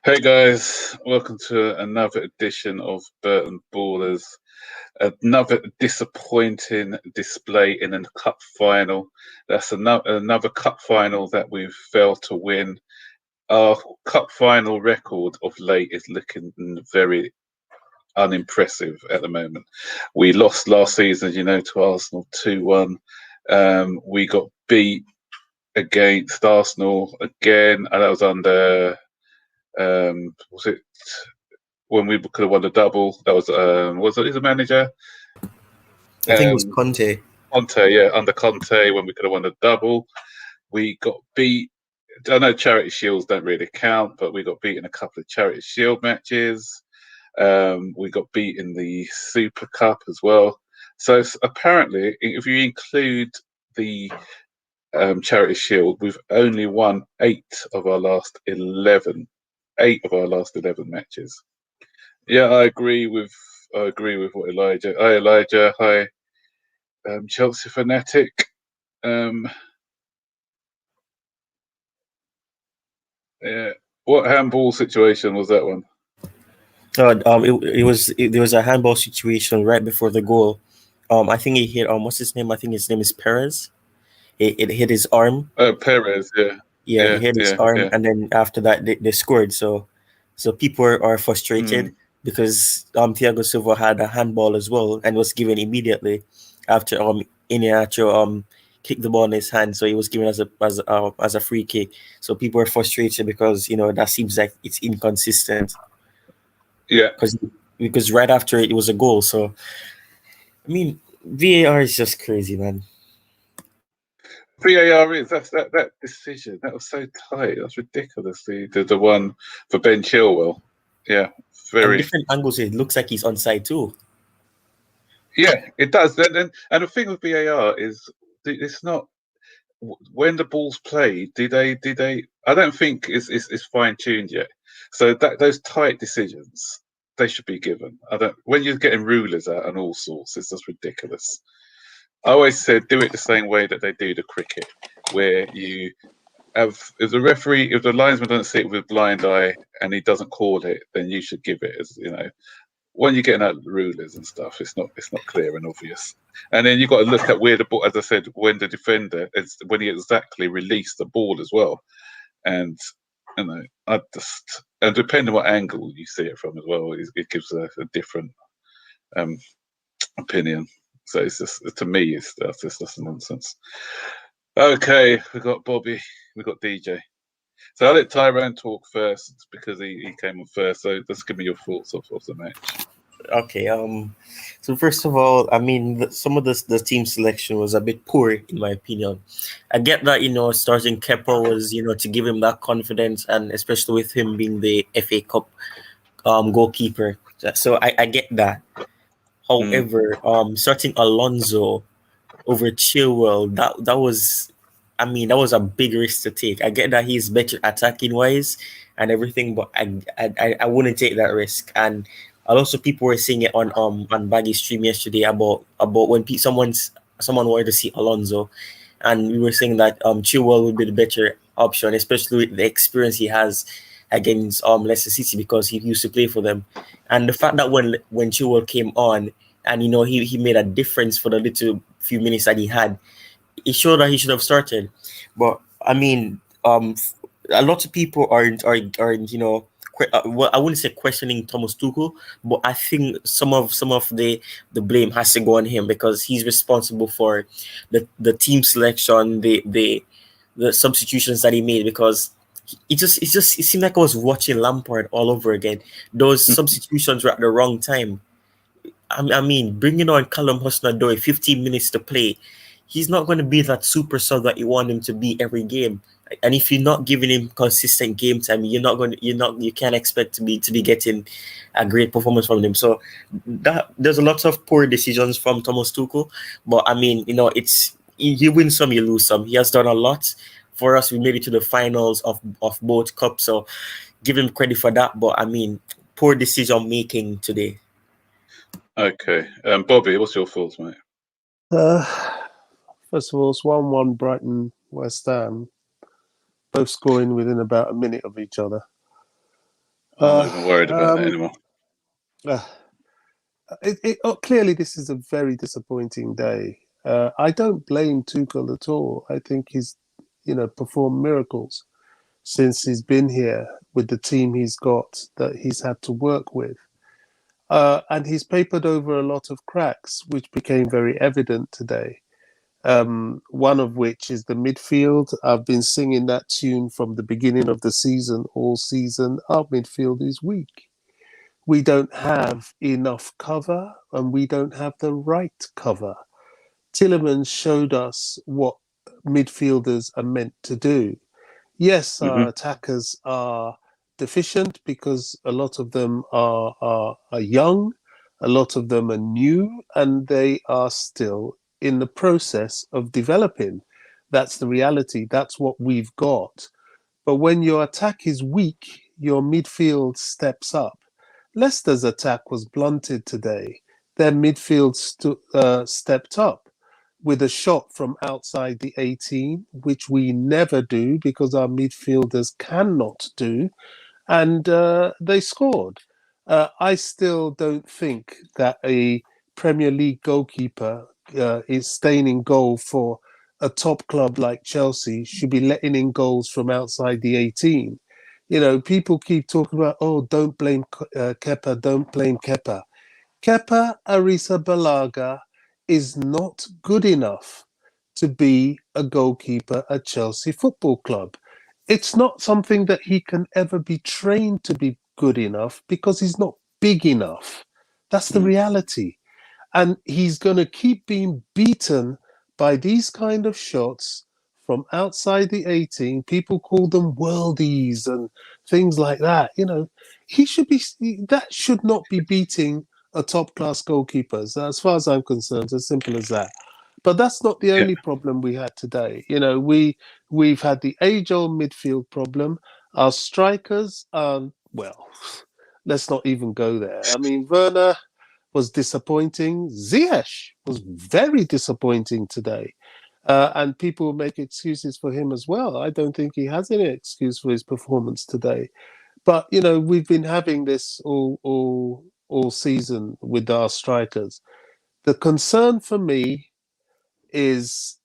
Hey guys, welcome to another edition of Burton Ballers. Another disappointing display in a cup final. That's another cup final that we've failed to win. Our cup final record of late is looking very unimpressive at the moment. We lost last season, to Arsenal 2-1. We got beat against Arsenal again, and that was under. Was it when we could have won the double? That was it his manager? I think it was Conte. Conte, yeah, under Conte when we could have won the double. We got beat. I know Charity Shields don't really count, but we got beat in a couple of Charity Shield matches. We got beat in the Super Cup as well. So apparently, if you include the Charity Shield, we've only won 8 of our last 11 matches. Yeah, I agree with what Elijah. Hi, Elijah. Hi, Chelsea fanatic. Yeah, what handball situation was that one? There was a handball situation right before the goal. I think he hit what's his name? I think his name is Perez. It hit his arm. Perez, yeah. Yeah, it hit his arm, and then after that they scored. So people are frustrated because Thiago Silva had a handball as well and was given immediately after Iheanacho kicked the ball in his hand. So it was given as a free kick. So people are frustrated because that seems like it's inconsistent. Yeah, because right after it was a goal. So I mean, VAR is just crazy, man. VAR is that decision that was so tight. That's ridiculous. The one for Ben Chilwell. Yeah, very. And different angles. It looks like he's onside too. Yeah, it does. And the thing with VAR is it's not when the ball's played. Did they? I don't think it's fine tuned yet. So those tight decisions they should be given. When you're getting rulers out and all sorts, it's just ridiculous. I always said do it the same way that they do the cricket, where you have if the linesman doesn't see it with a blind eye and he doesn't call it, then you should give it as when you're getting out rulers and stuff, it's not clear and obvious. And then you've got to look at where the ball, as I said, when the defender is when he exactly released the ball as well. And and depending on what angle you see it from as well, it gives a different opinion. So it's just to me, it's just nonsense. Okay, we got Bobby, we got DJ. So I'll let Tyrone talk first because he came on first. So just give me your thoughts of the match. Okay. So first of all, I mean, some of the team selection was a bit poor in my opinion. I get that starting Kepa was to give him that confidence, and especially with him being the FA Cup goalkeeper. So I get that. However, starting Alonso over Chilwell, that was a big risk to take. I get that he's better attacking wise and everything, but I wouldn't take that risk. And also people were saying it on Baggy's stream yesterday about when someone wanted to see Alonso, and we were saying that Chilwell would be the better option, especially with the experience he has against Leicester City because he used to play for them. And the fact that when Chilwell came on and he made a difference for the little few minutes that he had, it showed that he should have started. But I mean, a lot of people aren't well, I wouldn't say questioning Thomas Tuchel, but I think some of the blame has to go on him because he's responsible for the team selection, the substitutions that he made, because it seemed like I was watching Lampard all over again. Those substitutions were at the wrong time. I mean, bringing on Callum Hudson-Odoi 15 minutes to play, he's not going to be that super sub that you want him to be every game. And if you're not giving him consistent game time, you can't expect to be getting a great performance from him. So there's a lot of poor decisions from Thomas Tuchel. But I mean, it's you win some, you lose some. He has done a lot for us. We made it to the finals of both cups, so give him credit for that. But I mean, poor decision making today. Okay, Bobby, what's your thoughts, mate? First of all, it's 1-1 Brighton West Ham, both scoring within about a minute of each other. I'm not even worried about that anymore. Clearly, this is a very disappointing day. I don't blame Tuchel at all. I think he's, performed miracles since he's been here with the team he's got that he's had to work with. And he's papered over a lot of cracks, which became very evident today. One of which is the midfield. I've been singing that tune from the beginning of the season, all season. Our midfield is weak. We don't have enough cover and we don't have the right cover. Tielemans showed us what midfielders are meant to do. Yes, our attackers are deficient because a lot of them are young, a lot of them are new, and they are still in the process of developing. That's the reality. That's what we've got. But when your attack is weak, your midfield steps up. Leicester's attack was blunted today. Their midfield stepped up with a shot from outside the 18, which we never do because our midfielders cannot do, and they scored. I still don't think that a Premier League goalkeeper is staying in goal for a top club like Chelsea should be letting in goals from outside the 18. People keep talking about, don't blame Kepa, don't blame Kepa. Kepa Arrizabalaga is not good enough to be a goalkeeper at Chelsea Football Club. It's not something that he can ever be trained to be good enough because he's not big enough. That's the reality. And he's going to keep being beaten by these kind of shots from outside the 18. People call them worldies and things like that. That should not be beating a top-class goalkeeper. So as far as I'm concerned, as simple as that. But that's not the only problem we had today. We've had the age-old midfield problem. Our strikers, let's not even go there. I mean, Werner was disappointing. Ziyech was very disappointing today. And people make excuses for him as well. I don't think he has any excuse for his performance today. But, we've been having this all season with our strikers. The concern for me is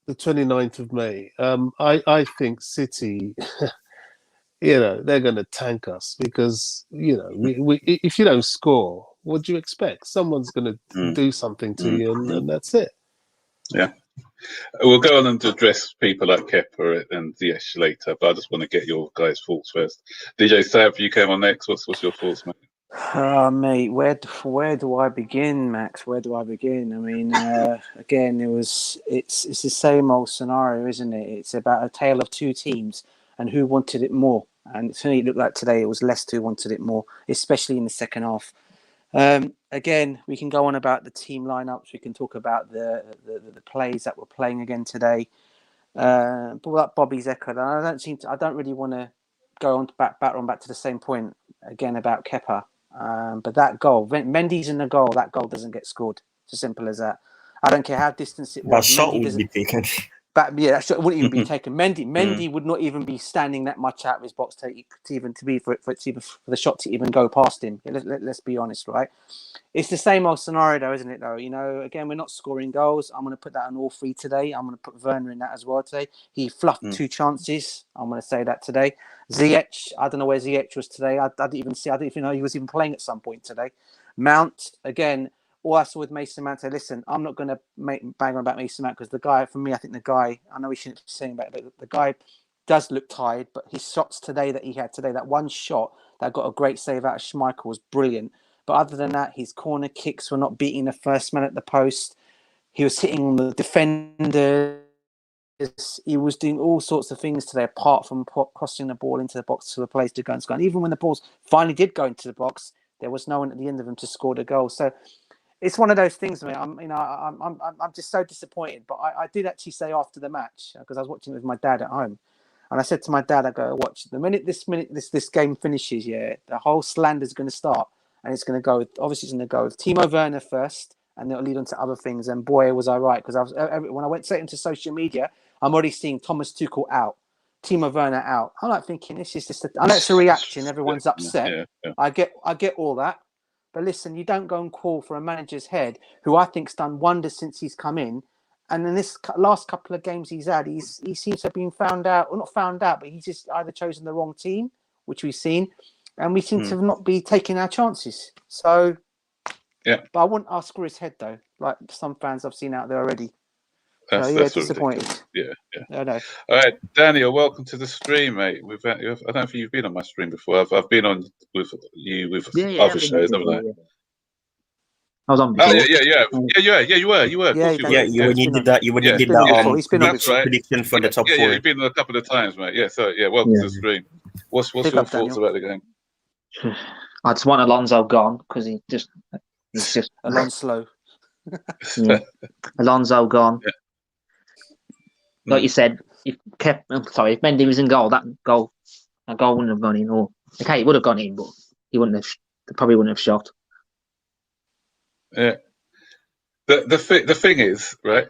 the 29th of May. I think City, they're going to tank us because, we if you don't score, what do you expect? Someone's going to do something to you and that's it. Yeah. We'll go on and address people like Kepa and Ziyech later, but I just want to get your guys' thoughts first. DJ Sav, you came on next. What's your thoughts, mate? Mate, where do I begin, Max? Where do I begin? I mean, again, it's the same old scenario, isn't it? It's about a tale of two teams and who wanted it more. And to me, it looked like today it was Leicester who wanted it more, especially in the second half. Again, we can go on about the team lineups. We can talk about the plays that we're playing again today. But like Bobby's echoed, and I don't really want to go on back to the same point again about Kepa. But that goal, Mendy's in the goal. That goal doesn't get scored. It's as simple as that. I don't care how distant it was. That shot would be taken. That shot wouldn't even be taken. Mendy would not even be standing that much out of his box for the shot to even go past him. Let's be honest, right? It's the same old scenario, though, isn't it? Though, again, we're not scoring goals. I'm going to put that on all three today. I'm going to put Werner in that as well today. He fluffed 2 chances. I'm going to say that today. Ziyech, I don't know where Ziyech was today. I didn't even know he was even playing at some point today. Mount, again, all I saw with Mason Mount, listen, I'm not going to bang on about Mason Mount because the guy, for me, I think the guy, I know we shouldn't be saying about it, but the guy does look tired, but his shots today that he had today, that one shot that got a great save out of Schmeichel was brilliant. But other than that, his corner kicks were not beating the first man at the post. He was hitting the defenders. He was doing all sorts of things today, apart from crossing the ball into the box to a place to go and score. And even when the balls finally did go into the box, there was no one at the end of them to score the goal. So it's one of those things, mate. I'm just so disappointed. But I did actually say after the match, because I was watching it with my dad at home, and I said to my dad, I go, watch, the minute this game finishes, the whole slander is going to start. And it's going to go, obviously it's going to go with Timo Werner first, and it'll lead on to other things. And boy, was I right, because when I went straight into social media, I'm already seeing Thomas Tuchel out. Timo Werner out. I'm like thinking, this is just. I know it's a reaction. Everyone's upset. Yeah. I get all that. But listen, you don't go and call for a manager's head who I think's done wonders since he's come in. And in this last couple of games he's had, he seems to have been found out, or not found out, but he's just either chosen the wrong team, which we've seen, and we seem to not be taking our chances. So, yeah. But I wouldn't ask for his head though, like some fans I've seen out there already. That's disappointed. Yeah. I know. All right, Daniel, welcome to the stream, mate. I don't think you've been on my stream before. I've been on with you with other shows, haven't I? I was on before. Oh yeah, you were. Of course you were. You when you did that, He's been on prediction for the top 4. Yeah, you've been on a couple of times, mate. Yeah, so welcome to the stream. What's your thoughts about the game? I just want Alonso gone because he's just Alonso. Alonso gone. Yeah. Like you said, if Mendy was in goal, that goal wouldn't have gone in. Or okay, it would have gone in, but he probably wouldn't have shot. Yeah. The thing is, right?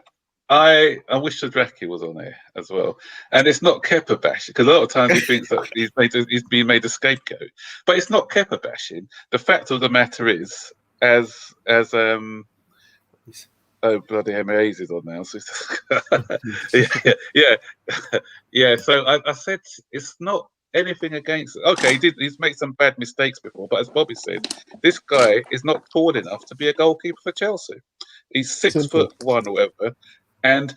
I wish Subsribe was on here as well, and it's not Kepa bashing because a lot of times he thinks that he's being made a scapegoat, but it's not Kepa bashing. The fact of the matter is, as oh bloody hell, my A's is on now. So yeah. So I said it's not anything against. Okay, he's made some bad mistakes before, but as Bobby said, this guy is not tall enough to be a goalkeeper for Chelsea. He's 6'1" or whatever, and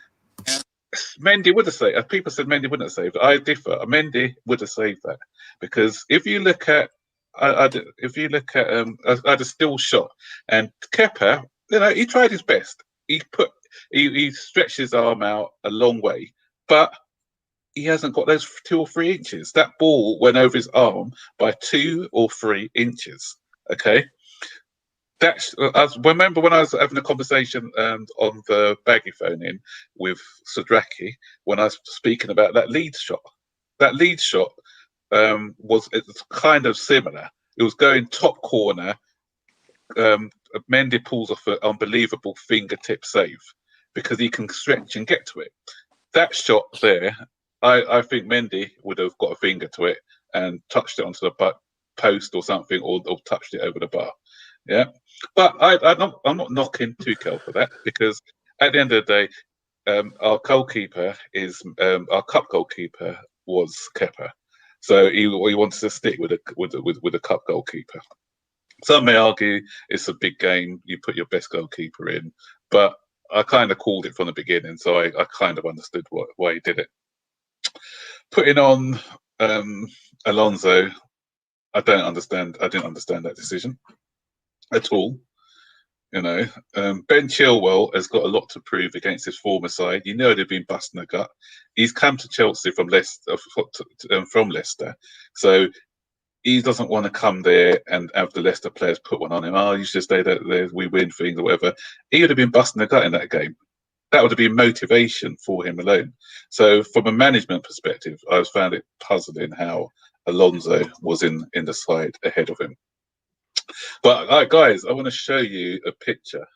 Mendy would have saved. People said Mendy wouldn't have saved. I differ. Mendy would have saved that because if you look at, I had a still shot, and Kepa, he tried his best. He stretched his arm out a long way, but he hasn't got those 2 or 3 inches. That ball went over his arm by 2 or 3 inches. Okay. I remember when I was having a conversation on the baggy phone in with Subsribe when I was speaking about that lead shot. That lead shot was kind of similar. It was going top corner. Mendy pulls off an unbelievable fingertip save because he can stretch and get to it. That shot there, I think Mendy would have got a finger to it and touched it onto the post or something, or touched it over the bar. Yeah, but I'm not knocking Tuchel for that because at the end of the day, our goalkeeper our cup goalkeeper was Kepa, so he wanted to stick with a cup goalkeeper. Some may argue it's a big game. You put your best goalkeeper in, but I kind of called it from the beginning, so I kind of understood why he did it. Putting on Alonso, I didn't understand that decision at all. Ben Chilwell has got a lot to prove against his former side. They've been busting a gut. He's come to Chelsea from Leicester, so he doesn't want to come there and have the Leicester players put one on him. Oh, you should stay there. We win things or whatever. He would have been busting a gut in that game. That would have been motivation for him alone. So, from a management perspective, I found it puzzling how Alonso was in the side ahead of him. But guys, I want to show you a picture.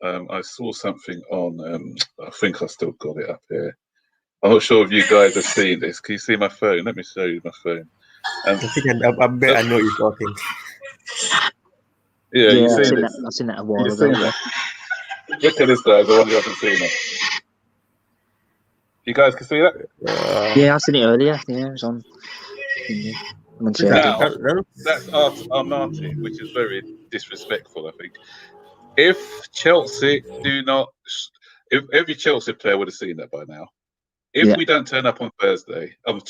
I saw something on. I think I still got it up here. I'm not sure if you guys have seen this. Can you see my phone? Let me show you my phone. I think I bet I know what you're talking. Yeah, I've seen that a while ago. Look at this, guys. I wonder if you haven't seen it. You guys can see that? Yeah, I've seen it earlier. Yeah, it was on. Now, that's Armati, which is very disrespectful, I think. If Chelsea if every Chelsea player would have seen that by now. If we don't turn up on Tuesday, I'll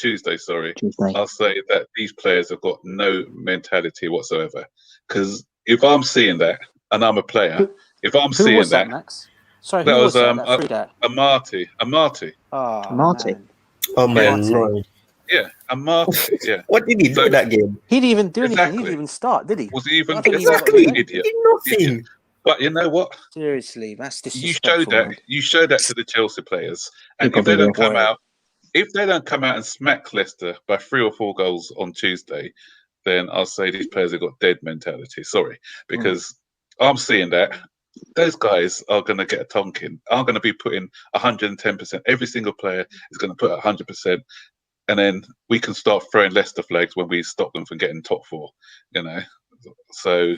say that these players have got no mentality whatsoever. Because if I'm seeing that, and I'm a player, if I'm seeing that, Max? Sorry, that was that? Amati. Oh, Marty. Oh my lord! Yeah, Amati. Yeah. What did he do in that game? He didn't even do anything. He didn't even start, did he? Was he even exactly? Idiot. He did nothing. But you know what? Seriously, that's disrespectful. You showed that to the Chelsea players, and if they don't come out and smack Leicester by 3 or 4 goals on Tuesday, then I'll say these players have got dead mentality. Sorry, because I'm seeing that those guys are going to get a tonking. I'm going to be putting 110%. Every single player is going to put 100%. and then we can start throwing Leicester flags when we stop them from getting top four. So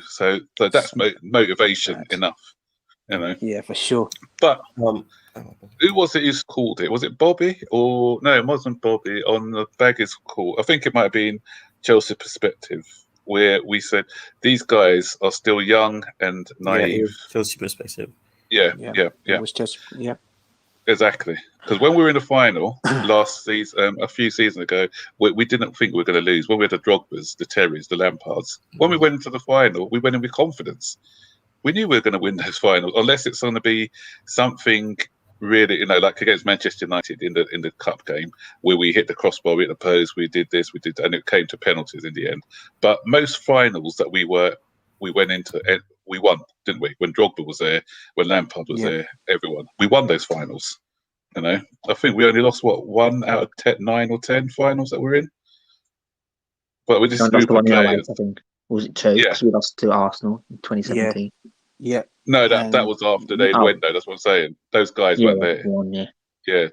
that's motivation enough. Yeah, for sure. But who was it who's called it? Was it Bobby or no? It wasn't Bobby on the Baggers call. I think it might have been Chelsea Perspective, where we said these guys are still young and naive. Chelsea Perspective. Yeah. It was just Exactly. Because when we were in the final last season, a few seasons ago, we didn't think we were going to lose. When we had the Drogbas, the Terrys, the Lampards, when we went into the final, we went in with confidence. We knew we were going to win those finals, unless it's going to be something really, like against Manchester United in the cup game, where we hit the crossbar, we hit the post, we did this, and it came to penalties in the end. But most finals that we went into, we won, didn't we? When Drogba was there, when Lampard was there, everyone. We won those finals. I think we only lost, 1 out of 9 or 10 finals that we're in? But we just lost the one in 08, I think. Or was it 2? Because we lost to Arsenal in 2017. Yeah. No, that was after they went, though. That's what I'm saying. Those guys weren't there. Yeah.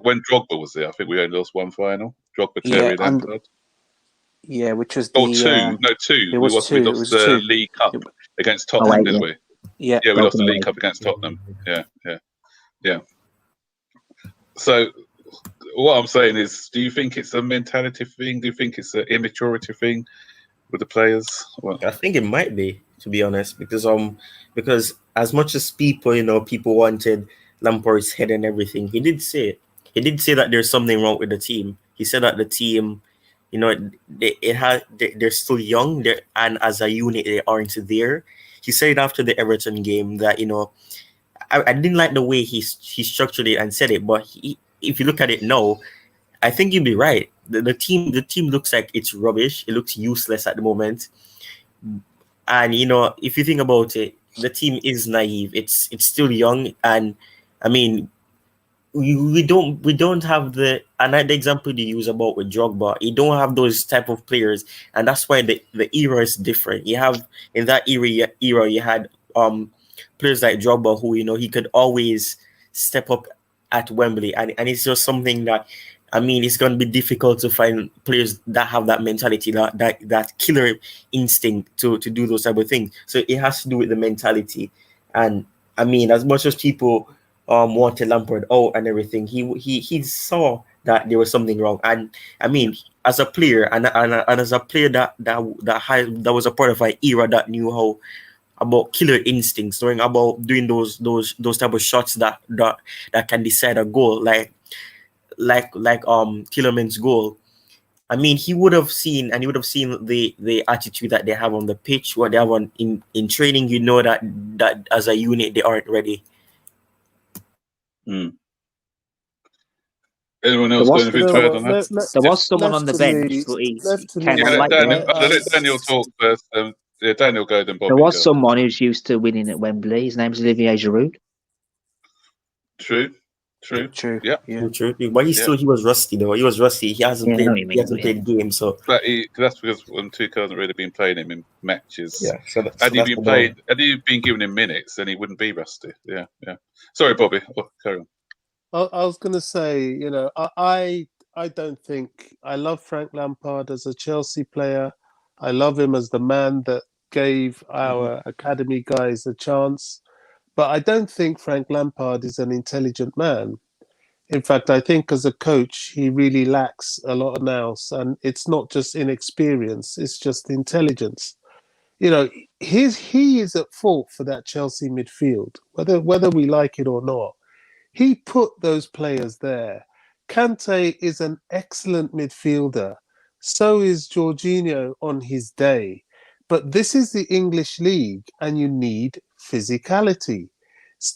When Drogba was there, I think we only lost 1 final. Drogba, Terry, Lampard. Yeah, which was the... Or 2. No, 2. We lost the League Cup against Tottenham, didn't we? Yeah. Yeah, we lost the League Cup against Tottenham. Yeah. So what I'm saying is, do you think it's a mentality thing? Do you think it's an immaturity thing with the players? Well, I think it might be, to be honest, because as much as people wanted Lampard's head and everything, he did say it. He did say that there's something wrong with the team. He said that the team, they're still young, and as a unit they aren't there. He said after the Everton game that I didn't like the way he structured it and said it, but if you look at it now, I think you'd be right. The team looks like it's rubbish. It looks useless at the moment. And if you think about it, the team is naive. It's still young, and I mean, we don't have the example you use about with Drogba. You don't have those type of players, and that's why the era is different. You have in that era you had players like Drogba who he could always step up at Wembley, and it's just something that it's going to be difficult to find players that have that mentality, that killer instinct to do those type of things. So it has to do with the mentality, and as much as people wanted Lampard out and everything, he saw that there was something wrong, and as a player and as a player that was a part of an era that knew how about killer instincts, knowing about doing those type of shots that can decide a goal, like Killerman's goal. He would have seen the attitude that they have on the pitch, what they have in training. That as a unit they aren't ready. Anyone else got anything to add on that? There was someone on the bench, but he came on late. Let Daniel talk first. Daniel, go then. Bobby, there was someone who's used to winning at Wembley. His name's Olivier Giroud. True. Yeah. True. But he was rusty though. He was rusty. He hasn't played games. So but that's because Tuchel hasn't really been playing him in matches. Yeah. Had he been giving him minutes, then he wouldn't be rusty. Yeah. Sorry, Bobby. Carry on. I was going to say, I don't think I love Frank Lampard as a Chelsea player. I love him as the man that gave our academy guys a chance. But I don't think Frank Lampard is an intelligent man. In fact, I think as a coach, he really lacks a lot of nous. And it's not just inexperience, it's just intelligence. He is at fault for that Chelsea midfield, whether we like it or not. He put those players there. Kante is an excellent midfielder. So is Georginio on his day. But this is the English league, and you need physicality.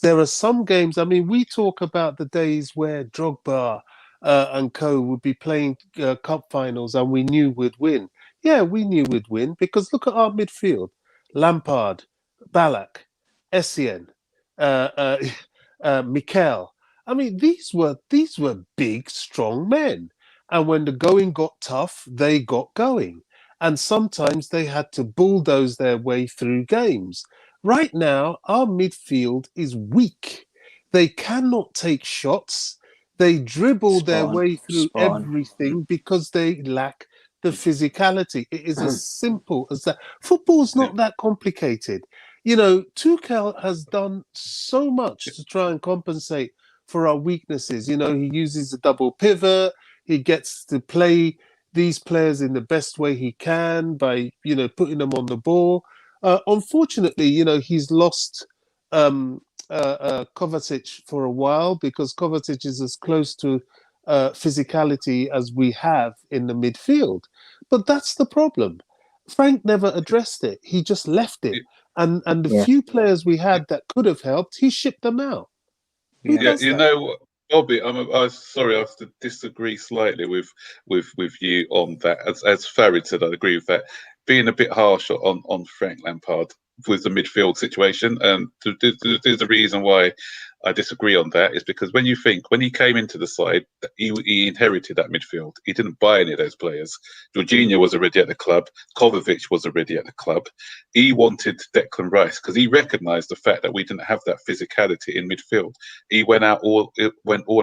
There are some games, we talk about the days where Drogba and co would be playing cup finals and we knew we'd win. Yeah, we knew we'd win because look at our midfield. Lampard, Ballack, Essien, Mikel. These were big, strong men. And when the going got tough, they got going. And sometimes they had to bulldoze their way through games. Right now, our midfield is weak. They cannot take shots. They dribble their Spot on, way through spot on. everything because they lack the physicality. It is as simple as that. Football's not that complicated. You know, Tuchel has done so much to try and compensate for our weaknesses. You know, he uses a double pivot. He gets to play these players in the best way he can by, you know, putting them on the ball. Unfortunately, you know, he's lost Kovacic for a while because Kovacic is as close to physicality as we have in the midfield. But that's the problem. Frank never addressed it. He just left it. And the few players we had that could have helped, he shipped them out. Who does you that? know what, Bobby, I'm sorry, I have to disagree slightly with you on that. As Farid said, I agree with that. Being a bit harsh on Frank Lampard with the midfield situation, and there's a reason why I disagree on that, is because when he came into the side, he inherited that midfield. He didn't buy any of those players. Georginio was already at the club. Kovacic was already at the club. He wanted Declan Rice because he recognised the fact that we didn't have that physicality in midfield. He went all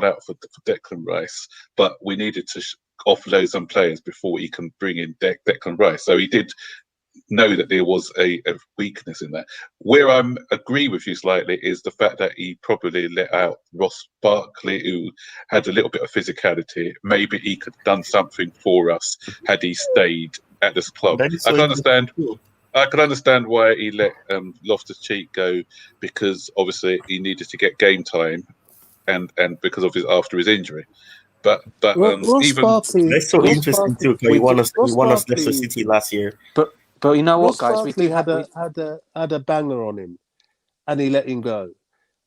out for Declan Rice, but we needed to offload some players before he can bring in Declan Rice. So he did know that there was a weakness in that. Where I agree with you slightly is the fact that he probably let out Ross Barkley, who had a little bit of physicality. Maybe he could have done something for us had he stayed at this club. I can understand why he let Loftus-Cheek go, because obviously he needed to get game time and because of after his injury. But Ross Barkley, that's so interesting too. Because he won us Leicester City last year. But you know what, Ross guys, Barkley we had a banger on him, and he let him go.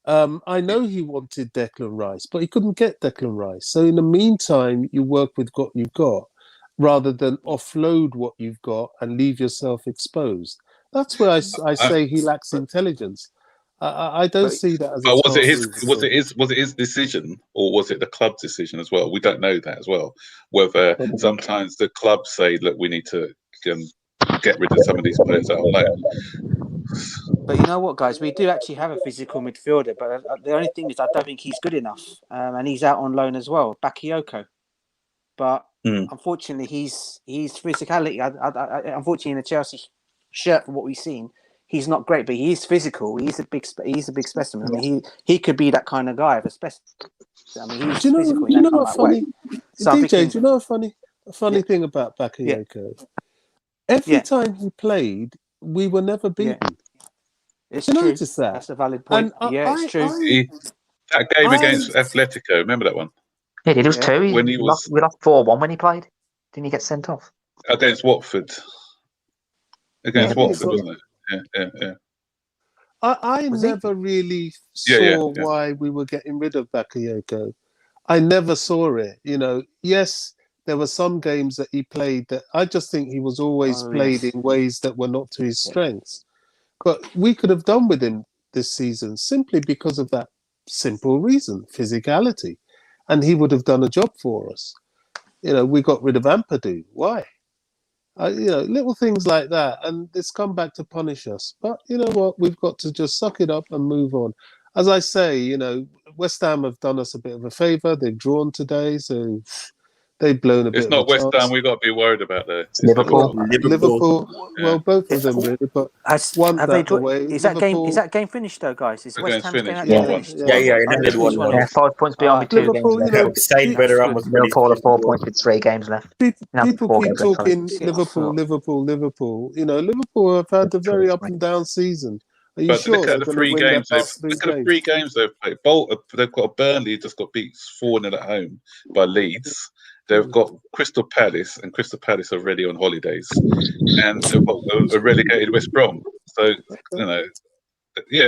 I know he wanted Declan Rice, but he couldn't get Declan Rice. So in the meantime, you work with what you've got, rather than offload what you've got and leave yourself exposed. That's where I say he lacks intelligence. I don't see that as a was it his decision, or was it the club's decision as well? We don't know that as well. Whether sometimes the club say, look, we need to get rid of some of these players out on loan. But you know what, guys, we do actually have a physical midfielder, but the only thing is I don't think he's good enough, and he's out on loan as well, Sakayoko. But unfortunately, his physicality. Unfortunately, in the Chelsea shirt, from what we've seen, he's not great, but he is physical. He's a big specimen. I mean, he could be that kind of guy of a specimen. I mean, he's physical. Do you know what funny? So DJ, do you know a funny thing about Bakayoko? Yeah. Every time he played, we were never beaten. Yeah. It's you true. Notice that? That's a valid point. And it's true. That game against Atletico, remember that one? Yeah, it was two. We lost 4-1 when he played. Didn't he get sent off? Against Watford. Against Watford, wasn't it? Yeah. I never really saw why we were getting rid of Bakayoko. I never saw it. You know, yes, there were some games that he played that I just think he was always played in ways that were not to his strengths. But we could have done with him this season simply because of that simple reason, physicality. And he would have done a job for us. You know, we got rid of Ampadu. Why? You know, little things like that. And it's come back to punish us. But you know what? We've got to just suck it up and move on. As I say, you know, West Ham have done us a bit of a favour. They've drawn today, so they've blown a bit. It's not West Ham we've got to be worried about there. Liverpool. Well, both of them really, but one have that they away. Is that game finished though, guys? Is West Ham's game finished? Yeah. 5 points behind with 2 games left. Liverpool are 4 points with 3 games left. People keep talking Liverpool. You know, Liverpool have had a very up and down season. Are you sure? Look at the 3 games they've played. They've got a Burnley just got beat 4-0 at home by Leeds. They've got Crystal Palace, and Crystal Palace are already on holidays, and they've got a relegated West Brom. So you know,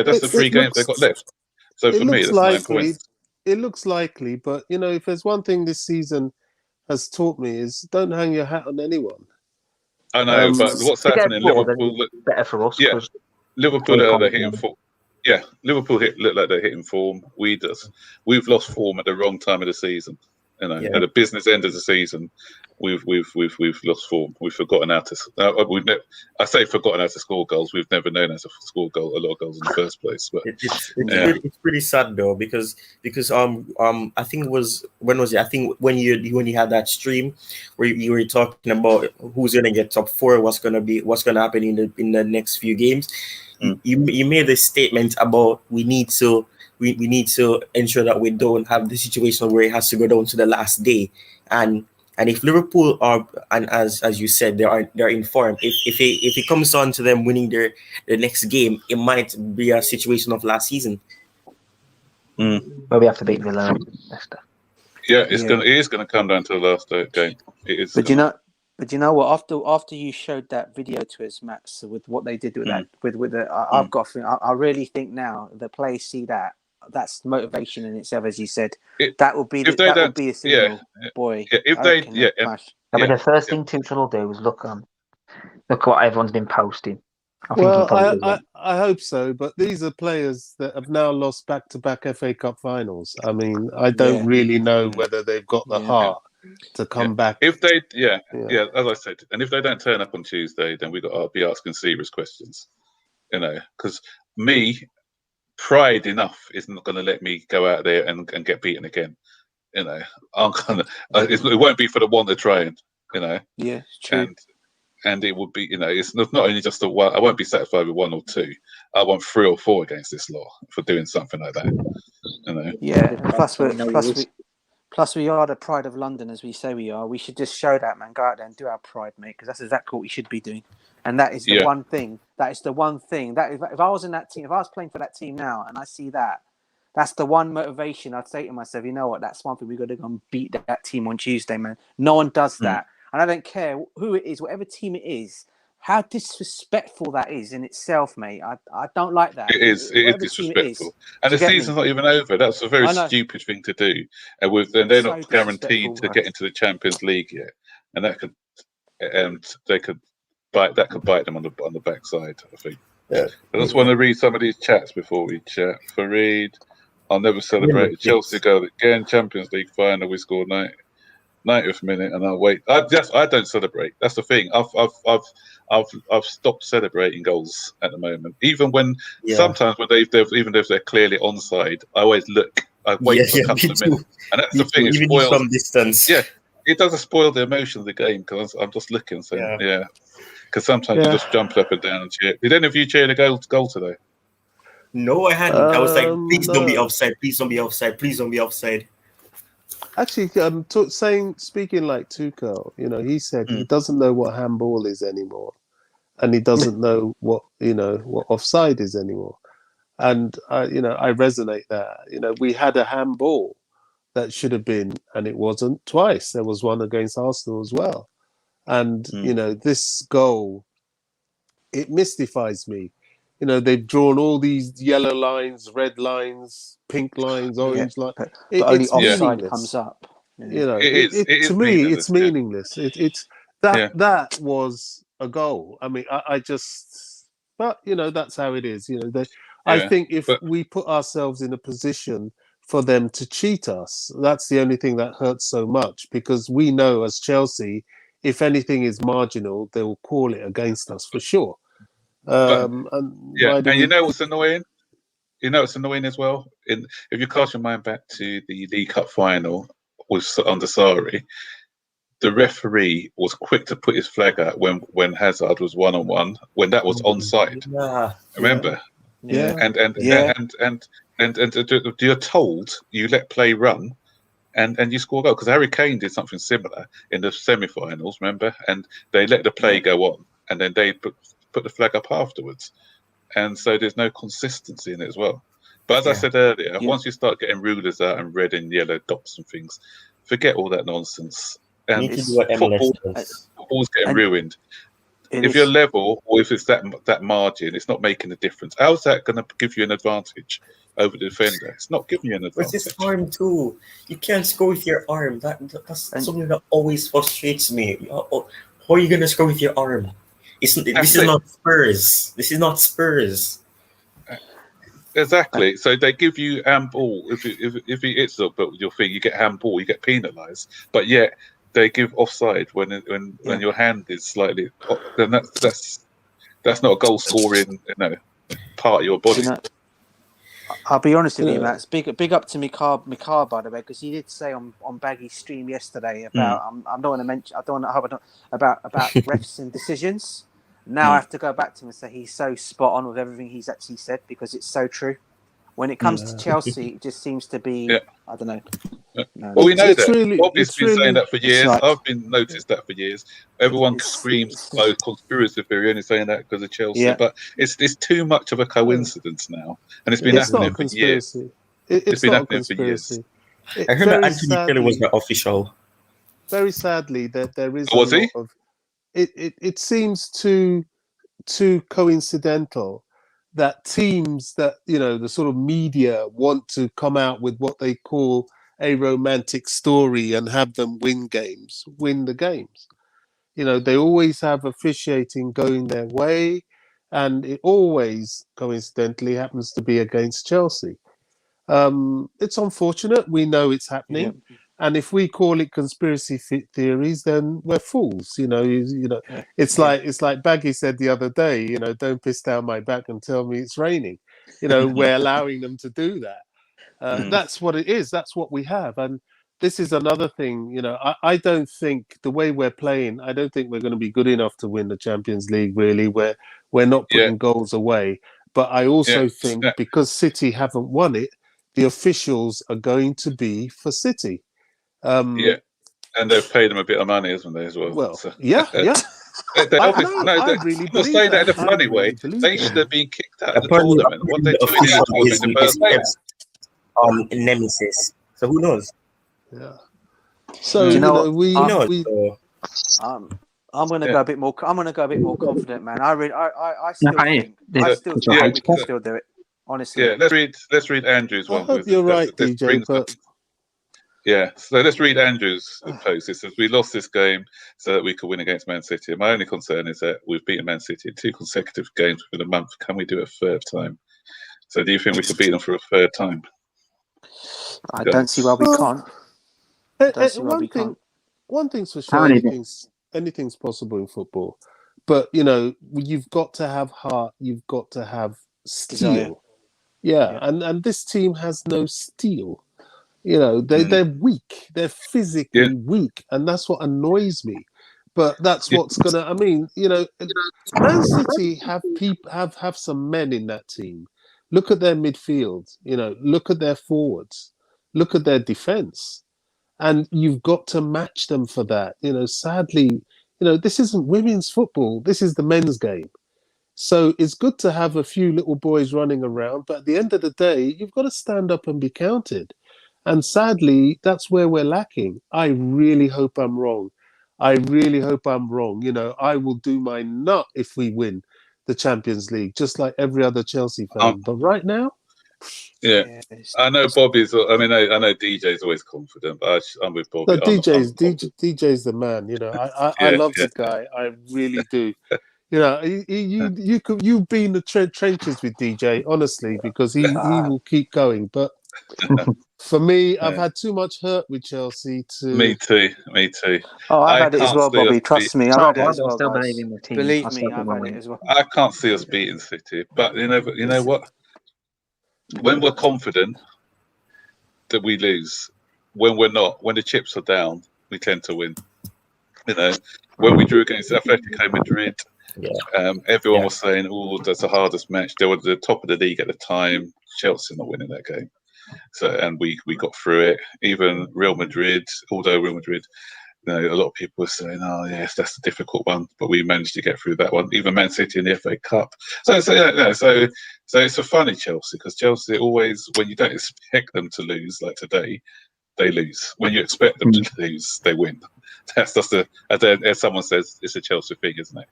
that's the 3 games they've got left. So for me, that's 9 points. It looks likely, but you know, if there's one thing this season has taught me is don't hang your hat on anyone. I know, but what's happening? Liverpool better for us. Yeah. Liverpool are hitting form. Yeah, Liverpool look like they're hitting form. We've lost form at the wrong time of the season. You know, at the business end of the season, we've lost form. We've forgotten how to. I say forgotten how to score goals. We've never known how to score a lot of goals in the first place. But it's pretty sad though because I think it was when was it? I think when you had that stream where you were talking about who's gonna get top 4, what's gonna happen in the next few games. You made a statement about we need to ensure that we don't have the situation where it has to go down to the last day, and if Liverpool are, and as you said, they're informed. If it comes down to them winning the next game, it might be a situation of last season. But we have to beat Villa and Leicester. Yeah, it is gonna come down to the last game. It is. But you know what? After you showed that video to us, Max, with what they did with that, I've got. I really think now the players see that. That's motivation in itself, as you said. That would be a signal, boy. Yeah, But the first thing Tuchel will do is look what everyone's been posting. I hope so, but these are players that have now lost back-to-back FA Cup finals. I mean, I don't really know whether they've got the heart to come back. If they, as I said, and if they don't turn up on Tuesday, then we've got to be asking serious questions. You know, because pride enough is not going to let me go out there and get beaten again. You know, I'm gonna. It won't be for the want of trying. You know. Yeah, it's true. And it would be, you know, it's not only just the one. I won't be satisfied with 1 or 2. I want 3 or 4 against this lot for doing something like that. You know. Yeah. Plus we are the pride of London, as we say we are. We should just show that, man. Go out there and do our pride, mate, because that's exactly what we should be doing. And that is the one thing. That is the one thing that if I was in that team, if I was playing for that team now, and I see that, that's the one motivation. I'd say to myself, you know what? That's one thing we got to go and beat that team on Tuesday, man. No one does that, and I don't care who it is, whatever team it is. How disrespectful that is in itself, mate. I don't like that. It is disrespectful. And the season's not even over. That's a very stupid thing to do. And they're not guaranteed to get into the Champions League yet. And that could bite them on the backside, I think. Yeah. I just want to read some of these chats before we chat. Fareed, I'll never celebrate. Chelsea goal again, Champions League final, we scored 90th minute, and I'll wait. I don't celebrate. That's the thing. I've stopped celebrating goals at the moment. Even when sometimes when they've even if they're clearly onside, I always look. I wait for a couple of minutes, and that's the thing. It spoils from distance. Yeah, it doesn't spoil the emotion of the game because I'm just looking. So because sometimes you just jump up and down and cheer. Did any of you cheer the goal today? No, I hadn't. I was like, please don't be offside. Please don't be offside. Please don't be offside. Actually, speaking like Tuchel, you know, he said he doesn't know what handball is anymore, and he doesn't know what offside is anymore. And I resonate that. You know, we had a handball that should have been, and it wasn't twice. There was one against Arsenal as well. And you know, this goal, it mystifies me. You know, they've drawn all these yellow lines, red lines, pink lines, orange lines. But only offside comes up. You know, to me, it's meaningless. That was a goal. I mean, but you know, that's how it is. You know, I think if we put ourselves in a position for them to cheat us, that's the only thing that hurts so much, because we know as Chelsea, if anything is marginal, they will call it against us for sure. And you know what's annoying? You know what's annoying as well? If you cast your mind back to the League Cup final under Sarri, the referee was quick to put his flag out when Hazard was 1-on-1, when that was onside. Remember? Yeah. And you're told you let play run, and you score a goal, because Harry Kane did something similar in the semi-finals, remember? And they let the play go on, and then they put the flag up afterwards. And so there's no consistency in it as well. But as I said earlier, once you start getting rulers out and red and yellow dots and things, forget all that nonsense. And football's getting ruined. If you're level, or if it's that margin, it's not making a difference. How's that going to give you an advantage over the defender? It's not giving you an advantage. It's his arm too. You can't score with your arm. That's something that always frustrates me. How are you going to score with your arm? This is not Spurs. This is not Spurs. Exactly. So they give you handball. If he hits your thing, you get handball. You get penalised. But yet they give offside when your hand is slightly. Then that's not a goal scoring part of your body. You know, I'll be honest with you, Yeah. Matt. Big up to Mikar, by the way, because he did say on Baggy's stream yesterday about I don't want to mention about refs and decisions. Now I have to go back to him and say he's so spot on with everything he's actually said because it's so true. When it comes to Chelsea, it just seems to be I don't know. No. Well, we know It's that. really- Bobby's it's been really- saying that for years. right. I've been noticed that for years. Everyone It's- screams conspiracy theory, only saying that because of Chelsea. Yeah. But it's too much of a coincidence now, and it's been It's not happening a for years. conspiracy. It's been not a happening for years. conspiracy. I heard that Very Anthony Taylor was sadly, the official. very sadly, that there is Was a he? lot of it seems too coincidental that teams that the sort of media want to come out with what they call a romantic story and have them win the games. They always have officiating going their way, and it always coincidentally happens to be against Chelsea. It's unfortunate. We know it's happening. And if we call it conspiracy theories, then we're fools. It's like Baggy said the other day. Don't piss down my back and tell me it's raining. We're allowing them to do that. That's what it is. That's what we have. And this is another thing. I don't think the way we're playing, I don't think we're going to be good enough to win the Champions League. Really, we're not putting goals away. But I also think because City haven't won it, the officials are going to be for City. And they've paid them a bit of money, hasn't they, as well? Well, So. yeah. They obviously, I really I'm not believe saying that in a that. I funny really way. believe They that. should have been kicked out of the Apparently, tournament. What they the doing in official the tournament in the is first place? Pepes nemesis. So who knows? Yeah. So Do you know we Who knows? we I'm going to go a bit more. I'm going to go a bit more confident, man. I still think we can still do it. Honestly. Yeah, let's read Andrew's one. I hope you're right, DJ. But so let's read Andrew's post. It says, we lost this game so that we could win against Man City. My only concern is that we've beaten Man City in 2 consecutive games within a month. Can we do it a third time? So do you think we could beat them for a third time? I don't see why we can't. One thing's for sure, anything's possible in football. But, you've got to have heart. You've got to have steel. Yeah. And this team has no steel. They're weak. They're physically weak, and that's what annoys me. But that's what's gonna. I mean, Man City have some men in that team. Look at their midfield. Look at their forwards. Look at their defense, and you've got to match them for that. Sadly, this isn't women's football. This is the men's game. So it's good to have a few little boys running around, but at the end of the day, you've got to stand up and be counted. And sadly, that's where we're lacking. I really hope I'm wrong. I will do my nut if we win the Champions League, just like every other Chelsea fan. But right now... I know Bobby's... I know DJ's always confident, but I'm with Bobby. No, DJ's the man. I love the guy. I really do. You've been in the trenches with DJ, honestly, because he will keep going. But for me, I've had too much hurt with Chelsea to... Me too. Oh, I've had it as well, Bobby. Trust me, I've had it as well, still guys. believe in the team. Believe me, I've had it as well. I can't see us beating City, but you know what? When we're confident that we lose, when we're not, when the chips are down, we tend to win. When we drew against Atletico Madrid, everyone was saying, "Oh, that's the hardest match." They were the top of the league at the time. Chelsea not winning that game, and we got through it. Even Real Madrid, although Real Madrid, a lot of people were saying, "Oh, yes, that's a difficult one," but we managed to get through that one. Even Man City in the FA Cup. So it's a funny Chelsea, because Chelsea always, when you don't expect them to lose, like today, they lose. When you expect them to lose, they win. That's just as someone says, it's a Chelsea thing, isn't it?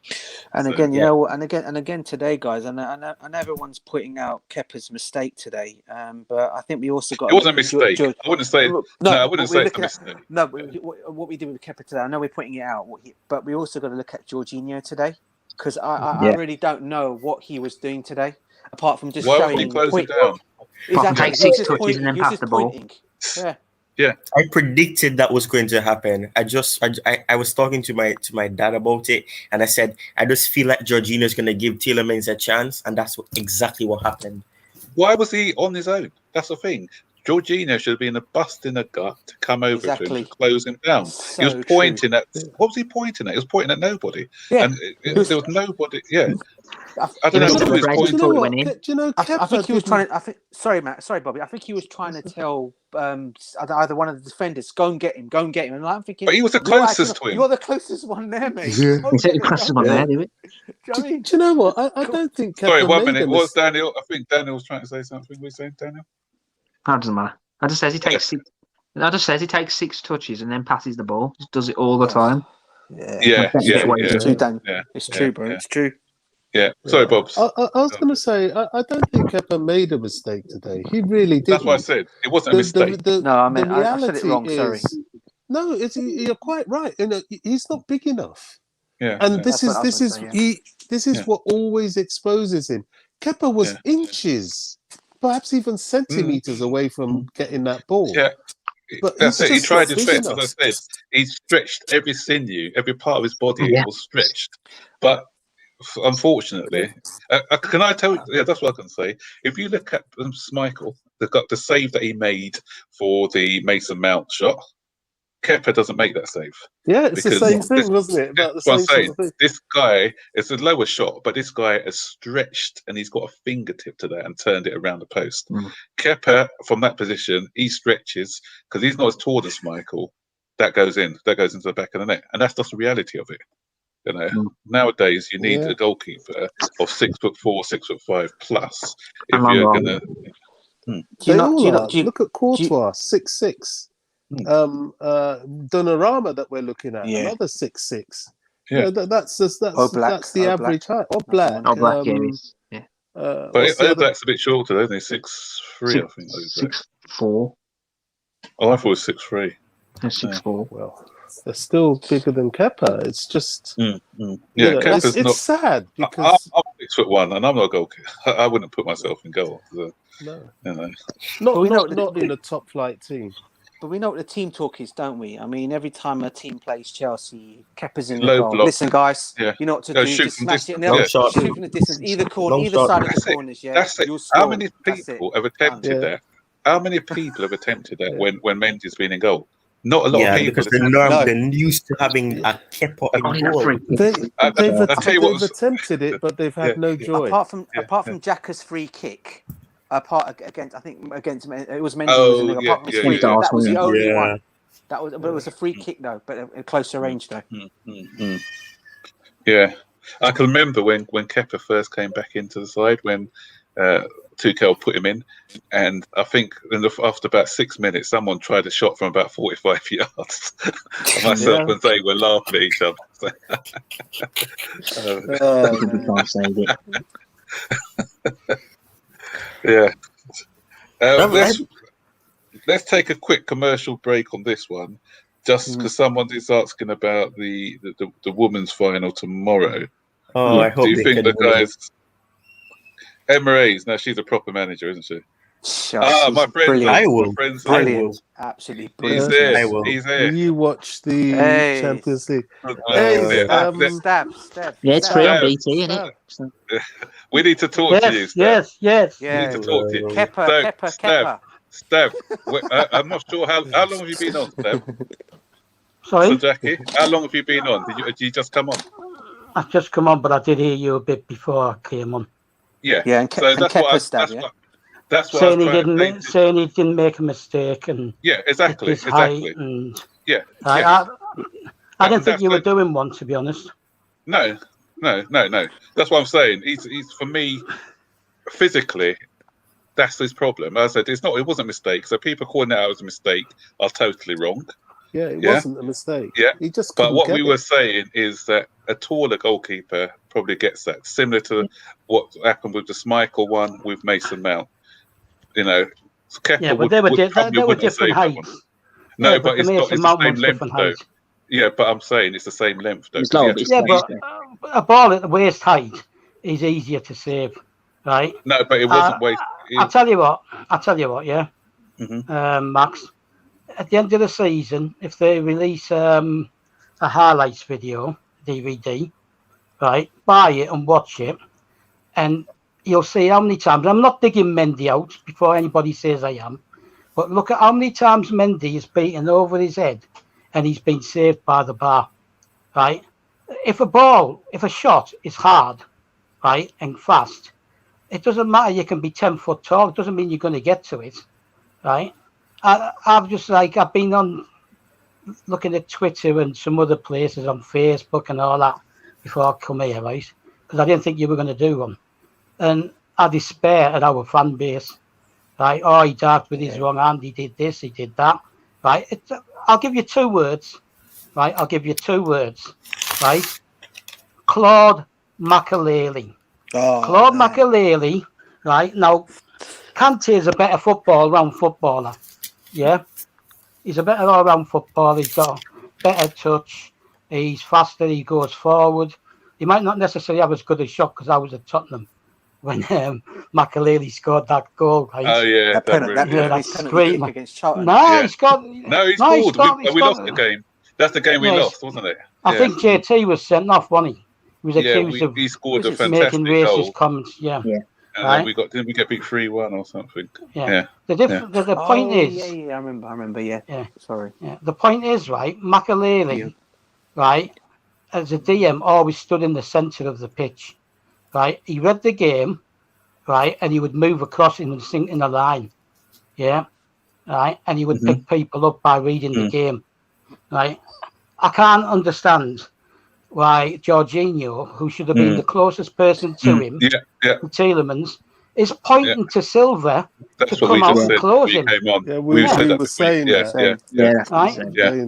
And again, and again today, guys, and everyone's pointing out Kepa's mistake today. But I think we also got... It wasn't a mistake. I wouldn't say. I wouldn't say it's a mistake. No, what we did with Kepa today, I know we're pointing it out, but we also got to look at Georginio today, because I really don't know what he was doing today. apart from just Why showing would he close point. it down? Exactly. Take He was 6 just touches and then he was pass just the ball. pointing. Yeah. I predicted that was going to happen. I was talking to my dad about it, and I said I just feel like Georginio is going to give Tielemans a chance, and that's exactly what happened. Why was he on his own? That's the thing. Jorginho should have been a bust in the gut to come over to him to close him down. So he was pointing at. What was he pointing at? He was pointing at nobody. Yeah. And there was nobody. Yeah. I don't He know was who was afraid pointing. before he went in. Do you know, I think he was Kepa trying to. Sorry, Matt. Sorry, Bobby. I think he was trying to tell either one of the defenders, go and get him. And I'm thinking, But he was the closest to him. You're the closest one there, mate. Yeah. He said the closest one there, did it? Do you know what? I don't think Kepa Sorry, 1 made minute. a Was Daniel? I think Daniel was trying to say something. Were you saying, Daniel? That doesn't matter. I just says he takes 6. I just says he takes 6 touches and then passes the ball. Just does it all the time. Yeah. It's true, Dan. Yeah. It's true, bro. Yeah. It's true. Yeah. Sorry, Bob. I was going to say, I don't think Kepa made a mistake today. He really didn't. That's what I said. It wasn't a mistake. No, I mean, the I said it wrong. Sorry. No, you're quite right. You know, he's not big enough. Yeah. And this is Yeah. what always exposes him. Kepa was inches, perhaps even centimeters away from getting that ball. Yeah. But that's it. He just tried not to big stretch. enough. As I said, he stretched every sinew, every part of his body was stretched. But unfortunately, can I tell you? Yeah, that's what I can say. If you look at Schmeichel, the save that he made for the Mason Mount shot, Kepa doesn't make that save. Yeah, it's the same thing, wasn't it? About the same sort of thing. This guy, it's a lower shot, but this guy has stretched and he's got a fingertip to that and turned it around the post. Kepa, from that position, he stretches because he's not as tall as Schmeichel. That goes into the back of the net, and that's just the reality of it. You know, nowadays you need a goalkeeper of 6'4", 6'5" plus if you're gonna. Look at Courtois, 6'6". Donnarumma that we're looking at, another 6'6". Yeah, that's the average height. Or Black. But Oblak's a bit shorter, isn't he? 6'3", I think. 6'4". Oh, I thought it was 6'3". 6'4". Well, they're still bigger than Kepa. It's just it's sad because I'm 6'1" and I'm not a goalkeeper. I wouldn't put myself in goal. So, no, not in a top flight team. But we know what the team talk is, don't we? I mean, every time a team plays Chelsea, Kepa's in the Low goal. block. Listen, guys, you know what to do. Just smash it. Shoot from the distance, either side of the corners. Yeah, that's it. You'll score. How many people have attempted that? How many people have attempted that when Mendy's been in goal? Not a lot of people. Because they're used to having a Kepa in goal. They've attempted it, but they've had no joy. Apart from Xhaka's free kick, against it was Mendy. That was the only one. But it was a free kick though, but a closer range though. Yeah, I can remember when Kepa first came back into the side when Tuchel put him in, and I think after about 6 minutes, someone tried a shot from about 45 yards. Myself and Zay were laughing at each other. Let's take a quick commercial break on this one, just because someone is asking about the women's final tomorrow. Oh, I hope do you think the guys? Emirates, now she's a proper manager, isn't she? My friend, brilliant. Brilliant. Absolutely brilliant. He's there. Will you watch the Champions League? Stab. Yeah, it's free on BT, isn't it? We need to talk to you, Stab. Yes. We need to talk to you. Kepa. Stab. I'm not sure how long have you been on, Stab? Sorry? So, Jackie, how long have you been on? Did you just come on? I've just come on, but I did hear you a bit before I came on. Yeah, and that's what saying he didn't make a mistake, and exactly. And I didn't think you were doing one, to be honest. No. That's what I'm saying. He's for me, physically, that's his problem. As I said, it wasn't a mistake. So people calling it out as a mistake are totally wrong. Yeah, it wasn't a mistake. Yeah, he just. But what we were saying is that a taller goalkeeper probably gets that, similar to what happened with the Schmeichel one with Mason Mount. You know, Kepa but they were different heights. No, but it's the same length though. Yeah, but I'm saying it's the same length though. But a ball at the waist height is easier to save. right? No, but it wasn't wasted. I'll tell you what, yeah. Mm-hmm. Max, at the end of the season, if they release a highlights video, DVD, right, buy it and watch it, and you'll see how many times. I'm not digging Mendy out before anybody says I am, but look at how many times Mendy is beaten over his head and he's been saved by the bar, right? If a shot is hard, right, and fast, it doesn't matter. You can be 10 foot tall. It doesn't mean you're going to get to it, right? I've been on looking at Twitter and some other places on Facebook and all that before I come here, right? Because I didn't think you were going to do one. And I despair at our fan base, right? Oh, he dived with his wrong hand. He did this, he did that, right? I'll give you 2 words, right? Right? Claude Makelele. Claude Makelele, right? Now, Kante is a better all-round footballer. Yeah? He's a better all-round footballer. He's got better touch. He's faster. He goes forward. He might not necessarily have as good a shot because I was at Tottenham when Makelele scored that goal. Right? Oh, yeah. That penalty great against Charlton. No, he scored. he scored. We lost the game. That's the game we lost, wasn't it? I think JT was sent off, wasn't he? He was accused of he scored a making fantastic racist goal. comments. Yeah. And Right. then didn't we get beat 3-1 or something? Yeah. The point is. I remember. Yeah. Sorry. Yeah. The point is, right, Makelele, right, as a DM, always stood in the centre of the pitch, right? He read the game, right, and he would move across in a line, yeah, right, and he would pick people up by reading the game, right? I can't understand why Georginio, who should have been the closest person to him, Tielemans, is pointing to Silva to come out and close him. Yeah, we were saying that.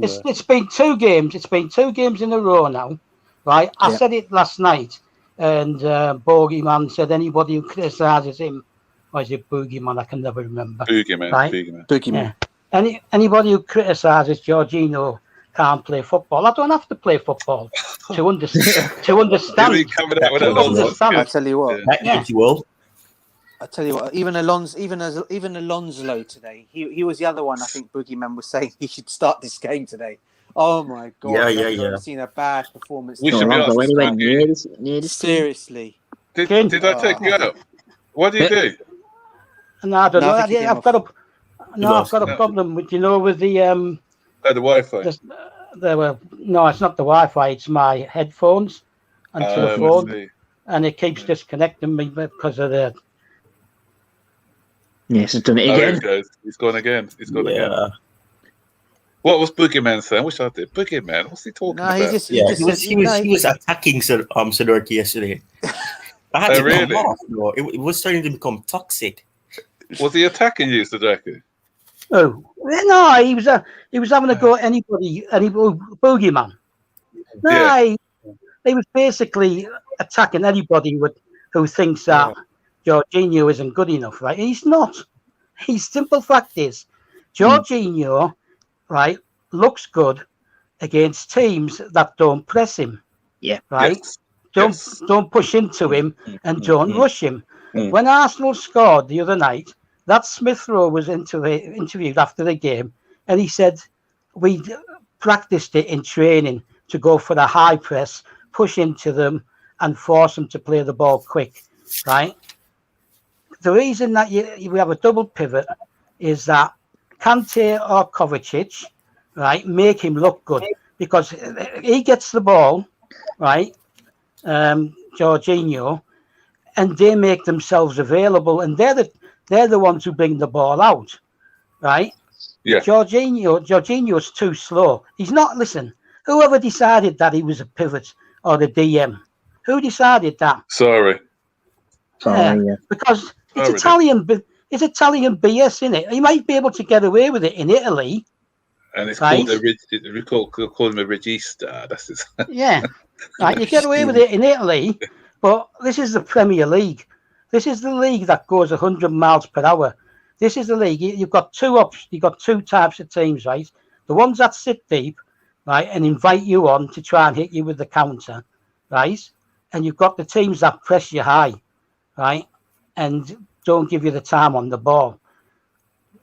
It's been 2 games. It's been 2 games in a row now, right? I said it last night, and Bogeyman said anybody who criticises him, or is it Boogeyman? I can never remember. Boogeyman. Right? Boogeyman. Yeah. Anybody who criticises Georginio can't play football. I don't have to play football to understand. I tell you what. I tell you what. Even Alonso today. He was the other one. I think Boogeyman was saying he should start this game today. Oh my god! I've seen a bad performance. We should be anywhere near this. Seriously. Did I take you out? What do you do? No, I don't know. I've got a problem with with the the Wi-Fi. it's not the Wi-Fi. It's my headphones onto the phone, and it keeps disconnecting me because of the. Yes, it's done it again. He's gone again. Again. What was Boogeyman saying? I wish I did. Boogeyman, what's he talking about? He was attacking Sidorki yesterday. I had to come off. It was starting to become toxic. Was he attacking you, Sidorki? Oh no, he was having a go at anybody, Boogeyman. No, he was basically attacking anybody who thinks that Georginio isn't good enough, right? And he's not. His simple fact is, Georginio, right, looks good against teams that don't press him. Yeah. Right? Yes. Don't push into him and don't rush him. When Arsenal scored the other night, that Smith Rowe was interviewed after the game, and he said, we practiced it in training to go for the high press, push into them, and force them to play the ball quick, right? The reason that we have a double pivot is that Kante or Kovacic, right, make him look good because he gets the ball, right, Georginio, and they make themselves available, and they're the ones who bring the ball out, right? Yeah. Georginio's too slow. He's not. Listen, whoever decided that he was a pivot or the DM, who decided that? Sorry. Because it's Italian. It's Italian BS, isn't it? He might be able to get away with it in Italy. And it's called call him a regista. That's his. Yeah, right. You get away with it in Italy, but this is the Premier League. This is the league that goes 100 miles per hour. This is the league. You've got two options. You've got 2 types of teams, right? The ones that sit deep, right, and invite you on to try and hit you with the counter, right? And you've got the teams that press you high, right? and don't give you the time on the ball.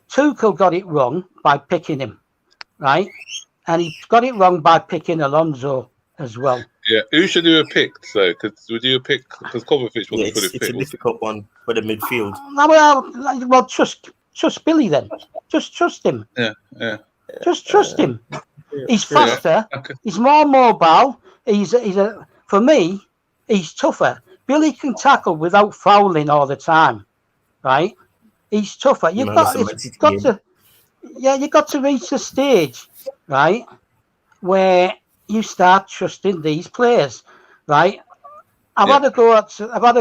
Tuchel got it wrong by picking him, right? And he got it wrong by picking Alonso as well. Yeah, who should you have picked, though? Would you have picked, because Kovacic wasn't fully it's fit. a difficult one for the midfield. Well, trust Billy then. Just trust him. Yeah. Just trust him. He's faster. Yeah. Okay. He's more mobile. For me, he's tougher. Billy can tackle without fouling all the time, right? He's tougher. You've got to reach a stage, right, where you start trusting these players, right? I've had a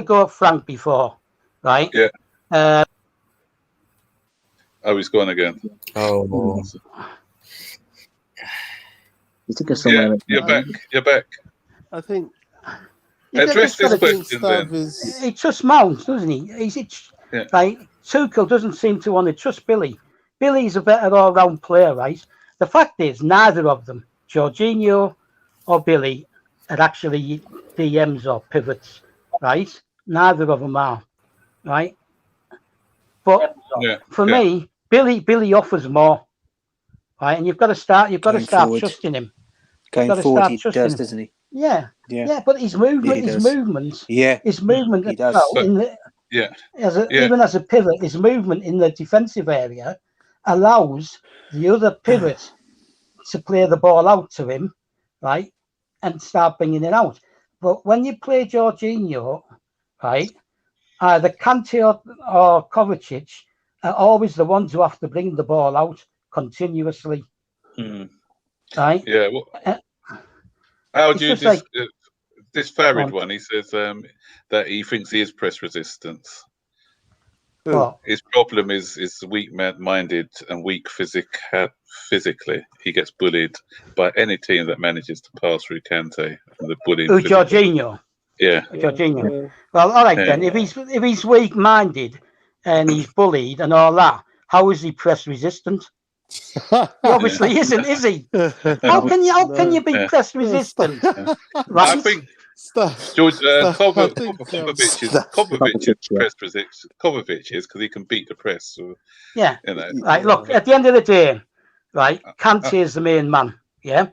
go at Frank before, right? Yeah. He's gone again. Oh. You took us somewhere. Yeah, you're back. I think Address this question then. He trusts Mount, doesn't he? Right? Tuchel doesn't seem to want to trust Billy. Billy's a better all-round player, right? The fact is, neither of them, Georginio or Billy, are actually DMs or pivots, right? Neither of them are, right? But for me, Billy offers more, right? And you've got to start trusting him. Going forward, he does, doesn't he? Yeah. But his movement, he his movement he does. Even as a pivot, his movement in the defensive area allows the other pivot to play the ball out to him, right, and start bringing it out. But when you play Georginio, right, either Kante or Kovacic are always the ones who have to bring the ball out continuously, right? Yeah. How do you this Farid one? He says that he thinks he is press resistance. His problem is weak-minded and weak physically. He gets bullied by any team that manages to pass through Kante. And the bullying. Jorginho. Yeah. Jorginho. Well, all right then. If he's weak-minded and he's bullied and all that, how is he press resistant? He obviously isn't, is he? How can you be press resistant? Right? I think Kovacic is because he can beat the press. So, Right. Look, at the end of the day, right, Kante is the main man. Yeah.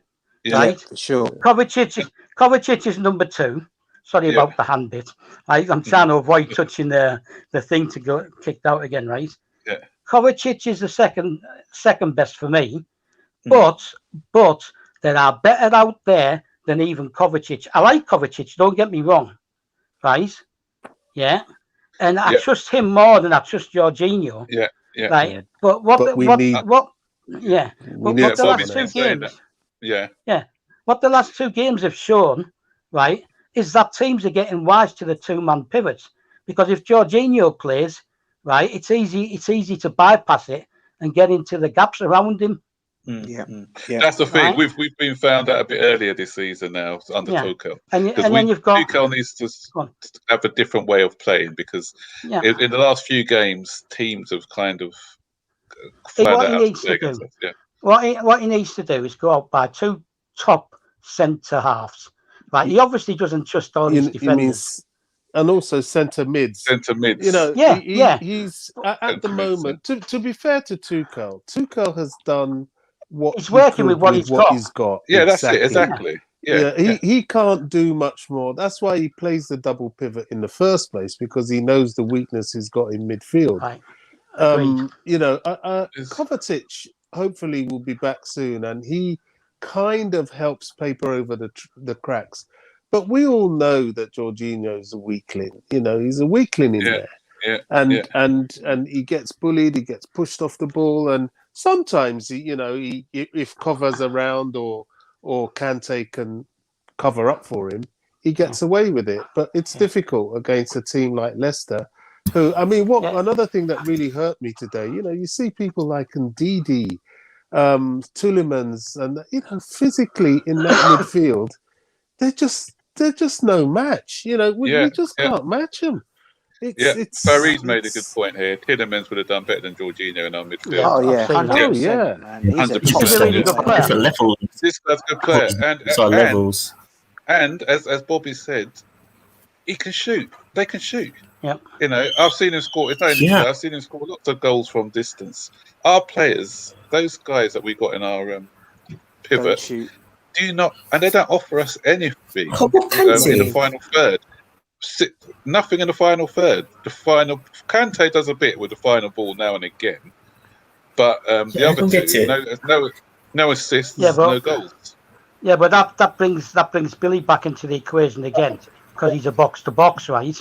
Right. Sure. Kovacic is number 2. Sorry about the hand bit. I'm trying to avoid touching the thing to go kicked out again. Right. Yeah. Kovacic is the second best for me, but there are better out there than even Kovacic. I like Kovacic, don't get me wrong, right? Yeah, and I trust him more than I trust Jorginho. Yeah. Right, but what the last 2 games? What the last 2 games have shown, right, is that teams are getting wise to the 2-man pivots, because if Jorginho plays, right, it's easy to bypass it and get into the gaps around him. That's the thing. Right? We've been found out a bit earlier this season now under Tuchel. And then you've got Tuchel needs to have a different way of playing, because in the last few games, teams have kind of what he needs to do is go out by 2 top centre halves. Right, he obviously doesn't trust all his defenders. And also centre mids. You know, he's at the moment. To be fair to Tuchel has done what he's working with what he's got. Yeah, that's it exactly. He can't do much more. That's why he plays the double pivot in the first place, because he knows the weakness he's got in midfield. Right. Kovacic hopefully will be back soon, and he kind of helps paper over the cracks. But we all know that Georginio is a weakling. You know, he's a weakling in there. And he gets bullied, he gets pushed off the ball, and sometimes if Kova's around or Kante can cover up for him, he gets away with it. But it's difficult against a team like Leicester, who, another thing that really hurt me today, you see people like Ndidi, Tielemans, and physically in that midfield, they're just no match. We just can't match them. Farid's made a good point here. Tielemans would have done better than Jorginho in our midfield. 100%. He's a really good player. Different levels. This guy's a good player. Levels. And as Bobby said, he can shoot. They can shoot. You know, I've seen him score. It's not only Yeah. I've seen him score lots of goals from distance. Our players, those guys that we got in our Don't pivot, shoot. do not, and they don't offer us anything How about in the Kante? final third. Nothing in the final third. The final Kante does a bit with the final ball now and again, but the Yeah, I other don't get two, it. no assists, Yeah, but- no goals. Yeah, but that brings Billy back into the equation again because he's a box to box, right?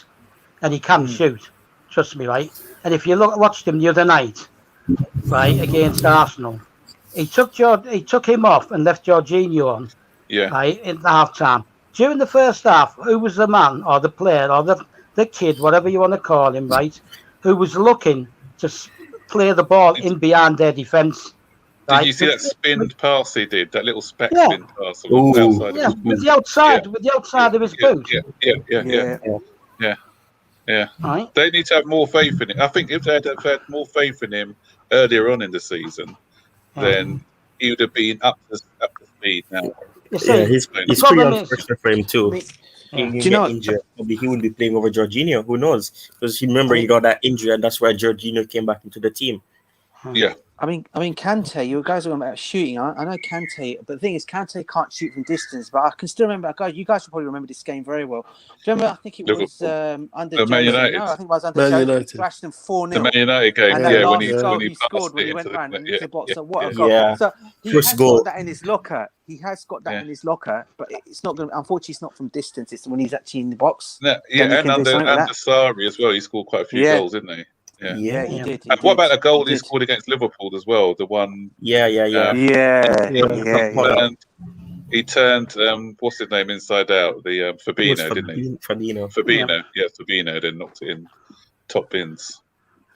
And he can shoot. Trust me, right? And if you watched him the other night, right, against Arsenal, he took him off and left Georginio on, Yeah, right, in the half time. During the first half, who was the man or the player or the kid, whatever you want to call him, right, who was looking to play the ball in behind their defence? Did you see that spin pass he did? That little spin pass Ooh. outside Yeah, of his with the outside of his boot. Yeah. Right? They need to have more faith in it. I think if they had more faith in him earlier on in the season, then he would have been up to speed now. You see, He's the pretty problem is, unfortunate for him too. Yeah. He Do you know what- injured. Probably he wouldn't be playing over Georginio. Who knows? Because you remember he got that injury, and that's why Georginio came back into the team. Yeah. I mean, Kante. You guys are talking about shooting. I know Kante, but the thing is, Kante can't shoot from distance. But I can still remember. Guys, you guys will probably remember this game very well. Do you remember? I think it was under Man Jose. United. No, I think it was under Man Jose. United. Thrashed them 4-0. The Man United game, And that Yeah, when last he goal when he he scored passed when it he went into round the into the box. So what a yeah. goal! Yeah. So he First has goal. got that in his locker. He has got that in his locker, but it's not going. Unfortunately, it's not from distance. It's when he's actually in the box. No, Then he and can do under something with that. Sarri as well. He scored quite a few goals, didn't he? Yeah, he did. And what about the goal he scored against Liverpool as well? The one. Yeah. He turned what's his name inside out? The Fabinho, didn't he? Fabinho, Fabinho. Then knocked it in top bins.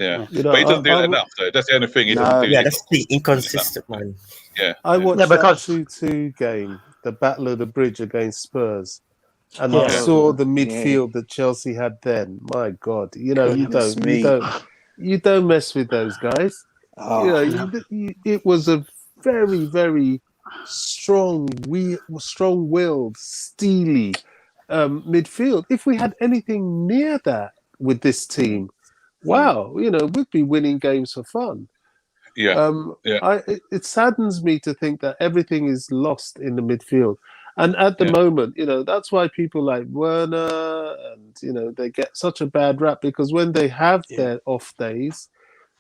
Yeah, You know, but he doesn't do that enough. Though that's the only thing he doesn't do. Yeah, that's the inconsistent, man. I watched because- that 2-2 game, the Battle of the Bridge against Spurs, and Yeah. I saw the midfield that Chelsea had then. My God, you know, you don't mess with those guys. It was a very, very strong-willed, steely midfield. If we had anything near that with this team, wow, we'd be winning games for fun. It saddens me to think that everything is lost in the midfield. And at the moment, that's why people like Werner and, they get such a bad rap, because when they have their off days,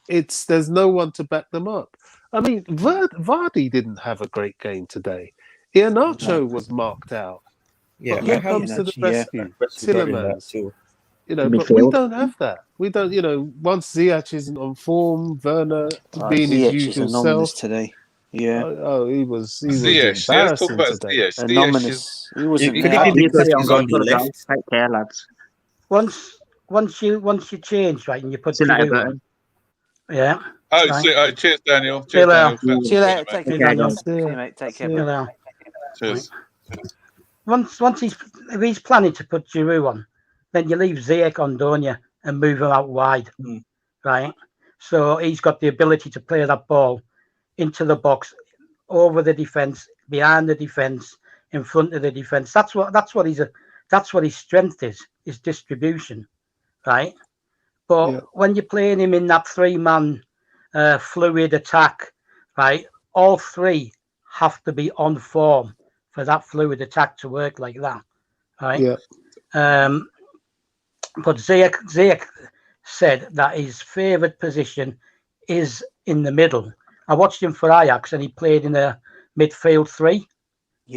there's no one to back them up. I mean, Vardy didn't have a great game today. Iheanacho was marked out. Yeah, But who comes to the rescue? Tillemans. too. But we don't have that. We don't, once Ziyech isn't on form, Werner being his usual self. Today. Yeah. He was Ziyech. Let's talk embarrassing about today. Ziyech. Anonymous. He was Could it be because he's on the left? Take care, lads. Once you change, right, and you put See you later, Giroud on. Yeah. Cheers, Daniel. See you later. See you later. Take care, Daniel. See you, mate. Take care. You know. Cheers. Once if he's planning to put Giroud on, then you leave Ziyech on, don't you, and move him out wide, right? So he's got the ability to play that ball into the box, over the defense, behind the defense, in front of the defense. That's what his strength is, his distribution, right? But when you're playing him in that 3-man fluid attack, right, all three have to be on form for that fluid attack to work like that, right? Yeah. But Ziyech said that his favourite position is in the middle. I watched him for Ajax, and he played in a midfield 3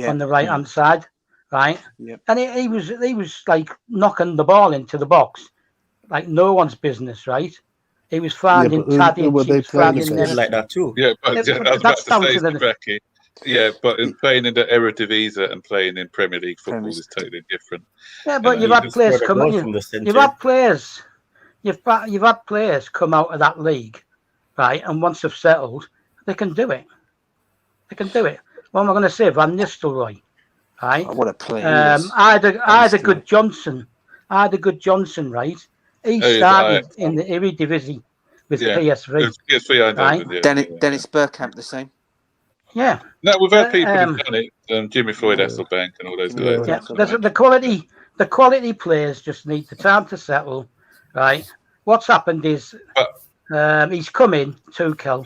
on the right hand side, right? Yeah. And he was like knocking the ball into the box like no one's business, right? He was finding Tadic like that too. Yeah, but I was about that's down to say, to the Becky. Yeah, but in playing in the Eredivisie and playing in Premier League football is totally different. Yeah, but you've had players come out. You've had players come out of that league, right? And once they've settled, they can do it. They can do it. What am I going to say? Van Nistelrooy, right? Oh, what a player! I had a good Johnson. Right? He started in the Eredivisie with PSV. Right? Dennis Bergkamp, the same. Yeah. No, we've had people who've done it. Jimmy Floyd, Hasselbank, and all those guys. Yeah. The quality players just need the time to settle, right? What's happened is But he's come in, Tuchel,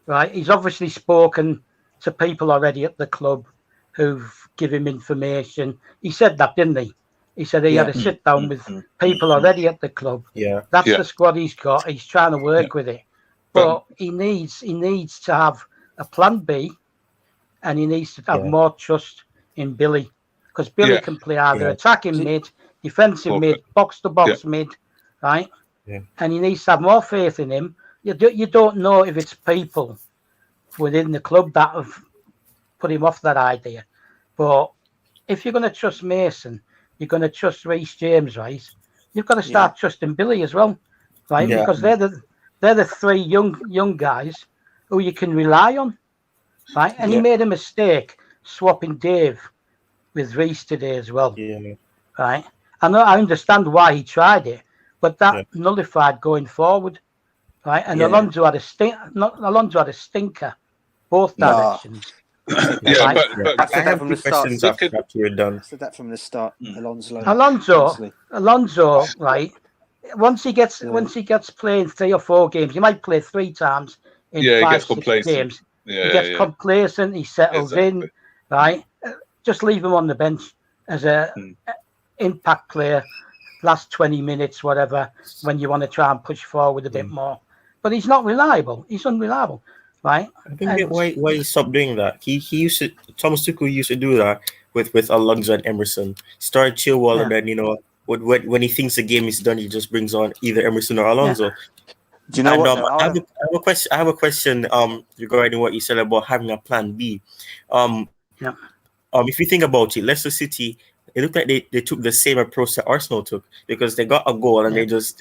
right? He's obviously spoken to people already at the club who've given him information. He said that, didn't he? He said he had a sit down with people already at the club. Yeah. That's Yeah. the squad he's got. He's trying to work with it. But he needs to have a plan B, and he needs to have more trust in Billy, because Billy can play either attacking mid, defensive mid, box to box mid, right? Yeah. And he needs to have more faith in him. You don't know if it's people within the club that have put him off that idea, but if you're going to trust Mason, you're going to trust Reece James, right? You've got to start trusting Billy as well, right? Yeah. Because they're the three young guys who you can rely on, right? And he made a mistake swapping Dave with Reece today as well, right? I understand why he tried it, but that nullified going forward, right? And Alonso had a stinker, both directions. yeah, Right. but I said that from the start. Questions after you're done. I said that from the start. Alonso, right? Once he gets playing 3 or 4 games, he might play 3 times in he 5, gets 6 complacent. games. Yeah, He gets complacent. He settles in, right? Just leave him on the bench as a impact player, last 20 minutes, whatever, when you want to try and push forward a bit more. But he's not reliable. He's unreliable, right? I think why he stopped doing that. He used to, Thomas Tuchel used to do that with Alonso and Emerson. Start Chilwell and then when he thinks the game is done, he just brings on either Emerson or Alonso. Do you know what? I have a question regarding what you said about having a plan B. If you think about it, Leicester City, it looked like they took the same approach that Arsenal took, because they got a goal and they just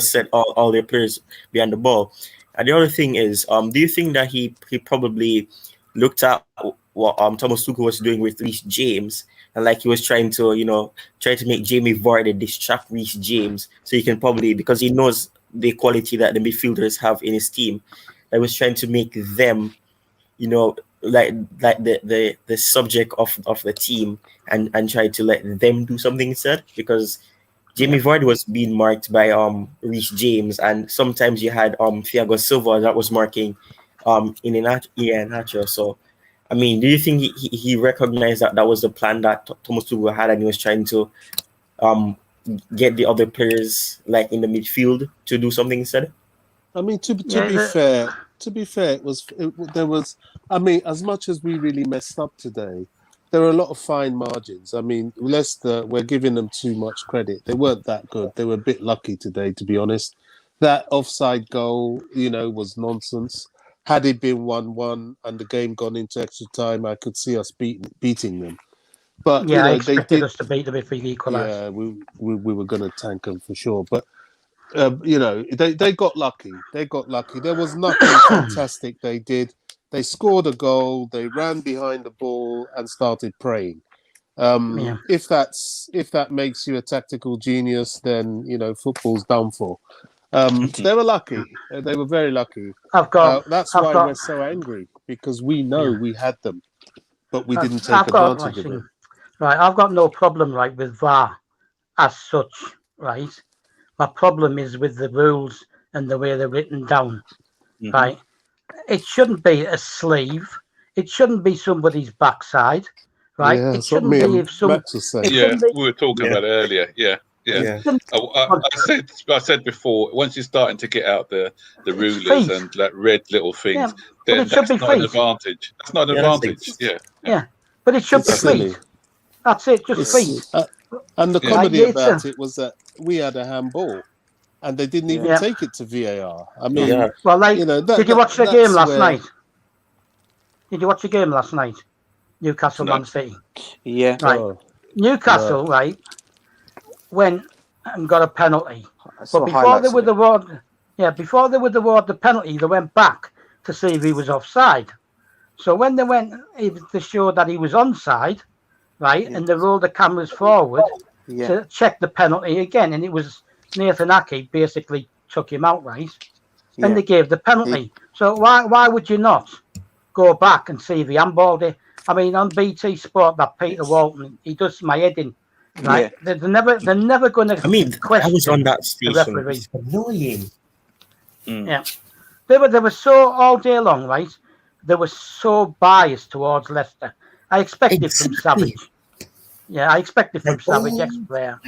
set all their players behind the ball. And the other thing is, do you think that he probably looked at what Thomas Tuchel was doing with Reece James, and like he was trying to make Jamie Vardy distract Reece James, so he can probably, because he knows the quality that the midfielders have in his team, I was trying to make them, like the subject of the team, and try to let them do something instead, because Jamie Vardy was being marked by Reece James, and sometimes you had Thiago Silva that was marking Iheanacho. So I mean, do you think he recognized that was the plan that Thomas Tuchel had, and he was trying to get the other players like in the midfield to do something instead? I mean, to be fair, there was. I mean, as much as we really messed up today, there were a lot of fine margins. I mean, Leicester, we're giving them too much credit. They weren't that good. They were a bit lucky today, to be honest. That offside goal, was nonsense. Had it been 1-1 and the game gone into extra time, I could see us beating them. But I expected us to beat them if we equalised. Yeah, we were going to tank them for sure. But they got lucky. They got lucky. There was nothing fantastic they did. They scored a goal. They ran behind the ball and started praying. If that makes you a tactical genius, then football's done for. They were lucky. They were very lucky. That's why we're so angry, because we know we had them, but we didn't take advantage of it. Right, I've got no problem with VAR as such. Right, my problem is with the rules and the way they're written down. Right, it shouldn't be a sleeve. It shouldn't be somebody's backside. Right, it shouldn't be if someone. We were talking about it earlier. Yeah. I said before, once you're starting to get out the rulers and like red little things, then that's not an advantage. That's not an advantage. Yeah, but it should be feet. That's it, just feet. And the comedy about it was that we had a handball, and they didn't even take it to VAR. I mean, did you watch the game last night? Did you watch the game last night? Newcastle Man City. Yeah. Right. Newcastle, right, went and got a penalty. But before they would award the penalty, they went back to see if he was offside. So when they went to show that he was onside, right, and they rolled the cameras forward to check the penalty again, and it was Nathan Ake basically took him out, right? And they gave the penalty. So why would you not go back and see if he handballed it? I mean, on BT Sport, that Peter Walton, he does my head in right? They're never going to. I mean, I was on that the station. referee. It's annoying. Yeah, they were so all day long, right? They were so biased towards Leicester. I expected from Savage. Yeah, I expected from Savage, ex-player.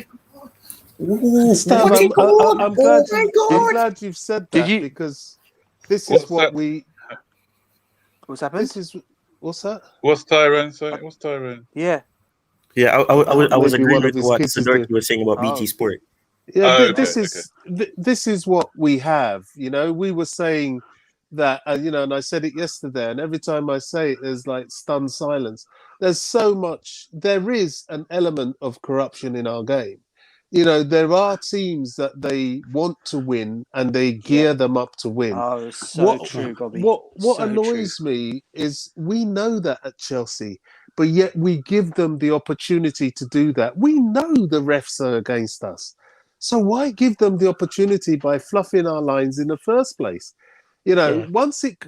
Stav, I'm glad you've said that because this is what we. What's happened? What's that? What's Tyrone saying? What's Tyrone? Yeah. Yeah, I was Maybe agreeing one of with his what kids is Sidorki was saying about BT Sport. Yeah, Oh, this is what we have. You know, we were saying that, you know, and I said it yesterday, and every time I say it, there's like stunned silence. There's so much. There is an element of corruption in our game. You know, there are teams that they want to win and they gear them up to win. Oh, it's so true, Bobby. What annoys me is we know that at Chelsea, but yet we give them the opportunity to do that. We know the refs are against us. So why give them the opportunity by fluffing our lines in the first place? You know, once it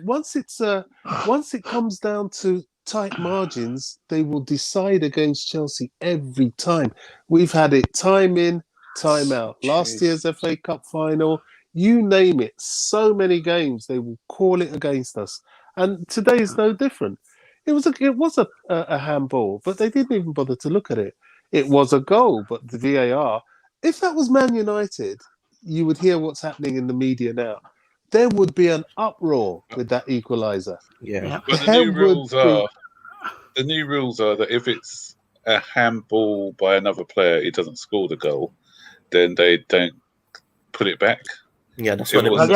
comes down to tight margins, they will decide against Chelsea every time. We've had it time in, time out. Last year's FA Cup final, you name it, so many games they will call it against us. And today is no different. It was a handball, but they didn't even bother to look at it. It was a goal, but the VAR. If that was Man United, you would hear what's happening in the media now. There would be an uproar with that equaliser. Yeah. But the new rules are that if it's a handball by another player, it doesn't score the goal, then they don't put it back. Yeah, that's what it was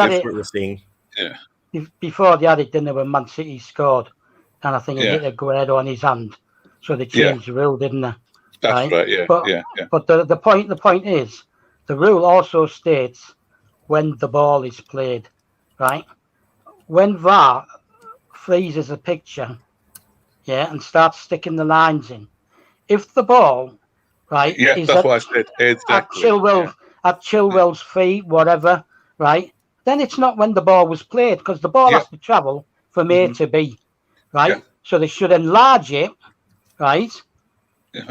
saying. Yeah. Before they had it, didn't they, when Man City scored, and I think he hit Aguero on his hand, so they changed the rule, didn't they? That's right. Yeah. But the point is, the rule also states when the ball is played, right? When VAR freezes a picture, and starts sticking the lines in, if the ball, right, is that's what I said exactly at Chilwell's feet, whatever, right, then it's not when the ball was played because the ball has to travel from A to B, right? Yeah. So they should enlarge it, right?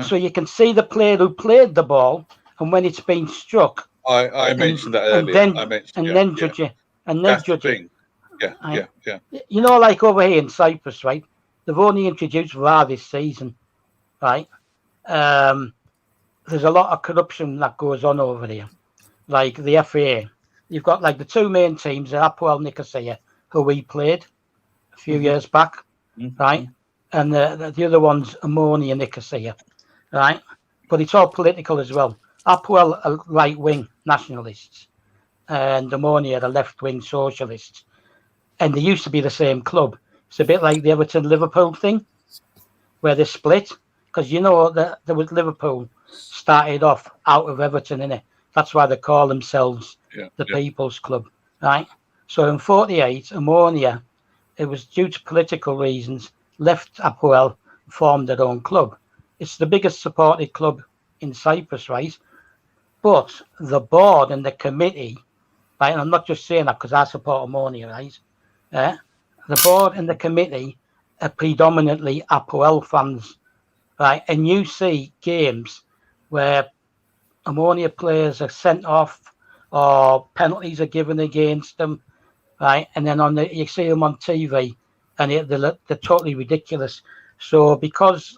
So you can see the player who played the ball and when it's been struck. I mentioned that earlier. Then judge it. And then judge it. Yeah. You know, like over here in Cyprus, right? They've only introduced VAR this season, right? There's a lot of corruption that goes on over there. Like the FA. You've got like the two main teams, Apoel Nicosia, who we played a few years back, right? And the other one's Ammonia Nicosia, right? But it's all political as well. Apoel are right-wing nationalists and Ammonia are left-wing socialists. And they used to be the same club. It's a bit like the Everton-Liverpool thing, where they split. Because you know that there was Liverpool started off out of Everton, innit? That's why they call themselves the People's Club, right? So in 1948, Ammonia, it was due to political reasons, left Apoel, formed their own club. It's the biggest supported club in Cyprus, right? But the board and the committee, right, and I'm not just saying that because I support Ammonia, right? The board and the committee are predominantly Apoel fans, right? And you see games where Ammonia players are sent off or penalties are given against them, right? And then you see them on TV and they're totally ridiculous. So because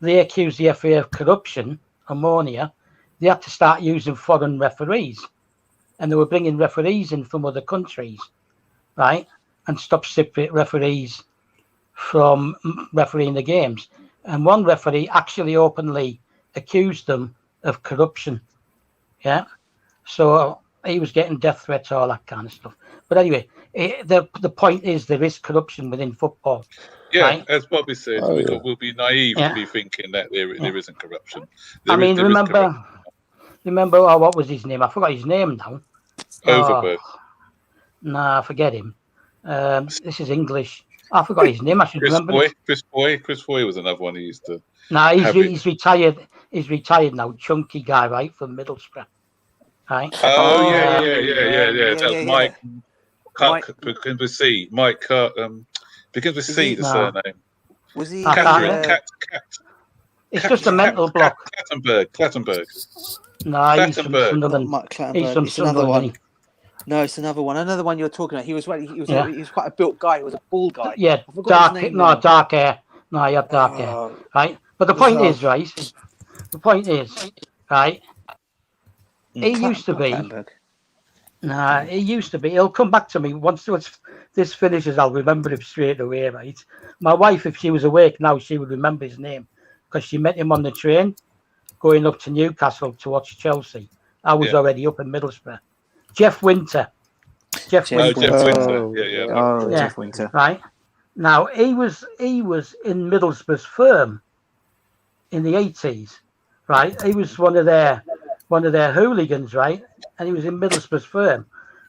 they accuse the FA of corruption, Ammonia, they had to start using foreign referees. And they were bringing referees in from other countries, right? And stop separate referees from refereeing the games. And one referee actually openly accused them of corruption. Yeah. So he was getting death threats, all that kind of stuff. But anyway, the point is there is corruption within football. Yeah, right? as Bobby said, we'll be naive to be thinking that there isn't corruption. Remember, what was his name? I forgot his name now. Overberg. I forget him. This is English. I forgot his name. I should remember. Chris Foy was another one he used to. He's retired. He's retired now. Chunky guy, right, from Middlesbrough. Right. Oh yeah. That's Mike. Begins with C. Mike. Begins with C. The surname. Was he? Catherine. It's just a mental block. Clattenburg. No, he's from Clattenburg. Sunderland. Mark Clattenburg. He's from It's another Sunderland. one. No, it's another one. Another one you're talking about. He was Yeah. he was quite a built guy. He was a ball guy. Yeah, I forgot his name now. dark hair. No, he had dark hair. Oh, Right? But the point is, right? The point is, right? He used to be. Clattenburg. Nah, he used to be. He'll come back to me once this finishes. I'll remember him straight away, right? My wife, if she was awake now, she would remember his name because she met him on the train going up to Newcastle to watch Chelsea. I was already up in Middlesbrough. Jeff Winter. Jeff Winter. Yeah. Oh, Yeah. Jeff Winter. Right. Now he was in Middlesbrough's firm in the 80s. Right. He was one of their hooligans, right? And he was in Middlesbrough's firm.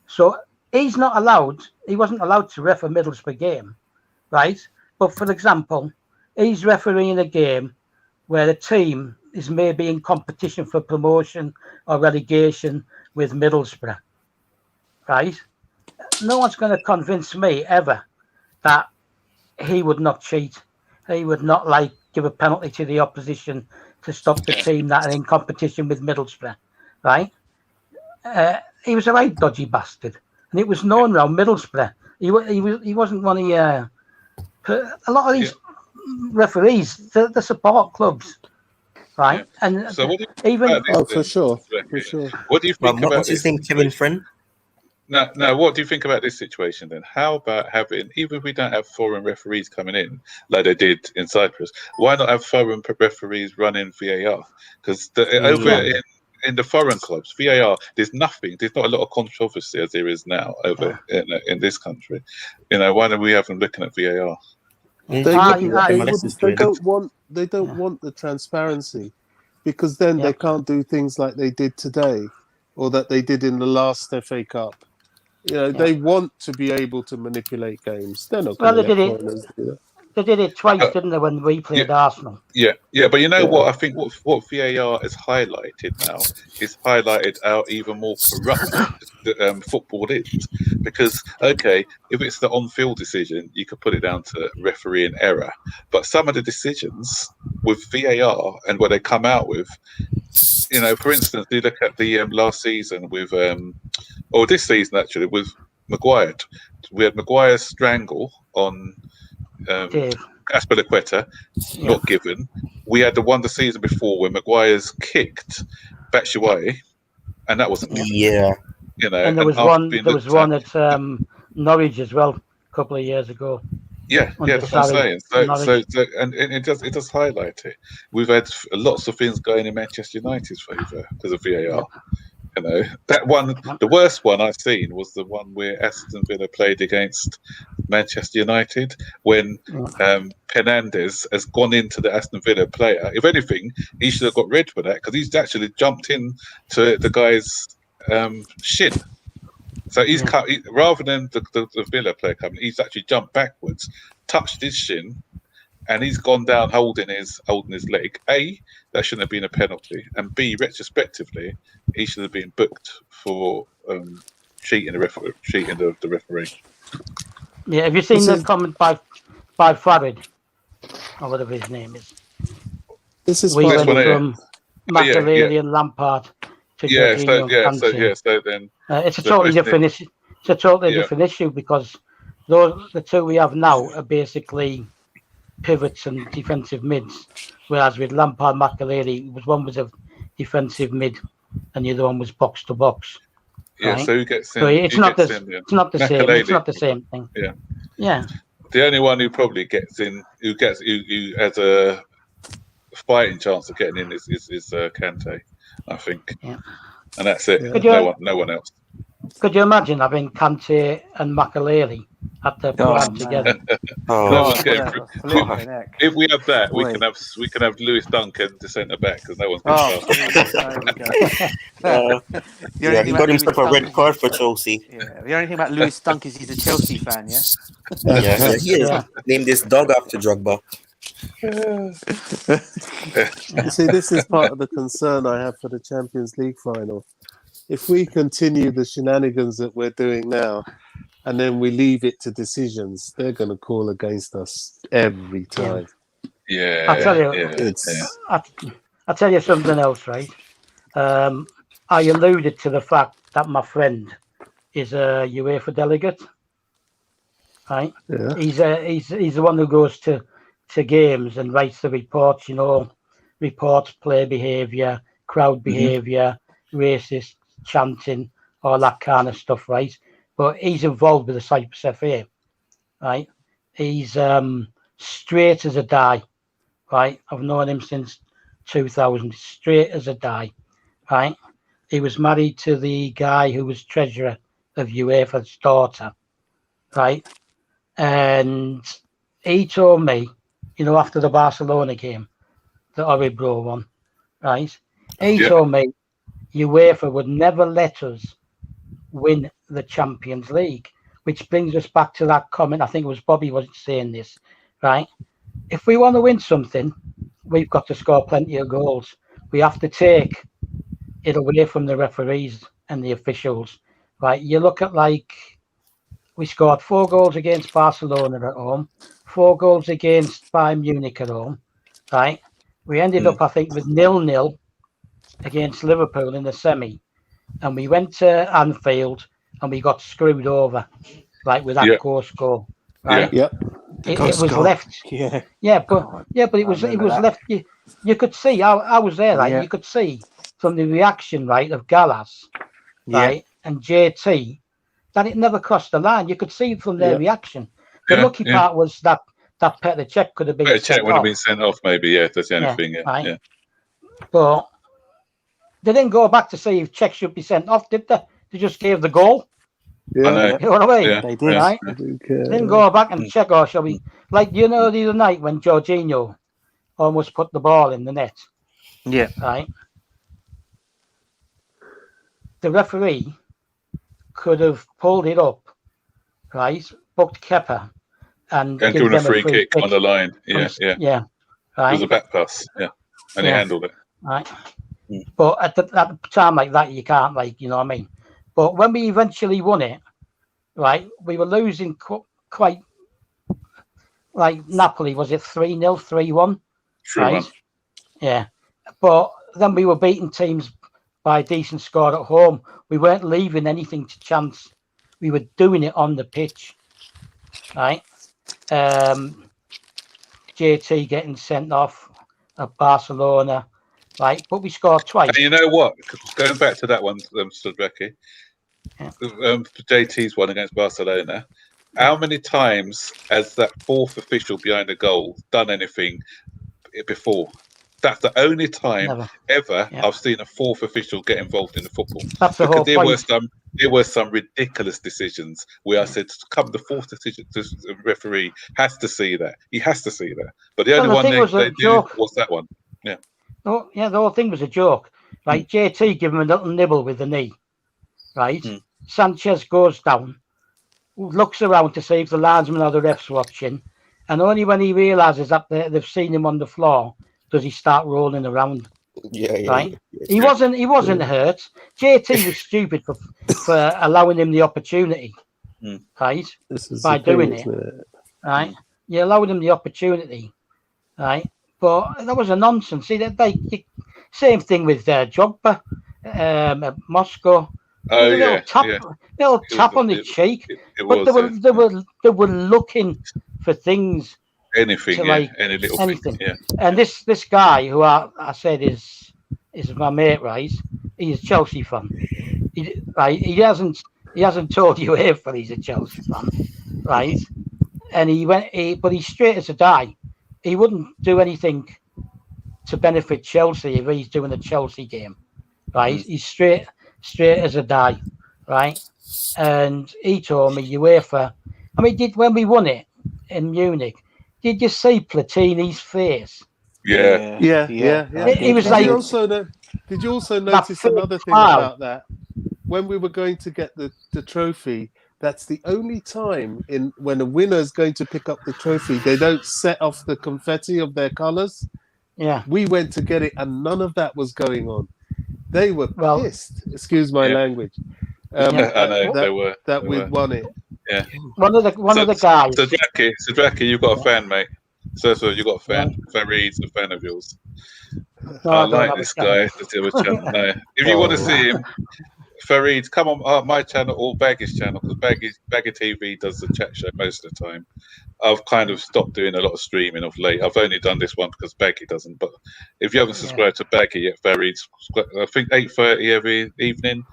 So he wasn't allowed to ref a Middlesbrough game, right? But for example, he's refereeing a game where a team is maybe in competition for promotion or relegation with Middlesbrough, right? No one's going to convince me ever that he would not cheat. He would not give a penalty to the opposition to stop the team that are in competition with Middlesbrough, right? He was a right dodgy bastard, and it was known around Middlesbrough. He wasn't one of a lot of these referees. The support clubs, right? Yeah. And So what do you even for sure. What do you think about what's his name? Kevin Friend. Now, what do you think about this situation then? How about having, even if we don't have foreign referees coming in like they did in Cyprus, why not have foreign referees running VAR? Because over in the foreign clubs, VAR, there's not a lot of controversy as there is now over in this country. Why don't we have them looking at VAR? They don't want the transparency, because then they can't do things like they did today or that they did in the last FA Cup. They want to be able to manipulate games. They're not going to let foreigners do that. They did it twice, didn't they, when we played Arsenal? Yeah, but what? I think what VAR has highlighted now is highlighted how even more corrupt football is. Because, if it's the on-field decision, you could put it down to refereeing error. But some of the decisions with VAR and what they come out with, for instance, you look at the last season with, or this season actually, with Maguire. We had Maguire's strangle on Aspilicueta, not given. We had the one the season before where Maguire's kicked Batshuayi, and that wasn't given. Yeah. And there was one at Norwich as well a couple of years ago. Yeah, that's what I'm saying. So and it does highlight it. We've had lots of things going in Manchester United's favour because of VAR. That one, the worst one I've seen was the one where Aston Villa played against Manchester United when Fernandes has gone into the Aston Villa player. If anything, he should have got red for that because he's actually jumped in to the guy's shin. So he's cut rather than the Villa player coming. He's actually jumped backwards, touched his shin, and he's gone down holding his leg. A, that shouldn't have been a penalty, and B, retrospectively, he should have been booked for cheating the referee. Yeah, have you seen the comment by Farid, or whatever his name is? This is from Machiavelli and Lampard to Georginio. So then it's a totally different issue. It's a totally different issue because the two we have now are basically pivots and defensive mids, whereas with Lampard, Machiavelli, one was a defensive mid and the other one was box to box. Yeah, right? so who gets in? So it's not the same. It's not the same thing. Yeah. The only one who probably gets in, who has a fighting chance of getting in is Kante, I think. Yeah. And that's it. Yeah. No one else. Could you imagine having Kante and Makelele at the prime together? If we have that, we can have Lewis Duncan to centre back because no one's going to he got himself a red card for Chelsea. Yeah. The only thing about Lewis Dunk is he's a Chelsea fan, yeah? He is. Named this dog after Drogba. You see, this is part of the concern I have for the Champions League final. If we continue the shenanigans that we're doing now, and then we leave it to decisions, they're going to call against us every time. Yeah, I'll tell you. It's I'll tell you something else, right? I alluded to the fact that my friend is a UEFA delegate, right? yeah. He's the one who goes to games and writes the reports. Reports player behaviour, crowd behaviour, racist chanting, all that kind of stuff, right? But he's involved with the Cyprus FA, right? He's straight as a die, right? I've known him since 2000, straight as a die, right? He was married to the guy who was treasurer of UEFA's daughter, right? And he told me, after the Barcelona game, the Oribro one, right? He told me UEFA would never let us win the Champions League, which brings us back to that comment. I think it was Bobby was saying this, right? If we want to win something, we've got to score plenty of goals. We have to take it away from the referees and the officials, right? You look at we scored 4 goals against Barcelona at home, 4 goals against Bayern Munich at home, right? We ended up, I think, with 0-0 against Liverpool in the semi, and we went to Anfield and we got screwed over, right, with that ghost goal, right? Yep. It was left. But it was left. You could see. I was there, right? You could see from the reaction, right, of Gallas, right, and JT, that it never crossed the line. You could see from their reaction. The lucky part was that Petr Cech could have been Cech would have been sent off, maybe. Yeah, that's the only thing. Right. Yeah. But they didn't go back to see if Cech should be sent off, did they? They just gave the goal. Yeah. I know. You know what I mean? Yeah. They did. Right? I think, They didn't go back and check, or shall we? The other night when Georginio almost put the ball in the net. Yeah. Right. The referee could have pulled it up, right? Booked Kepa and given a free kick on the line. Yeah. Right. It was a back pass. Yeah. And he handled it. Right. But at the time like that, you can't, you know what I mean? But when we eventually won it, right, we were losing quite, Napoli, was it 3-0, 3-1? 3-1. Right? Yeah. But then we were beating teams by a decent score at home. We weren't leaving anything to chance. We were doing it on the pitch, right? JT getting sent off at Barcelona, right? But we scored twice. And you know what? Going back to that one, Becky, JT's one against Barcelona. How many times has that fourth official behind the goal done anything before? That's the only time ever I've seen a fourth official get involved in the football. That's the whole point. There were some ridiculous decisions where I said, "Come, the fourth decision, the referee has to see that. He has to see that." But the only one they did was that one. Yeah. Oh, yeah. The whole thing was a joke. Right, JT gave him a little nibble with the knee. Right, Sanchez goes down, looks around to see if the linesman or the ref's watching, and only when he realizes that they've seen him on the floor does he start rolling around. Right. He wasn't hurt. JT was stupid for allowing him the opportunity. Right. By doing it. Right. You allowed him the opportunity. Right. But that was a nonsense. See, same thing with Drogba at Moscow. Oh, little tap on the cheek. But they were looking for things. Anything, any little anything. thing. Yeah. And this guy who I said is my mate, right? He's a Chelsea fan. He hasn't told you if he's a Chelsea fan, right? And but he's straight as a die. He wouldn't do anything to benefit Chelsea if he's doing a Chelsea game, right? He's straight as a die, right? And he told me UEFA. I mean, when we won it in Munich, did you see Platini's face? Yeah. He was like. Did you also notice another thing about that? When we were going to get the trophy, that's the only time when a winner is going to pick up the trophy, they don't set off the confetti of their colours. Yeah. We went to get it, and none of that was going on. They were pissed. Excuse my language. I know they were. We'd won it. Yeah. One of the guys. So Jackie, you've got a fan, mate. So you got a fan. Farid's a fan of yours. No, I don't like have a this channel. guy. The Zero channel. No. If you want to see him, Farid, come on my channel or Baggy's channel, because Baggy TV does the chat show most of the time. I've kind of stopped doing a lot of streaming of late. I've only done this one because Baggy doesn't. But if you haven't subscribed to Baggy yet, Farid's, I think 8:30 every evening,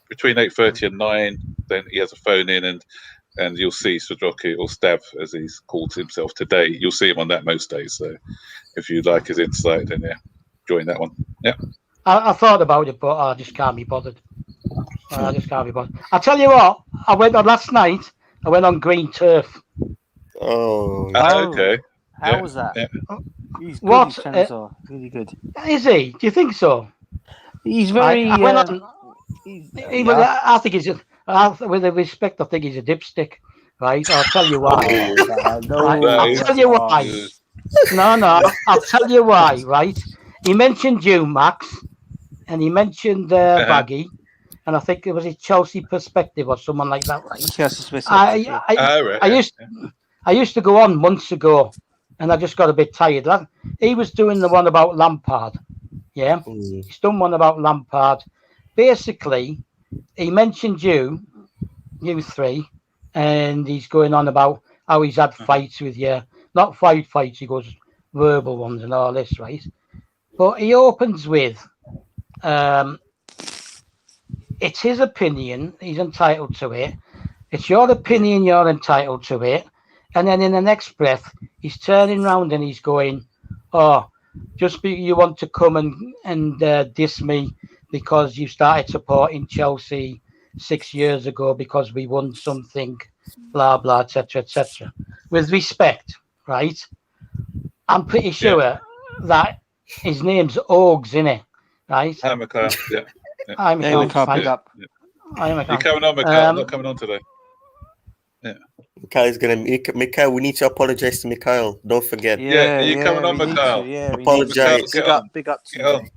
between 8:30 and 9. Then he has a phone in, and you'll see Sudroki, or Stab as he's called himself today. You'll see him on that most days. So if you like his insight, then join that one. Yeah. I thought about it, but I just can't be bothered. I'll tell you what. I went on last night. I went on green turf. Oh, Okay. How was that? Yeah. He's good. What? His channels are really good. Is he? Do you think so? He's very. I went on. Yeah. I think he's. With the respect, I think he's a dipstick. Right? I'll tell you why. I'll tell you why. No. I'll tell you why. Right? He mentioned you, Max, and he mentioned Baggy, and I think it was a Chelsea Perspective or someone like that. Right? Chelsea Perspective. I used to go on months ago, and I just got a bit tired. He was doing the one about Lampard. Yeah, he's done one about Lampard. Basically, he mentioned you three, and he's going on about how he's had fights with you. Not fights, he goes verbal ones and all this, right? But he opens with, it's his opinion, he's entitled to it. It's your opinion, you're entitled to it. And then in the next breath, he's turning around and he's going, oh, you want to come and diss me because you started supporting Chelsea 6 years ago because we won something, blah, blah, etc., etc. With respect, right? I'm pretty sure that his name's Ogs, innit? Right? Hi, Mikhail. Yeah. I'm pick up. You're coming on, Mikhail. I'm not coming on today. Yeah. Mikhail, we need to apologize to Mikhail. Don't forget. Yeah, you're coming on, Mikhail. Apologize. Big up to him.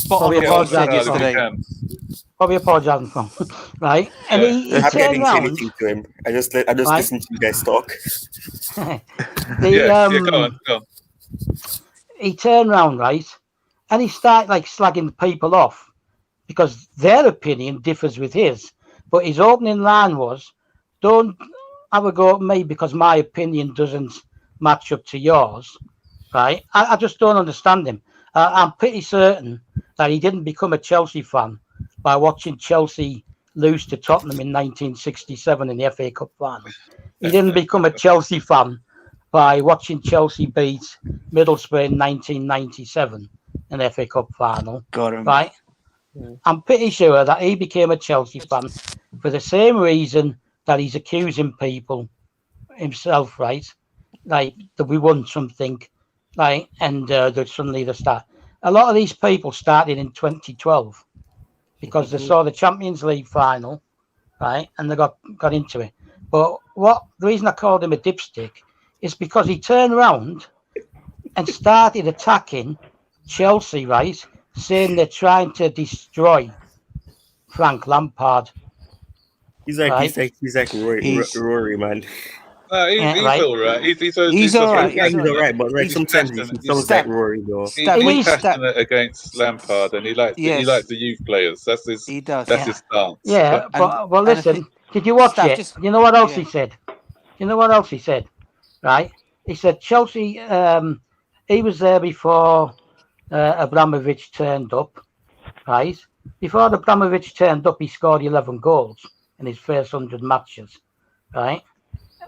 Probably apologizing from, right? And he I turned didn't say anything to him. I just listen to you guys talk. Go on. He turned around, right, and he started like slagging people off because their opinion differs with his. But his opening line was, "Don't have a go at me because my opinion doesn't match up to yours." Right? I just don't understand him. I'm pretty certain that he didn't become a Chelsea fan by watching Chelsea lose to Tottenham in 1967 in the FA Cup final. He didn't become a Chelsea fan by watching Chelsea beat Middlesbrough in 1997 in the FA Cup final. Got him. Right? I'm pretty sure that he became a Chelsea fan for the same reason that he's accusing people himself, right? Like that we won something, like, and that suddenly they start. A lot of these people started in 2012 because they saw the Champions League final, right, and they got into it. But the reason I called him a dipstick is because he turned around and started attacking Chelsea, right, saying they're trying to destroy Frank Lampard. He's like Rory, man. He's all right. He's all right. But sometimes he sounds like Rory, though. He's passionate against Lampard, and he likes the youth players. That's his. He does. That's his stance. Yeah, but listen, did you watch it? You know what else he said? Right? He said Chelsea. He was there before Abramovich turned up. Right? Before Abramovich turned up, he scored 11 goals in his first 100 matches. Right?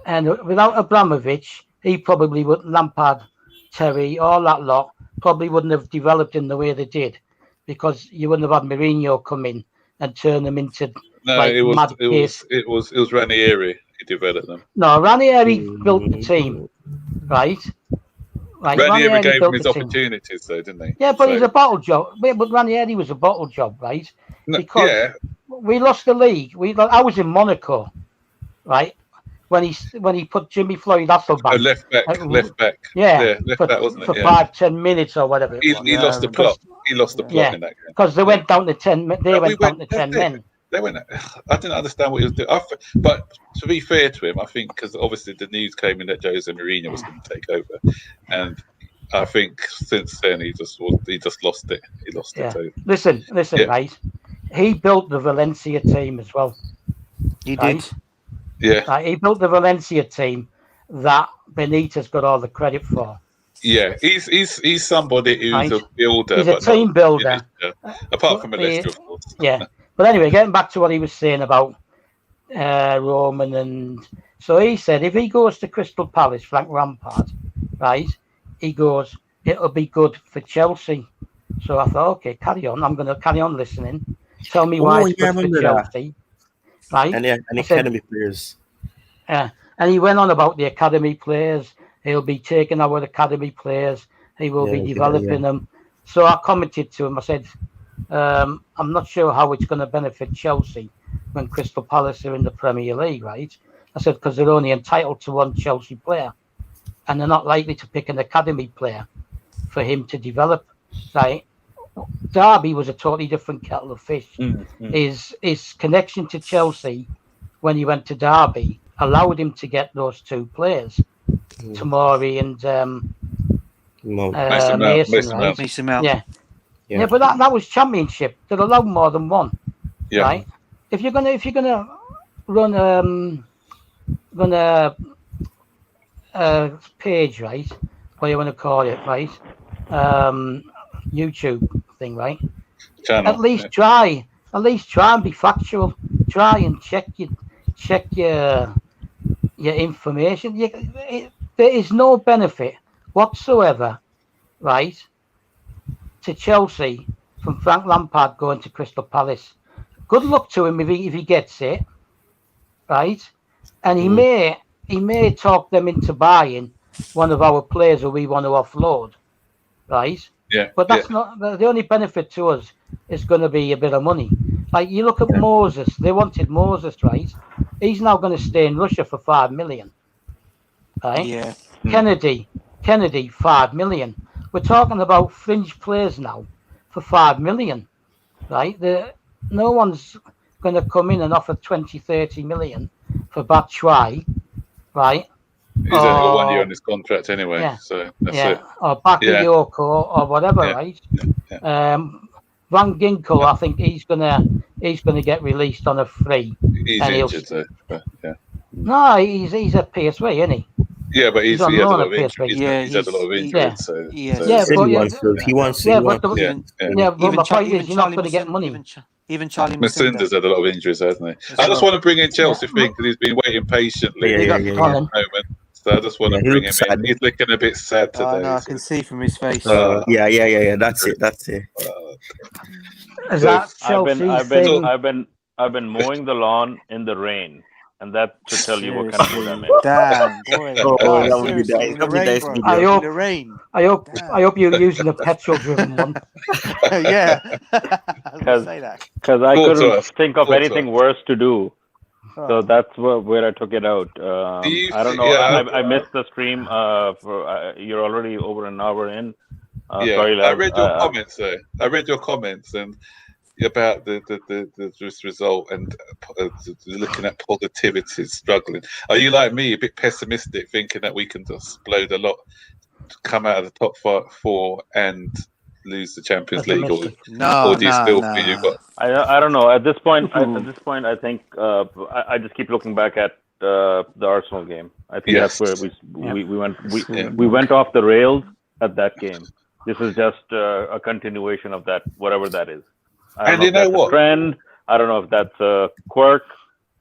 And without Abramovich, he probably would, Lampard, Terry, all that lot, probably wouldn't have developed in the way they did, because you wouldn't have had Mourinho come in and turn them into it was Ranieri who developed them. No, Ranieri built the team, right? Ranieri gave him his opportunities, though, didn't he? Yeah, but he's a bottle job. But Ranieri was a bottle job, right? Because we lost the league. I was in Monaco, right? When he put Jimmy Floyd Hasselbank, left back, left back, wasn't it? For 5-10 minutes or whatever. He lost the plot. He lost the plot in that game because they went down to 10. They went down to 10 men. they went. I didn't understand what he was doing. But to be fair to him, I think because obviously the news came in that Jose Mourinho was going to take over, and I think since then he just lost it. He lost it. Totally. Listen, right? He built the Valencia team as well. He right? did. Yeah. Right? He built the Valencia team that Benitez got all the credit for. Yeah, he's somebody who's a builder. He's a team builder. Apart from Leicester, of course. Yeah. But anyway, getting back to what he was saying about Roman, and so he said if he goes to Crystal Palace, Frank Lampard, right? He goes, it'll be good for Chelsea. So I thought, okay, carry on. I'm going to carry on listening. Tell me why it's good for Chelsea. Right? And academy players. Yeah. And he went on about the academy players. He'll be taking our academy players. He will be developing them. So I commented to him. I said, I'm not sure how it's going to benefit Chelsea when Crystal Palace are in the Premier League, right? I said, because they're only entitled to one Chelsea player. And they're not likely to pick an academy player for him to develop, right? Derby was a totally different kettle of fish. His connection to Chelsea when he went to Derby allowed him to get those two players, Tomori and Mason Mount. Yeah, but that was Championship. They'd allow more than one, right? If you're gonna run a page, right? What do you want to call it, right? YouTube thing, right? Channel, at least try and be factual. Try and check your information. There is no benefit whatsoever, right, to Chelsea from Frank Lampard going to Crystal Palace. Good luck to him if he gets it, right? And he may talk them into buying one of our players who we want to offload, right? Yeah. But that's not the only benefit to us. Is going to be a bit of money. Like you look at Moses, they wanted Moses, right? He's now going to stay in Russia for $5 million, right? Yeah. Kennedy, $5 million. We're talking about fringe players now for $5 million, right? No one's going to come in and offer 20-30 million for Batshuayi, right? He's only got 1 year on his contract anyway, so that's it. Or Bakayoko or whatever, right? Van Ginkel, I think he's gonna get released on a free. He's injured, though. No, he's at PSV, isn't he? Yeah, but he's had a lot of injuries. He's had a lot of injuries. He wants. But my point is, you're not going to get money. Even Charlie Masinda's had a lot of injuries, hasn't he? I just want to bring in Chelsea thing because he's been waiting patiently. So I just want to bring him in. He's looking a bit sad today. No, I can see from his face. Yeah. That's it. Is that Chelsea? I've been mowing the lawn in the rain, and that should tell you what kind of mood I'm in. Damn, boy. That would be nice. I hope you're using a petrol-driven one. Yeah. Because I couldn't think of anything worse to do. So that's where I took it out. I don't know. I missed the stream. You're already over an hour in. Sorry, I read your comments, though. I read your comments and about this result and looking at positivity, struggling. Are you like me, a bit pessimistic, thinking that we can explode a lot, come out of the top 4 and lose the Champions League, or do you still feel you've got? I don't know. At this point, I think I just keep looking back at the Arsenal game. I think that's where we went off the rails at that game. This is just a continuation of that, whatever that is. I don't know if that's a trend. I don't know if that's a quirk.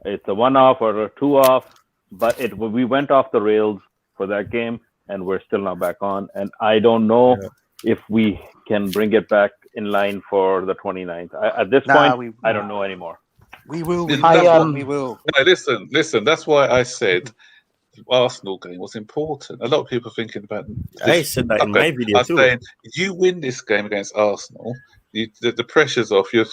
It's a one-off or a two-off. But we went off the rails for that game, and we're still not back on. And I don't know if we can bring it back in line for the 29th. At this point, I don't know anymore. We will. We will. No, listen. That's why I said the Arsenal game was important. A lot of people are thinking about. I said that in my video too. Saying, you win this game against Arsenal, the pressure's off. You're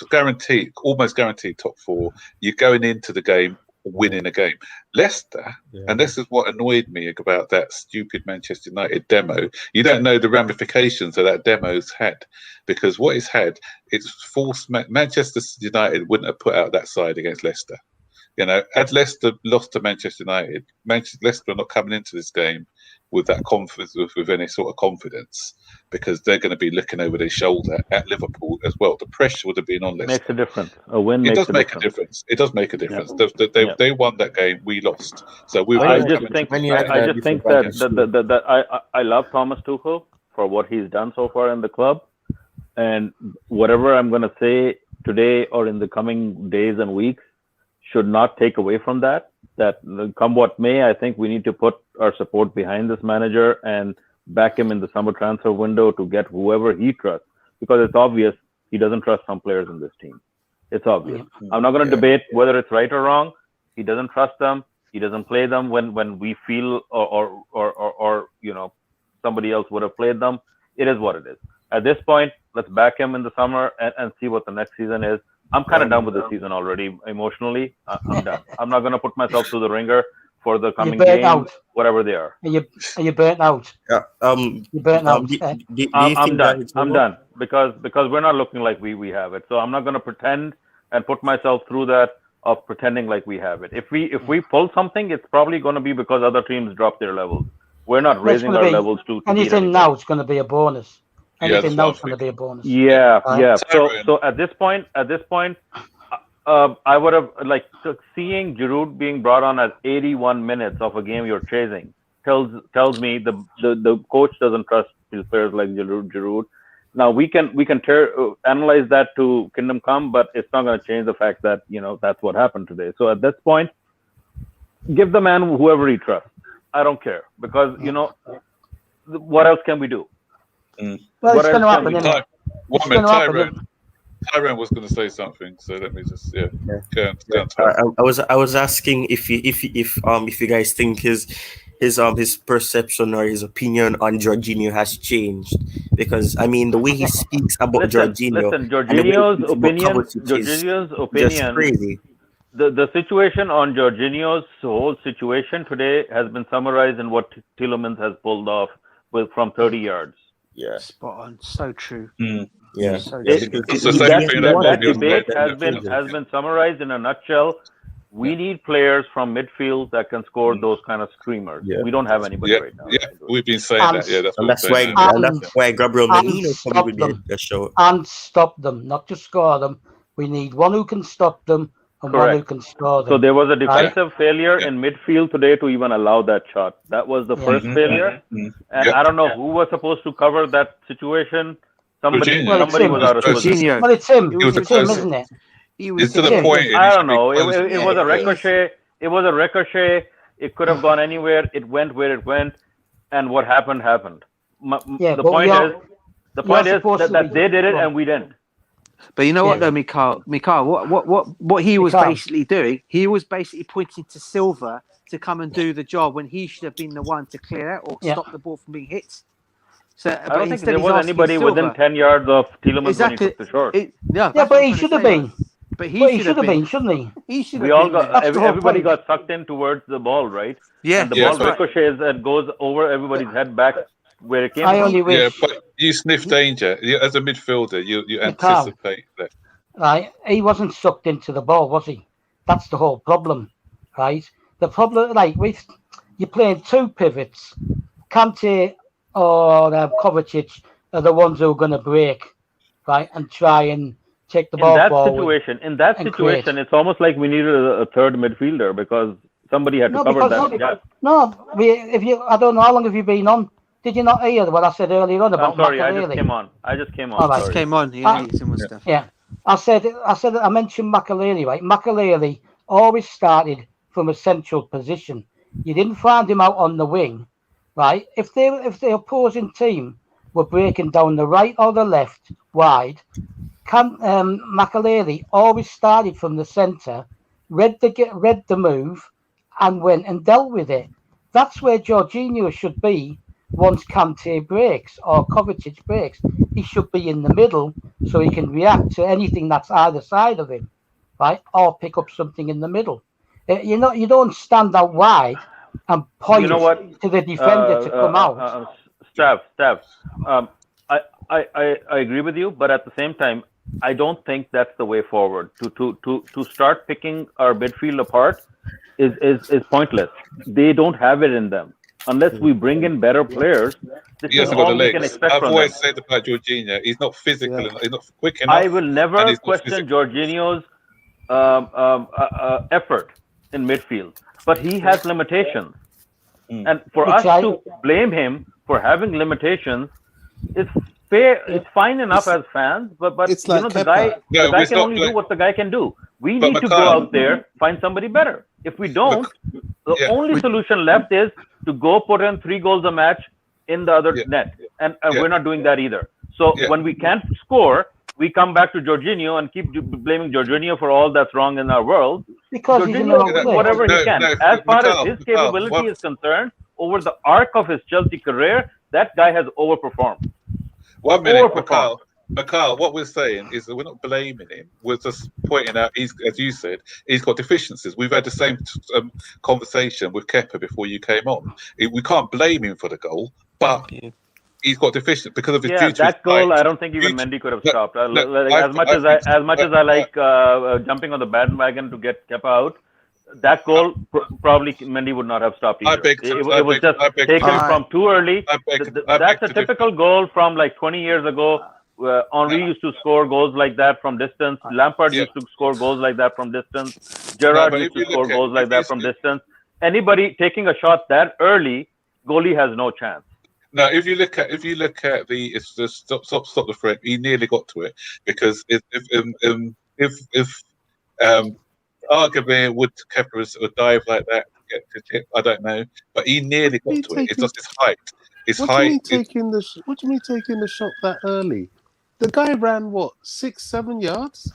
almost guaranteed top 4. You're going into the game winning a game. Leicester, and this is what annoyed me about that stupid Manchester United demo. You don't know the ramifications that demo's had, because what it's had, it's forced Manchester United wouldn't have put out that side against Leicester. You know, had Leicester lost to Manchester United, Leicester are not coming into this game with that confidence, with any sort of confidence, because they're going to be looking over their shoulder at Liverpool as well. The pressure would have been on Leicester. Makes a difference. A win it makes does a make difference. a difference. It does make a difference. Yeah. They won that game. We lost. So we. I just think that I love Thomas Tuchel for what he's done so far in the club, and whatever I'm going to say today or in the coming days and weeks should not take away from that. That come what may, I think we need to put our support behind this manager and back him in the summer transfer window to get whoever he trusts, because it's obvious he doesn't trust some players in this team. It's obvious. I'm not going to debate whether it's right or wrong. He doesn't trust them. He doesn't play them when we feel or you know, somebody else would have played them. It is what it is. At this point, let's back him in the summer and see what the next season is. I'm kind of done with the season already emotionally. I'm done. I'm not going to put myself through the ringer for the coming games, whatever they are. Are you burnt out? Yeah. You burnt out. I'm done. I'm done because we're not looking like we have it. So I'm not going to pretend and put myself through that of pretending like we have it. If we pull something, it's probably going to be because other teams drop their levels. We're not raising our levels to anything now. It's going to be a bonus. Anything now is going to be a bonus. Yeah. So at this point, I would have seeing Giroud being brought on at 81 minutes of a game you're chasing tells me the coach doesn't trust his players like Giroud. Now we can analyze that to kingdom come, but it's not going to change the fact that that's what happened today. So at this point, give the man whoever he trusts. I don't care, because what else can we do? Well, it's going to happen, isn't it? It's going to happen. Tyrone was going to say something, so let me just go on. I was asking if you guys think his perception or his opinion on Georginio has changed, because I mean the way he speaks about Georginio. Georginio's opinion. Crazy. The situation on Georginio's whole situation today has been summarized in what Tielemans has pulled off from 30 yards. Yeah, spot on. So true. Yeah, that debate has been summarized in a nutshell. We need players from midfield that can score those kind of screamers. We don't have anybody right now. Yeah, we've been saying that. Yeah, that's why Gabriel Menino coming with the show. And stop them, not just score them. We need one who can stop them and one who can score them. So there was a defensive failure in midfield today to even allow that shot. That was the first failure. And I don't know who was supposed to cover that situation. Somebody was out of position. Well, it's him. It's him, isn't it? It's to the point. I don't know. It was a ricochet. It was a ricochet. It could have gone anywhere. It went where it went, and what happened. The point is that they did it and we didn't. But you know what, though, Mikhail, what he was basically doing, he was basically pointing to Silva to come and do the job when he should have been the one to clear out or stop the ball from being hit. So, I don't think there was anybody within 10 yards of Tielemans when he took the shot. But he should have been. But he should have been, shouldn't he? He should have been. Everybody got sucked in towards the ball, right? Yeah. And the ball ricochets and goes over everybody's head back where it came from. But you sniff danger. As a midfielder, you anticipate that. Right. He wasn't sucked into the ball, was he? That's the whole problem, right? The problem, you're playing two pivots. Kante or Kovacic are the ones who are going to break, right, and try and take the ball forward. In that situation, it's almost like we needed a third midfielder because somebody had to cover that. I don't know, how long have you been on? Did you not hear what I said earlier on about Makelele? I just came on. Yeah. I mentioned Makelele, right? Makelele always started from a central position. You didn't find him out on the wing, right? If the opposing team were breaking down the right or the left wide, Makelele always started from the centre, read the move, and went and dealt with it. That's where Georginio should be once Kante breaks or Kovacic breaks. He should be in the middle so he can react to anything that's either side of him, right? Or pick up something in the middle. You don't stand out wide and point You know what? to the defender to come out. Stav. I agree with you, but at the same time, I don't think that's the way forward. To start picking our midfield apart is pointless. They don't have it in them. Unless we bring in better players, this is all we can expect I've from always them. said about Georginio, he's not physical, he's not quick enough. I will never question Georginio's effort in midfield, but he has limitations. And for us to blame him for having limitations is fair. It's fine enough as fans, but it's you like know, the Kepa. guy can only do what the guy can do. We need to go out there, find somebody better. If we don't, the only solution left is to go put in 3 goals a match in the other net, and we're not doing that either. So when we can't score, we come back to Georginio and keep blaming Georginio for all that's wrong in our world. Because Georginio, whatever he can. As far as his capability is concerned, over the arc of his Chelsea career, that guy has overperformed. 1 minute, Mikhail, what we're saying is that we're not blaming him. We're just pointing out, as you said, he's got deficiencies. We've had the same conversation with Kepa before you came on. We can't blame him for the goal, but he's got deficiencies because of his duty. That goal, I don't think even Mendy could have stopped. As much as I like jumping on the bandwagon to get Kepa out, that goal probably Mendy would not have stopped either. It was just taken from too early. That's a typical goal from like 20 years ago. Henry used to score goals like that from distance. Lampard used to score goals like that from distance. Gerrard used to score goals like that from distance. Anybody taking a shot that early, goalie has no chance. No, if you look at stop the frame, he nearly got to it because if arguably would Kepa would dive like that to get to tip, I don't know, but he nearly got to it. It's just his height. What do you mean taking the shot that early? The guy ran 6-7 yards.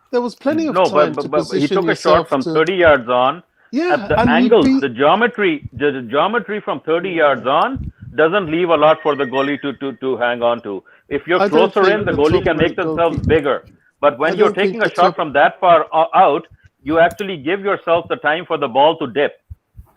There was plenty of time to position he took a yourself shot from 30 yards on. At the angles, the geometry from 30 yards on doesn't leave a lot for the goalie to hang on to. If you're closer in, the goalie can make themselves bigger. But when you're taking a shot from that far out, you actually give yourself the time for the ball to dip.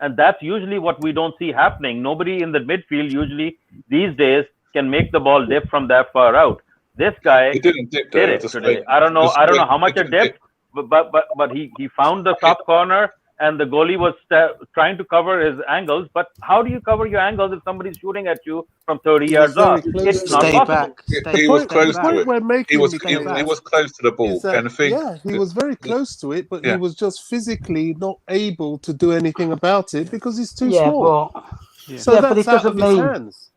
And that's usually what we don't see happening. Nobody in the midfield usually these days can make the ball dip from that far out. This guy did it today. I don't know how much it dipped, but he found the top corner and the goalie was trying to cover his angles. But how do you cover your angles if somebody's shooting at you from 30 yards off? It's not possible. He was close to it. He was close to the ball. He was very close to it, but he was just physically not able to do anything about it because he's too small. So that's out of his hands.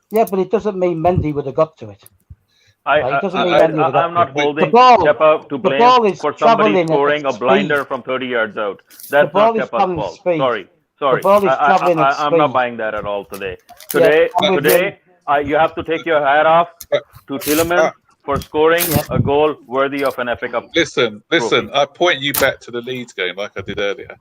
Yeah, but it doesn't mean Mendy would have got to it. I'm not holding Kepa to blame for somebody scoring a blinder from 30 yards out. That's not Kepa's fault. Sorry. I'm not buying that at all today. Today, you have to take your hat off to Tielemans for scoring a goal worthy of an FA Cup. Listen. I point you back to the Leeds game, like I did earlier.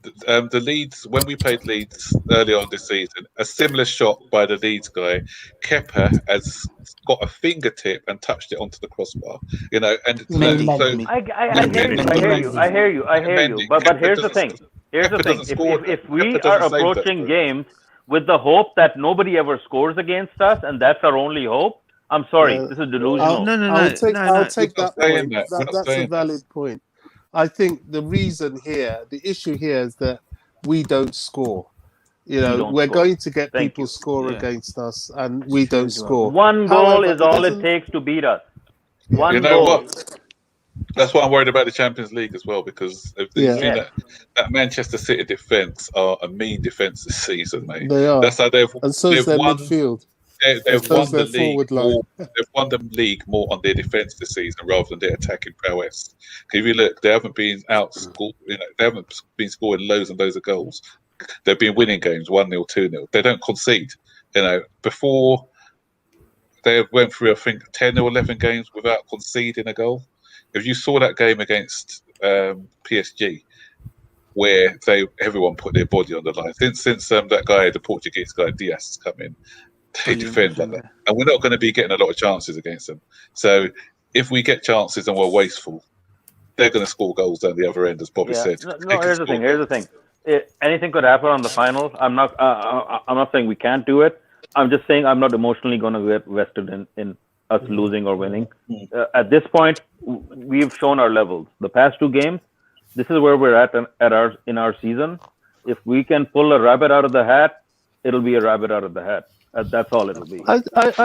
The Leeds, when we played Leeds early on this season, a similar shot by the Leeds guy, Kepa has got a fingertip and touched it onto the crossbar. And I hear you. But here's the thing. If we are approaching games with the hope that nobody ever scores against us, and that's our only hope, I'm sorry, this is delusional. I'll take that point. That's a valid point. I think the reason here, the issue here is that we don't score. We're going to get people score against us, and we don't score. One goal is all it takes to beat us. One goal. What? That's why I'm worried about the Champions League as well, because that Manchester City defence are a mean defence this season, mate. They are. That's how they've won midfield. They've won the league more. They've won the league more on their defence this season rather than their attacking prowess. If you look, they haven't been outscored. They haven't been scoring loads and loads of goals. They've been winning games 1-0, 2-0. They don't concede. Before they went through, I think 10 or 11 games without conceding a goal. If you saw that game against PSG, where everyone put their body on the line, since that guy, the Portuguese guy Diaz, has come in. They defend like that. And we're not going to be getting a lot of chances against them. So if we get chances and we're wasteful, they're going to score goals down the other end, as Bobby said. No, here's the thing. Anything could happen on the final. I'm not saying we can't do it. I'm just saying I'm not emotionally going to get vested in us losing or winning. At this point, we've shown our levels. The past 2 games, this is where we're at in our season. If we can pull a rabbit out of the hat, it'll be a rabbit out of the hat. That's all it'll be. I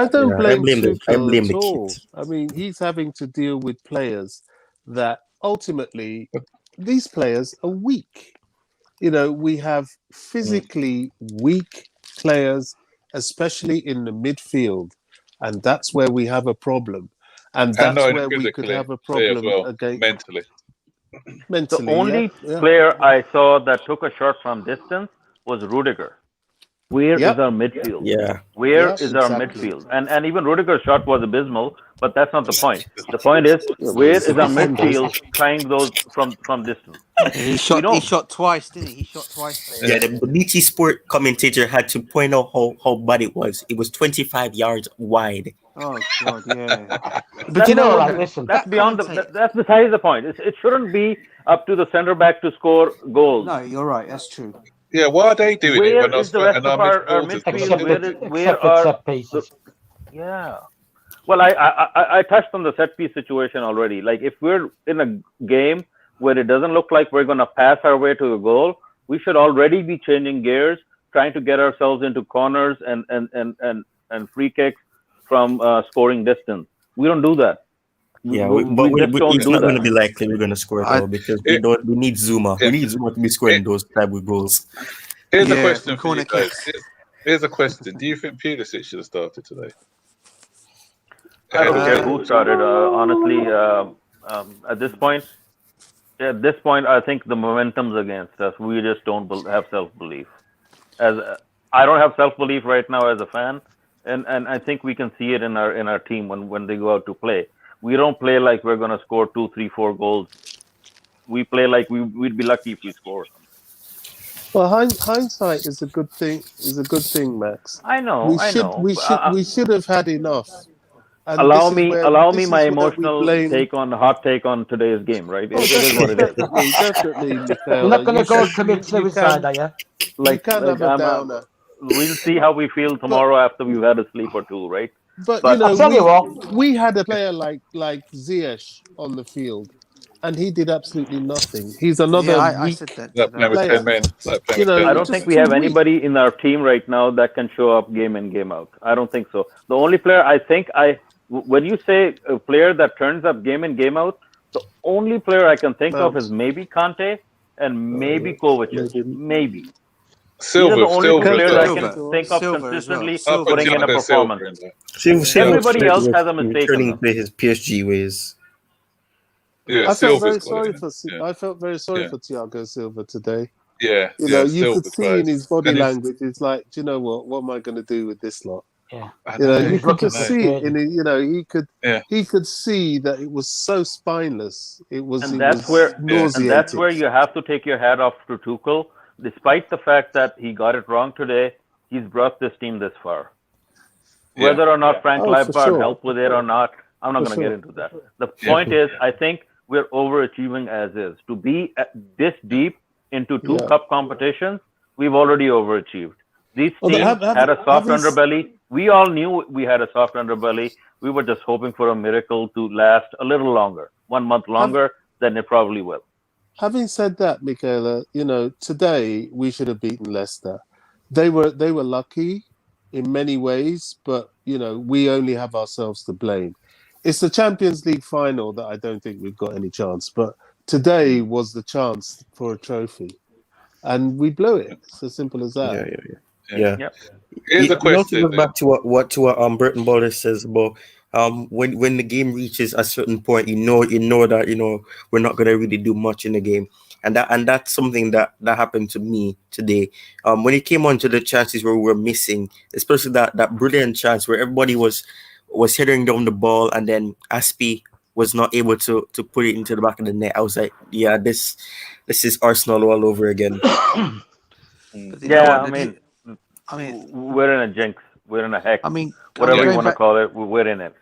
don't blame Tuchel at the all. kids. I mean, he's having to deal with players that ultimately, these players are weak. You know, we have physically weak players, especially in the midfield, and that's where we have a problem. And that's where we could have a problem against mentally. The only player I saw that took a shot from distance was Rudiger. Where is our midfield? Yeah. Where is our midfield? And even Rudiger's shot was abysmal, but that's not the point. The point is, where is our midfield trying those from distance? He shot twice, didn't he? He shot twice. Yeah, the BT Sport commentator had to point out how bad it was. It was 25 yards wide. Oh God, yeah. But you know, listen, that's beyond that's besides the point. It shouldn't be up to the centre back to score goals. No, you're right. That's true. Yeah, why are they doing it? Where is the rest of our midfield? Where are set pieces? Yeah. Well, I touched on the set piece situation already. Like, if we're in a game where it doesn't look like we're going to pass our way to a goal, we should already be changing gears, trying to get ourselves into corners and free kicks from scoring distance. We don't do that. Yeah, but it's not going to be likely we're going to score though, because we need Zuma. Yeah. We need Zuma to be scoring those type of goals. Here's a question for you guys. Here's a question. Do you think Pulisic should have started today? I don't care who started. Honestly, at this point, I think the momentum's against us. We just don't have self-belief. I don't have self-belief right now as a fan, and I think we can see it in our team when they go out to play. We don't play like we're going to score 2, 3, 4 goals. We play like we'd be lucky if we score. Well, hindsight is a good thing. Max. I know. We should have had enough. And allow me my emotional hot take on today's game. Right? It is what it is. Definitely. You're not going to go commit suicide, are you? You can't have a downer. We'll see how we feel tomorrow after we've had a sleep or two, right? But I'll tell you what, we had a player like Ziyech on the field, and he did absolutely nothing. He's another weak player. I don't think we have anybody in our team right now that can show up game in, game out. I don't think so. The only player when you say a player that turns up game in, game out, the only player I can think of is maybe Kante and maybe Kovacic. Maybe. Silva, the only player that I can think of Silva consistently well. putting in a performance. Everybody else has a mistake. Turning to his PSG ways. Yeah, I felt very sorry for Thiago Silva today. Yeah, you could see in his body language. It's like, do you know what am I going to do with this lot? Yeah, you could just see it in he could see that it was so spineless. That's where you have to take your hat off to Tuchel. Despite the fact that he got it wrong today, he's brought this team this far. Whether or not Frank Lampard helped with it or not, I'm not going to get into that. The point is, I think we're overachieving as is. To be this deep into 2 cup competitions, we've already overachieved. These teams had a soft underbelly. We all knew we had a soft underbelly. We were just hoping for a miracle to last a little longer, 1 month longer than it probably will. Having said that, Michaela, today we should have beaten Leicester. They were lucky in many ways, but we only have ourselves to blame. It's the Champions League final that I don't think we've got any chance, but today was the chance for a trophy, and we blew it. It's as simple as that. Yeah. Here's a question. Goes back to what Burton Balder says about when the game reaches a certain point, you know that we're not gonna really do much in the game, and that's something that happened to me today. When it came on to the chances where we were missing, especially that brilliant chance where everybody was heading down the ball, and then Aspie was not able to put it into the back of the net. I was like, yeah, this is Arsenal all over again. I mean, we're in a jinx. We're in a hex. I mean, whatever you want to call it, we're in it.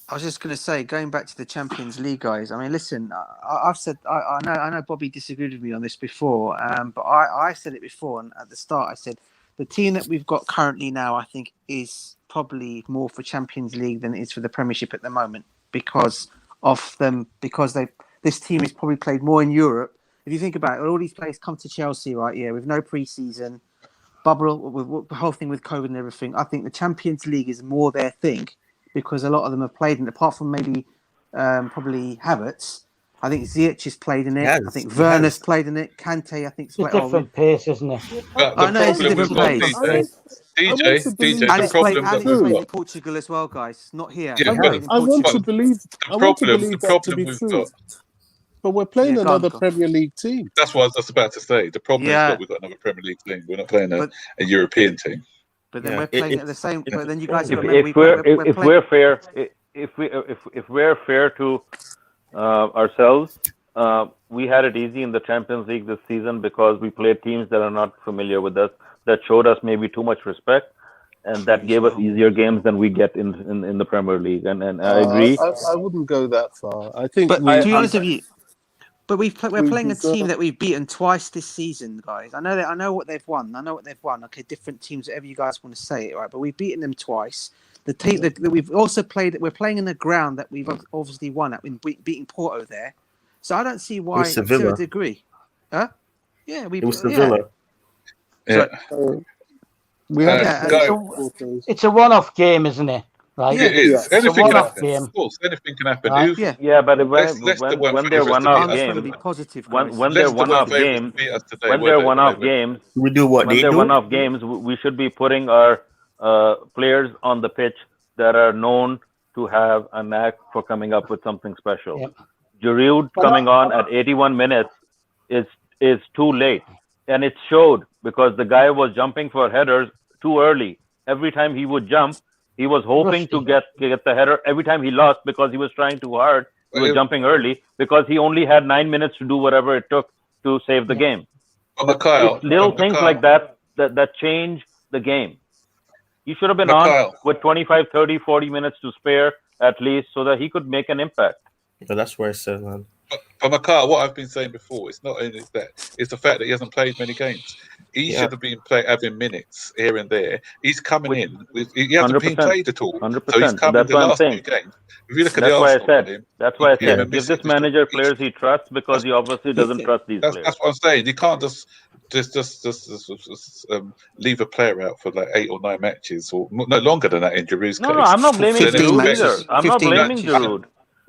I was just going to say, going back to the Champions League, guys. I mean, listen, I've said I know Bobby disagreed with me on this before, but I said it before, and at the start I said the team that we've got currently now, I think, is probably more for Champions League than it is for the Premiership at the moment because this team has probably played more in Europe. If you think about it, all these players come to Chelsea, right? Yeah, with no pre-season, bubble, with the whole thing with COVID and everything. I think the Champions League is more their thing. Because a lot of them have played in it, apart from maybe probably Havertz. I think Ziyech has played in it. Yes, I think Werner's played in it. Kante, I think... It's a different pace, isn't it? I know it's a different pace. DJ, And the it's played problem in Portugal as well, guys. Not here. Yeah, I want to believe that to be true. But we're playing another Premier League team. That's what I was just about to say. The problem is that we've got another Premier League team. We're not playing a European team. But then we're playing at the same. But then you guys if we're fair to ourselves, we had it easy in the Champions League this season because we played teams that are not familiar with us, that showed us maybe too much respect, and that gave us easier games than we get in the Premier League. And I agree. I wouldn't go that far. I think. But to be honest with you. But we're playing a team that we've beaten twice this season, guys. I know what they've won. Okay, different teams, whatever you guys want to say it, right? But we've beaten them twice. The team that we've also played, we're playing in the ground that we've obviously won at, in beating Porto there. So I don't see why, to a degree. Huh? Yeah, it was Sevilla. Yeah. It's a one-off game, isn't it? Right? Yeah, it is. Anything can happen. Game. Of course, anything can happen. Right? But when they're one-off games, when they're one-off games, we do what they do. One-off games, we should be putting our players on the pitch that are known to have a knack for coming up with something special. Yep. Giroud coming on at 81 minutes is too late, and it showed because the guy was jumping for headers too early. Every time he would jump, he was hoping to get the header. Every time he lost because he was trying too hard, he was jumping early because he only had 9 minutes to do whatever it took to save the game. It's little things like that change the game. He should have been on with 25, 30, 40 minutes to spare at least so that he could make an impact. So that's where it says, man. But Makar, what I've been saying before, it's not only that, it's the fact that he hasn't played many games. He should have been having minutes here and there. He's coming in. He hasn't been played at all. 100%. So he's come in the last few games. If you look at That's why I said give this manager players he trusts because he obviously doesn't trust these players. That's what I'm saying. You can't just leave a player out for like 8 or 9 matches or no longer than that in Giroud's case. No, I'm not blaming Giroud either. I'm not blaming Giroud.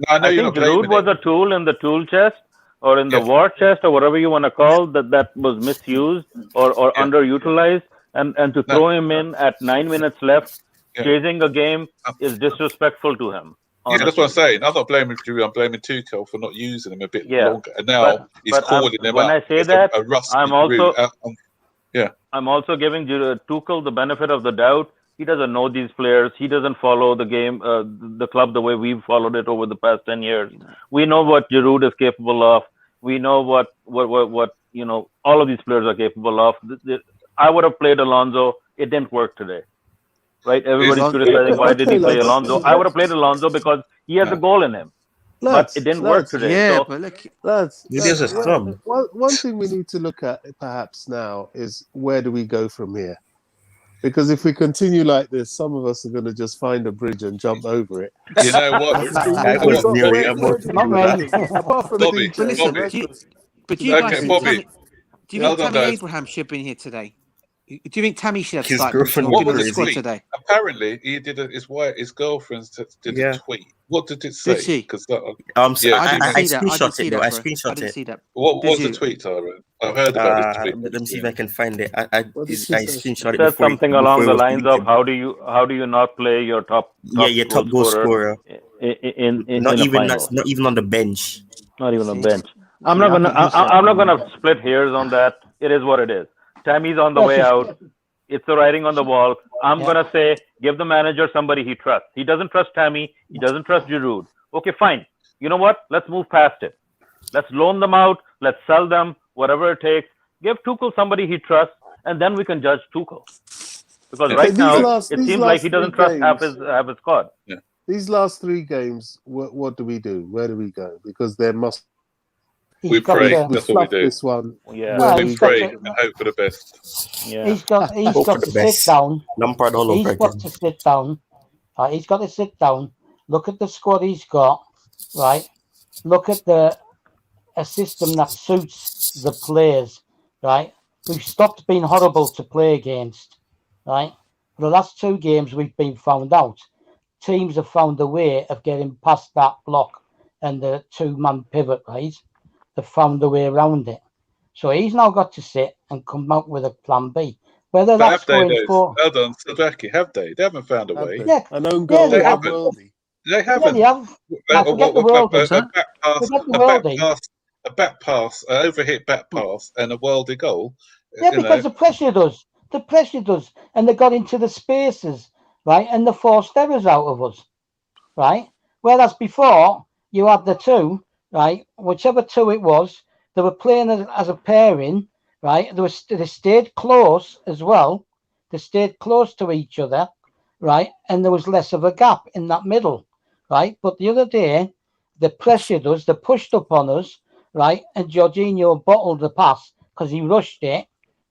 I think Giroud was a tool in the tool chest or in the war chest or whatever you want to call that was misused or underutilized. And to throw him in at 9 minutes left, chasing a game is disrespectful to him. Honestly. Yeah, that's what I'm saying. I'm not blaming Giroud. I'm blaming Tuchel for not using him a bit longer. And now he's calling him when up. I say that, I'm also giving Tuchel the benefit of the doubt. He doesn't know these players. He doesn't follow the game, the club, the way we've followed it over the past 10 years. We know what Giroud is capable of. We know what all of these players are capable of. I would have played Alonso. It didn't work today, right? Everybody's criticizing why did he play Alonso. I would have played Alonso because he has a goal in him. But it didn't work today. Yeah, so, but look, one thing we need to look at perhaps now is where do we go from here? Because if we continue like this, some of us are going to just find a bridge and jump over it. You know what? But you guys do you think Tammy Abraham should have been here today? Do you think Tammy should have started in the squad today? Apparently, he did his girlfriend did a tweet. What did it say? Did she? Because I screenshot it. What was the tweet, Tyrone? I've heard about this tweet. Let me see if I can find it. I screenshot it. Said something along the lines of how do you not play your top goal scorer in not the even on the bench. Not even on the bench. I'm not gonna split hairs on that. It is what it is. Tammy's on the way out. It's the writing on the wall. I'm going to say, give the manager somebody he trusts. He doesn't trust Tammy. He doesn't trust Giroud. Okay, fine. You know what? Let's move past it. Let's loan them out. Let's sell them, whatever it takes. Give Tuchel somebody he trusts, and then we can judge Tuchel. Because right now, it seems like he doesn't trust half his squad. Yeah. These last 3 games, what do we do? Where do we go? Because there must. We pray. That's what we do. This one. Yeah. Well, We he's got pray to- and hope for the best. Yeah. He's got Hope for to the sit best. down. Lampard all He's over got again. to sit down. Right, he's got to sit down. Look at the squad he's got. Right. Look at a system that suits the players. Right. We've stopped being horrible to play against. Right. For the last 2 games, we've been found out. Teams have found a way of getting past that block and the 2-man pivot. Right. They've found a way around it. So he's now got to sit and come out with a plan B. Whether But that's have they, going though? for. Hold on, Sadaki, have they? They haven't found a Have way. they? Yeah. An own goal. they They have. haven't. Worldy. They Yeah, haven't. they have. Now, forget the worldie. A back pass, an overhit back pass, and a worldy goal. Yeah, because the pressure does. The pressure does. And they got into the spaces, right? And they forced errors out of us, right? Whereas before, you had the 2, right? Whichever 2 it was, they were playing as a pairing, right? They stayed close as well. They stayed close to each other, right? And there was less of a gap in that middle, right? But the other day, they pressured us, they pushed up on us, right? And Georginio bottled the pass because he rushed it,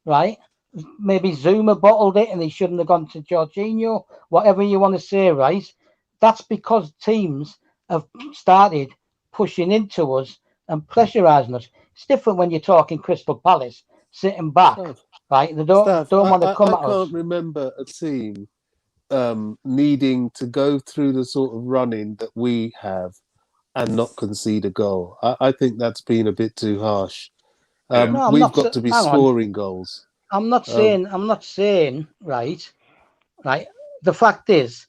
right? Maybe Zuma bottled it and he shouldn't have gone to Georginio, whatever you want to say, right? That's because teams have started pushing into us and pressurising us. It's different when you're talking Crystal Palace sitting back, right? They don't want to come at us. I can't remember a team needing to go through the sort of running that we have and not concede a goal. I think that's been a bit too harsh. We've got to be scoring goals. I'm not saying, right. The fact is,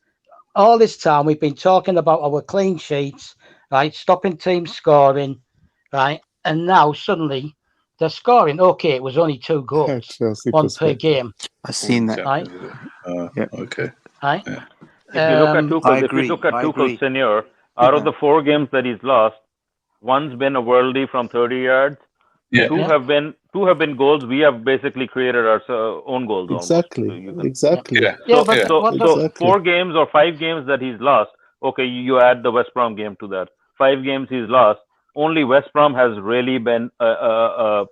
all this time we've been talking about our clean sheets, right, stopping teams scoring, right, and now suddenly they're scoring. Okay, it was only 2 goals, 1 per game. I've seen that. Right. Okay. Right. If you look at Tuchel's tenure, out of the 4 games that he's lost, one's been a worldie from 30 yards. Yeah. Two have been goals. We have basically created our own goals. Exactly. Almost. Exactly. Yeah. So 4 games or 5 games that he's lost. Okay, you add the West Brom game to that. 5 games he's lost. Only West Brom has really been a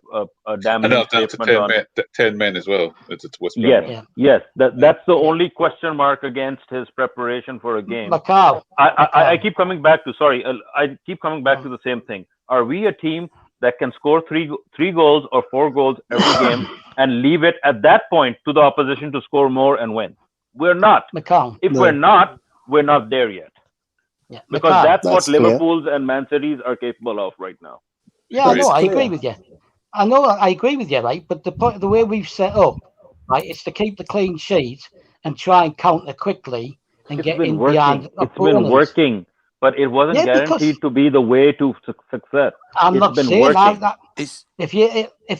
damning statement on 10 men as well. It's West Brom. Yes. That's the only question mark against his preparation for a game. I keep coming back to the same thing. Are we a team that can score 3 goals or 4 goals every game and leave it at that point to the opposition to score more and win? We're not. We're not, we're not there yet. Yeah, because that's what Liverpool's and Man City's are capable of right now. Yeah, I know. I agree with you. I agree with you, right? But the way we've set up, right, is to keep the clean sheet and try and counter quickly and get in behind. It's been working, but it wasn't guaranteed to be the way to success. I'm not saying that. If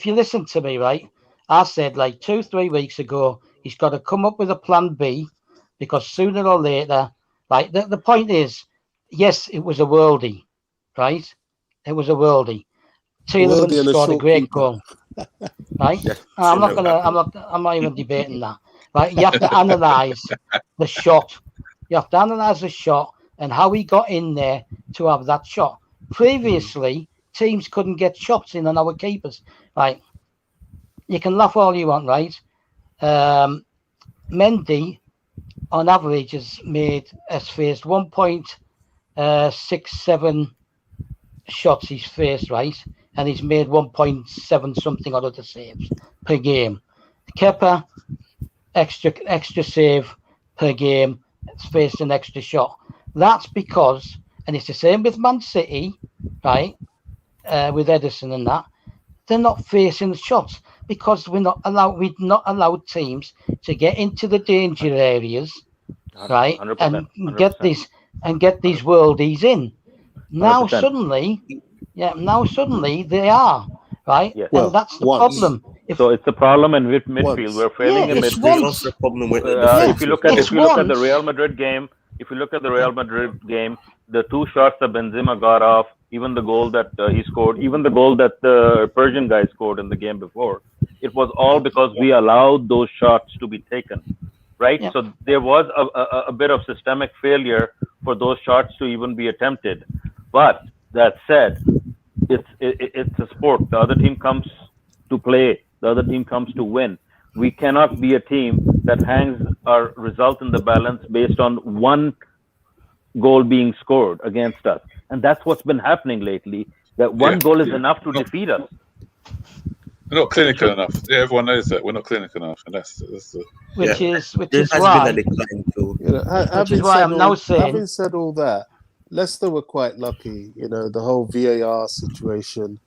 you listen to me, right, I said like 2-3 weeks ago, he's got to come up with a plan B because sooner or later, right. The point is. Yes, it was a worldie, right? It was a worldie. Tielemans scored a great goal, right? I'm not even debating that. Right? You have to analyse the shot. You have to analyse the shot and how he got in there to have that shot. Previously, teams couldn't get shots in on our keepers, right? You can laugh all you want, right? Mendy, on average, has faced 1.67 shots he's faced, right? And he's made 1.7 something or other saves per game. Kepa, extra save per game, faced an extra shot. That's because, and it's the same with Man City, right? With Edison and that, they're not facing the shots because we've not allowed teams to get into the danger areas, right? 100%, and get these worldies in. Now 100%. suddenly they are, right? Yes. And that's the problem. So it's a problem in midfield. We're failing in midfield. If you look at the Real Madrid game, the 2 shots that Benzema got off, even the goal that he scored, even the goal that the Persian guy scored in the game before, it was all because we allowed those shots to be taken. Right, so there was a bit of systemic failure for those shots to even be attempted. But that said, it's a sport. The other team comes to play. The other team comes to win. We cannot be a team that hangs our result in the balance based on one goal being scored against us. And that's what's been happening lately, that one goal is enough to defeat us. We're not clinical enough. Yeah, everyone knows that. We're not clinical enough. And that's the... Which is There has why, been a decline too. which is why I'm now saying, having said all that, Leicester were quite lucky, the whole VAR situation.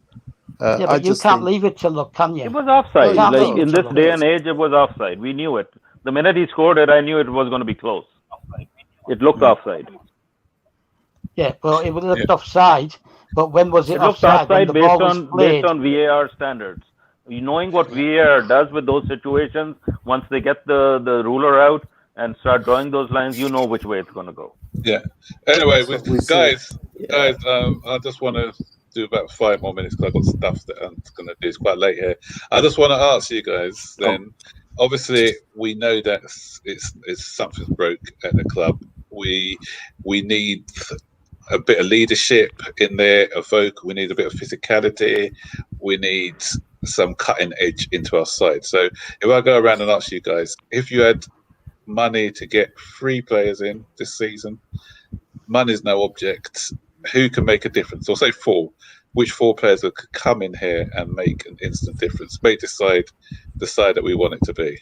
yeah, but you can't leave it to luck, can you? It was offside. No, Like no. in this day and age, it was offside. We knew it. The minute he scored it, I knew it was going to be close. It looked offside. Yeah, well, it looked offside. But when was it It looked offside? offside When the ball was played. based on VAR standards. Knowing what VAR does with those situations, once they get the ruler out and start drawing those lines, you know which way it's going to go. Yeah. Anyway, guys, Yeah. I just want to do about 5 more minutes because I've got stuff that I'm going to do. It's quite late here. I just want to ask you guys then. Obviously, we know that it's something's broke at the club. We need a bit of leadership in there, we need a bit of physicality. We need some cutting edge into our side. So if I go around and ask you guys, if you had money to get 3 players in this season, money's no object, who can make a difference? Or say 4. Which 4 players could come in here and make an instant difference? May decide that we want it to be.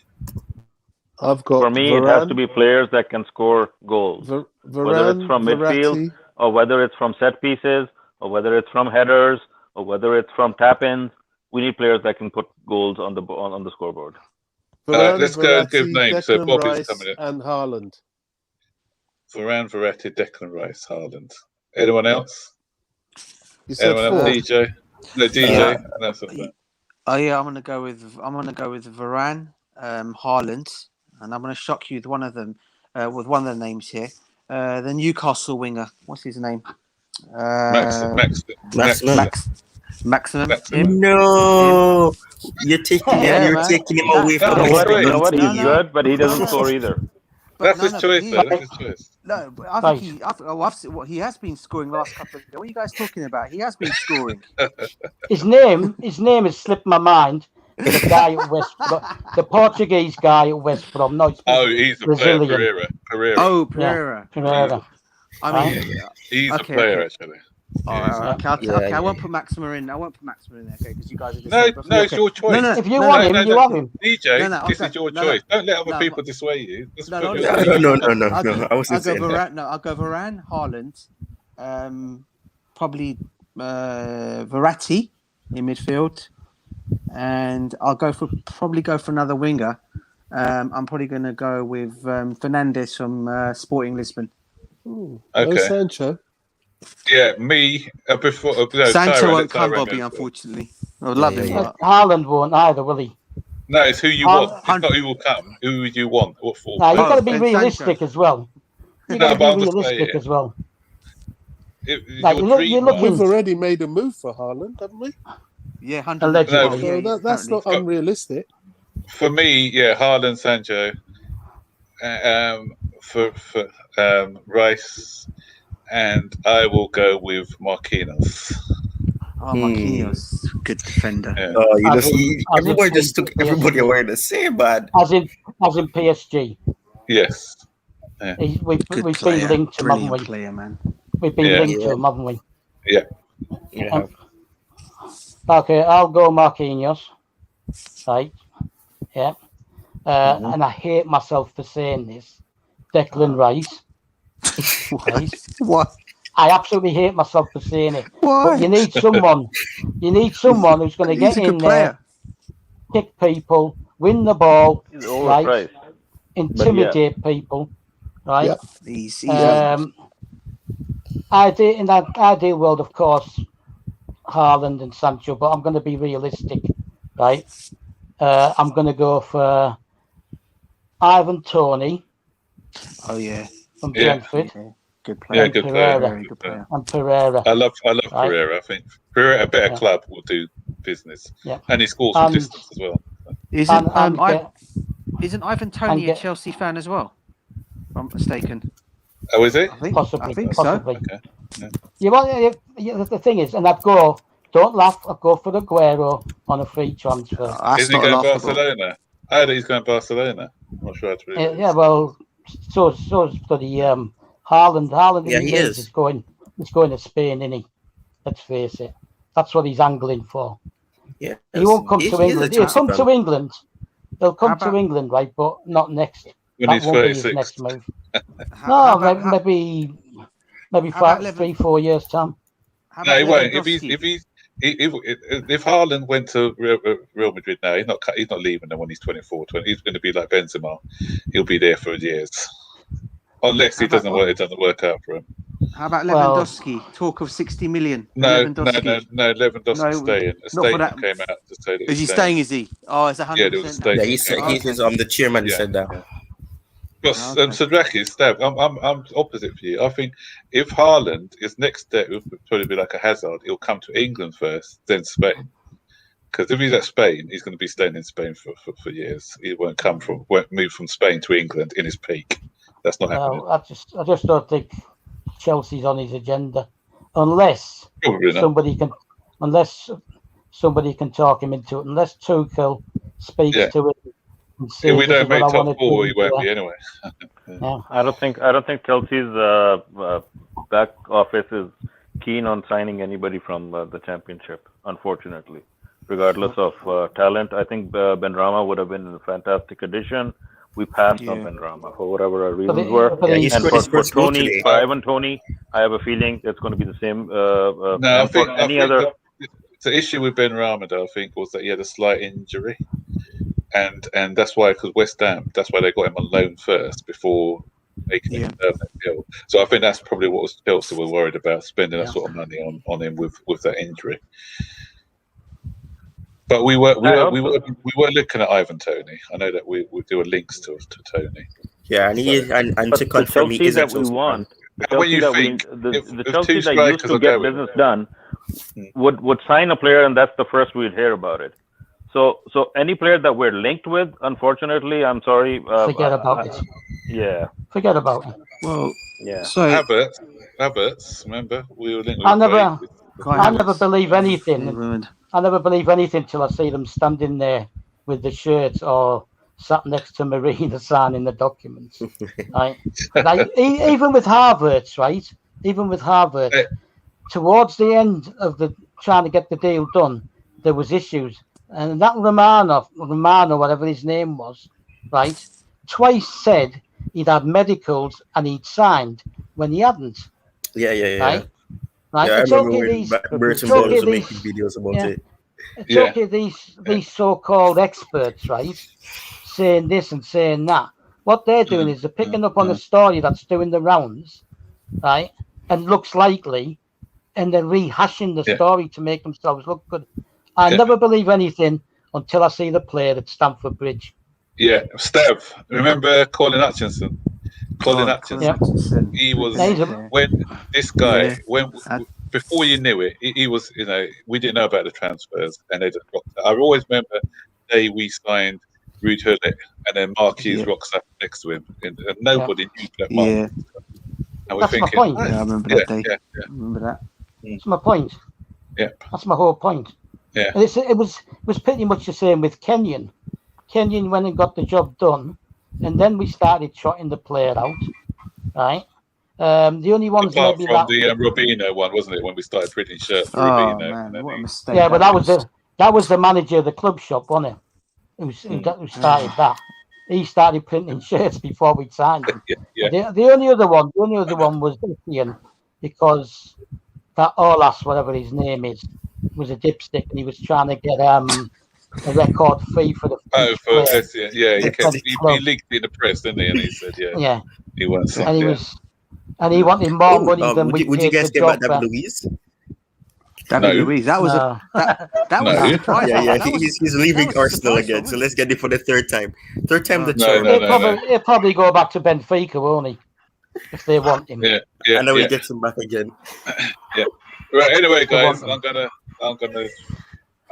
I've got For me, Varane, it has to be players that can score goals. Whether it's from midfield, Verratti. or whether it's from set pieces, or whether it's from headers, or whether it's from tap-ins. We need players that can put goals on the scoreboard. Varane, Let's go and give Verratti, names. So Declan Bob is Rice coming in. and Haaland. Varane, Verratti, Declan Rice, Haaland. Anyone else? You said Anyone 4. else? DJ? No, DJ. That's it. Oh yeah, I'm gonna go with Varane, Haaland, and I'm gonna shock you with one of them, with one of the names here. The Newcastle winger. What's his name? Maximum. Him. No, you're taking him away from You the know what? He's No. good, but he doesn't score either. That's his choice, though. That's his choice. No, but I think he has been scoring last couple of years. What are you guys talking about? He has been scoring. His name has slipped my mind. The guy at West Brom, the Portuguese guy at West Brom. No, He's a Brazilian. player, Pereira. Oh, Pereira. Pereira. I mean, He's a okay, player, okay. actually. All right. Okay, I won't put Maxima in. I won't put Maxima in there, okay? Because you guys are just No, it's your choice. If you want him, you want him. DJ, this is your choice. Don't let other people dissuade you. No. I wasn't saying that. I'll go Varane, Haaland, probably Verratti in midfield, and I'll probably go for another winger. I'm probably going to go with Fernandes from Sporting Lisbon. Ooh, Okay. No Sancho. Yeah, me before. Sancho won't come, Bobby, unfortunately. I would love him. But... Haaland won't either, will he? No, it's who you want. It's not who will come. Who would you want? What for? No, you've got to be and realistic Sancho. as well. You've No, got but to be I'm just realistic saying. as well. Your you're dream looking- We've already made a move for Haaland, haven't we? Yeah, 100%. Allegedly. So that's not unrealistic. For me, yeah, Haaland, Sancho, for Rice, and I will go with Marquinhos. Oh, Marquinhos, good defender. Yeah. Everybody just took everybody away the same, man. As in PSG. Yes. We've been linked to him, haven't we? Player, man. We've been linked to him, haven't we? Yeah. Okay, I'll go Marquinhos. Right. Yeah. And I hate myself for saying this. Declan Rice. Right? What? I absolutely hate myself for saying it. Why? But you need someone who's going to get in there, kick people, win the ball, right? Intimidate people, right? Yep. Easy. In that ideal world, of course, Haaland and Sancho, but I'm going to be realistic, right? I'm going to go for Ivan Toney. Oh yeah, from Brentford. Yeah. Good player. Yeah, good player. Very good player. And Pereira. I love Pereira. I think Pereira, a better club, will do business. Yeah. And he scores from distance as well. Isn't Ivan Toney a Chelsea fan as well? If I'm not mistaken. Oh, is it? I think so. possibly. Okay. The thing is, and I'd go. Don't laugh. I'd go for Aguero on a free transfer. That's Isn't he not going laughable. Barcelona? I heard he's going Barcelona. I'm not sure how true it is. Yeah, well, so's bloody Haaland. Haaland Yeah, in he Leeds is. is going to Spain, isn't he? Let's face it. That's what he's angling for. Yeah, He won't come to England. He'll come to England. He'll come to England, right? But not next. When That he's won't be his 36. next move. How No, about- maybe How about 3-4 years time. how No, he about won't. Lewandowski? If Haaland went to Real Madrid now, he's not leaving them when he's 24, 20. He's going to be like Benzema. He'll be there for years, unless it doesn't work out for him. How about Well- Lewandowski? Talk of 60 million. No, Lewandowski. Lewandowski's No, staying. A not for that. statement came out to say that Is he staying? Is he? Oh, it's 100%. Yeah, there was a Yeah, statement. he's the chairman. He said that. But Sadraki, Stab, I'm opposite for you. I think if Haaland, his next step will probably be like a Hazard. He'll come to England first, then Spain. Because if he's at Spain, he's going to be staying in Spain for years. He won't move from Spain to England in his peak. That's not happening. I just don't think Chelsea's on his agenda, unless Probably not. somebody can talk him into it. Unless Tuchel speaks to it. If we don't make top four, he won't be anyway. Yeah. I don't think Chelsea's back office is keen on signing anybody from the Championship. Unfortunately, regardless of talent, I think Benrahma would have been a fantastic addition. We passed on Benrahma for whatever our reasons were. And for Tony, for Ivan Toney, I have a feeling it's going to be the same. No, I think the issue with Benrahma, though, I think, was that he had a slight injury. And that's why, because West Ham, that's why they got him on loan first before making him that deal. So I think that's probably what Chelsea were worried about, spending that sort of money on him with that injury. But we were looking at Ivan Toney. I know that there were links to Toney. Yeah, and to confirm, he is that we want. The Chelsea that used to get business done would sign a player, and that's the first we'd hear about it. So any player that we're linked with, unfortunately, I'm sorry. Forget about it. Yeah. Forget about it. Well, yeah. So Havertz, remember we were linked. I never believe anything. I never believe anything till I see them standing there with the shirts or sat next to Marina signing the documents. Right? Even with Havertz, right? Even with Havertz, towards the end of the trying to get the deal done, there was issues. And that Romano, whatever his name was, right, twice said he'd had medicals and he'd signed when he hadn't. Yeah. Right? Yeah, I remember when Burton Ball was making videos about it. It's okay, these so-called experts, right, saying this and saying that. What they're doing is they're picking up on a story that's doing the rounds, right, and looks likely, and they're rehashing the story to make themselves look good. I never believe anything until I see the player at Stamford Bridge. Yeah, Stev, remember Colin Hutchinson? He was when this guy before you knew it, he was, we didn't know about the transfers, and they just rocked up. I always remember the day we signed Ruud Gullit, and then Marquis rocks up next to him, and nobody knew that. And we're That's thinking, my point. Yeah, I remember that day. I remember that. That's my point. Yeah, that's my whole point. Yeah, and it was pretty much the same with Kenyon. Kenyon went and got the job done, and then we started trotting the player out, right? The only ones apart maybe from the Robinho one, wasn't it? When we started printing shirts for Robinho. Man, what a mistake! Yeah, but that was the manager of the club shop, wasn't it? Who started that? He started printing shirts before we signed him. The only other one was Ian, because that Olas, whatever his name is, was a dipstick, and he was trying to get a record fee for the. He leaked in the press, didn't he? And he said, he wants something. And he wanted more money than we. Would you guys get back David Luiz? David Luiz, that was that was a surprise. Yeah. He's leaving Arsenal again, so let's get it for the third time. Third time the charm. He'll probably go back to Benfica, won't he? If they want him. I know he gets him back again. Right. Anyway, guys, I'm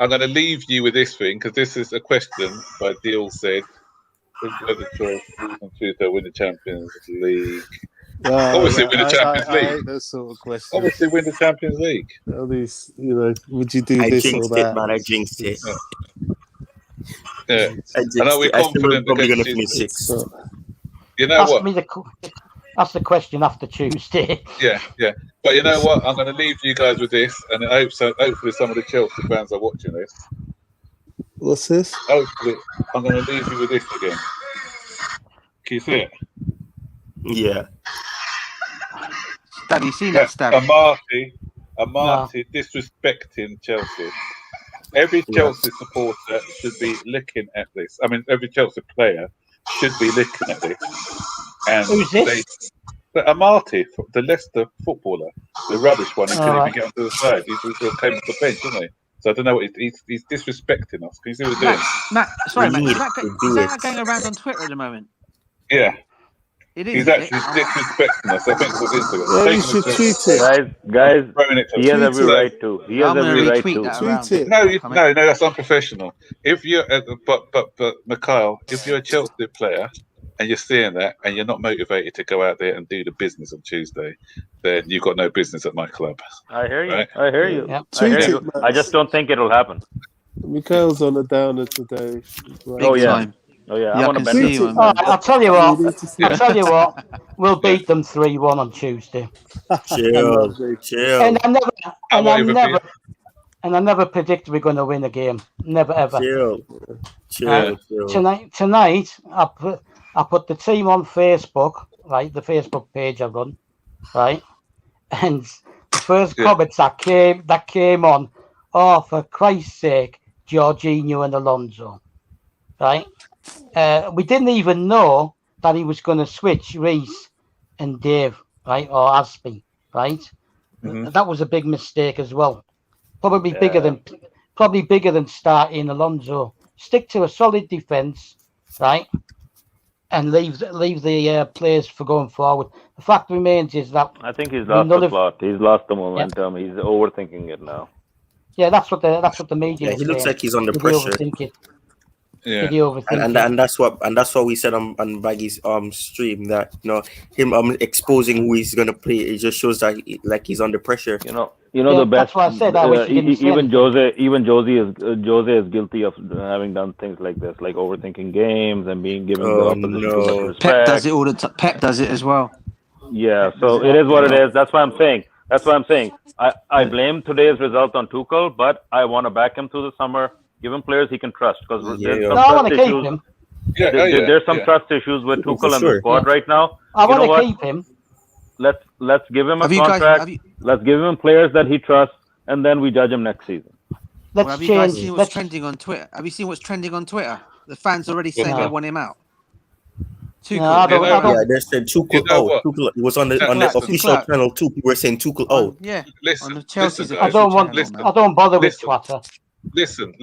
gonna leave you with this thing, because this is a question by Deal said. Whether to win the Champions League. Obviously win the Champions I League. hate those sort of questions. Obviously win the Champions League. All these, would you do I this or jinxed that? it, man. I jinxed it. Yeah. I And are jinxed we it. I think we're confident probably going to against finish Tuesday? sixth. You know what? That's the question after Tuesday. Yeah. But you know what? I'm going to leave you guys with this, and I hope so. Hopefully, some of the Chelsea fans are watching this. What's this? Hopefully, I'm going to leave you with this again. Can you see it? Yeah. Have you seen that stab? Amarty disrespecting Chelsea. Every Chelsea supporter should be looking at this. I mean, every Chelsea player should be looking at this. And Who's this? Amarty, the Leicester footballer, the rubbish one, he couldn't even get onto the side. He came off the bench, didn't he? So I don't know what he's disrespecting us. Can you see what he's doing? Matt, sorry, We Matt. need Is to that going around on Twitter at the moment? Yeah. It is. He's actually disrespecting us. I think it's Instagram. Well, you should tweet it. Guys, Throwing it to he has us. every right to. He has I'm gonna every right retweet to. that Tweet around. it. No, that's unprofessional. If you're, but Mikhail, if you're a Chelsea player and you're seeing that and you're not motivated to go out there and do the business on Tuesday, then you've got no business at my club. I hear you. Right? I hear you. Yep. I hear Tweet you. it, Max. I just don't think it'll happen. Mikhail's on a downer today. Right. Oh, yeah. Time. Oh yeah, Yeah, I want I to can bet. see you. Oh, I'll tell you You need what. to see I'll tell you what. We'll beat them 3-1 on Tuesday. Chill. Chill. And I never predicted we're going to win a game. Never ever. Chill. Tonight, I put the team on Facebook, right? The Facebook page I run, right? And the first comments that came on, oh, for Christ's sake, Georginio and Alonso, right? We didn't even know that he was going to switch Reece and Dave, right, or Aspie, right? Mm-hmm. That was a big mistake as well. Probably bigger than starting Alonso. Stick to a solid defense, right, and leave the players for going forward. The fact remains is that I think he's lost the plot. He's lost the momentum. He's overthinking it now. Yeah, that's what the media. Yeah, he looks like he's under Did pressure. Yeah, and that's what we said on Baggy's stream, that him exposing who he's gonna play, it just shows that he's under pressure. The best. That's why I said even Jose is guilty of having done things like this, like overthinking games and given the opposition too much respect. Pep does it all the time. Pep does it as well. Yeah, so it is what it is. That's what I'm saying. I blame today's result on Tuchel, but I want to back him through the summer. Give him players he can trust, because there's some trust issues. There's some trust issues with Tuchel and the squad right now. I want to keep him. Let's give him a contract. Let's give him players that he trusts, and then we judge him next season. Have you guys seen what's trending on Twitter? Have you seen what's trending on Twitter? The fans already saying they want him out. Yeah, they said Tuchel out. Tuchel, it was on the official channel too. People were saying Tuchel out. Yeah, listen, on the Chelsea's I don't bother with Twitter. Listen.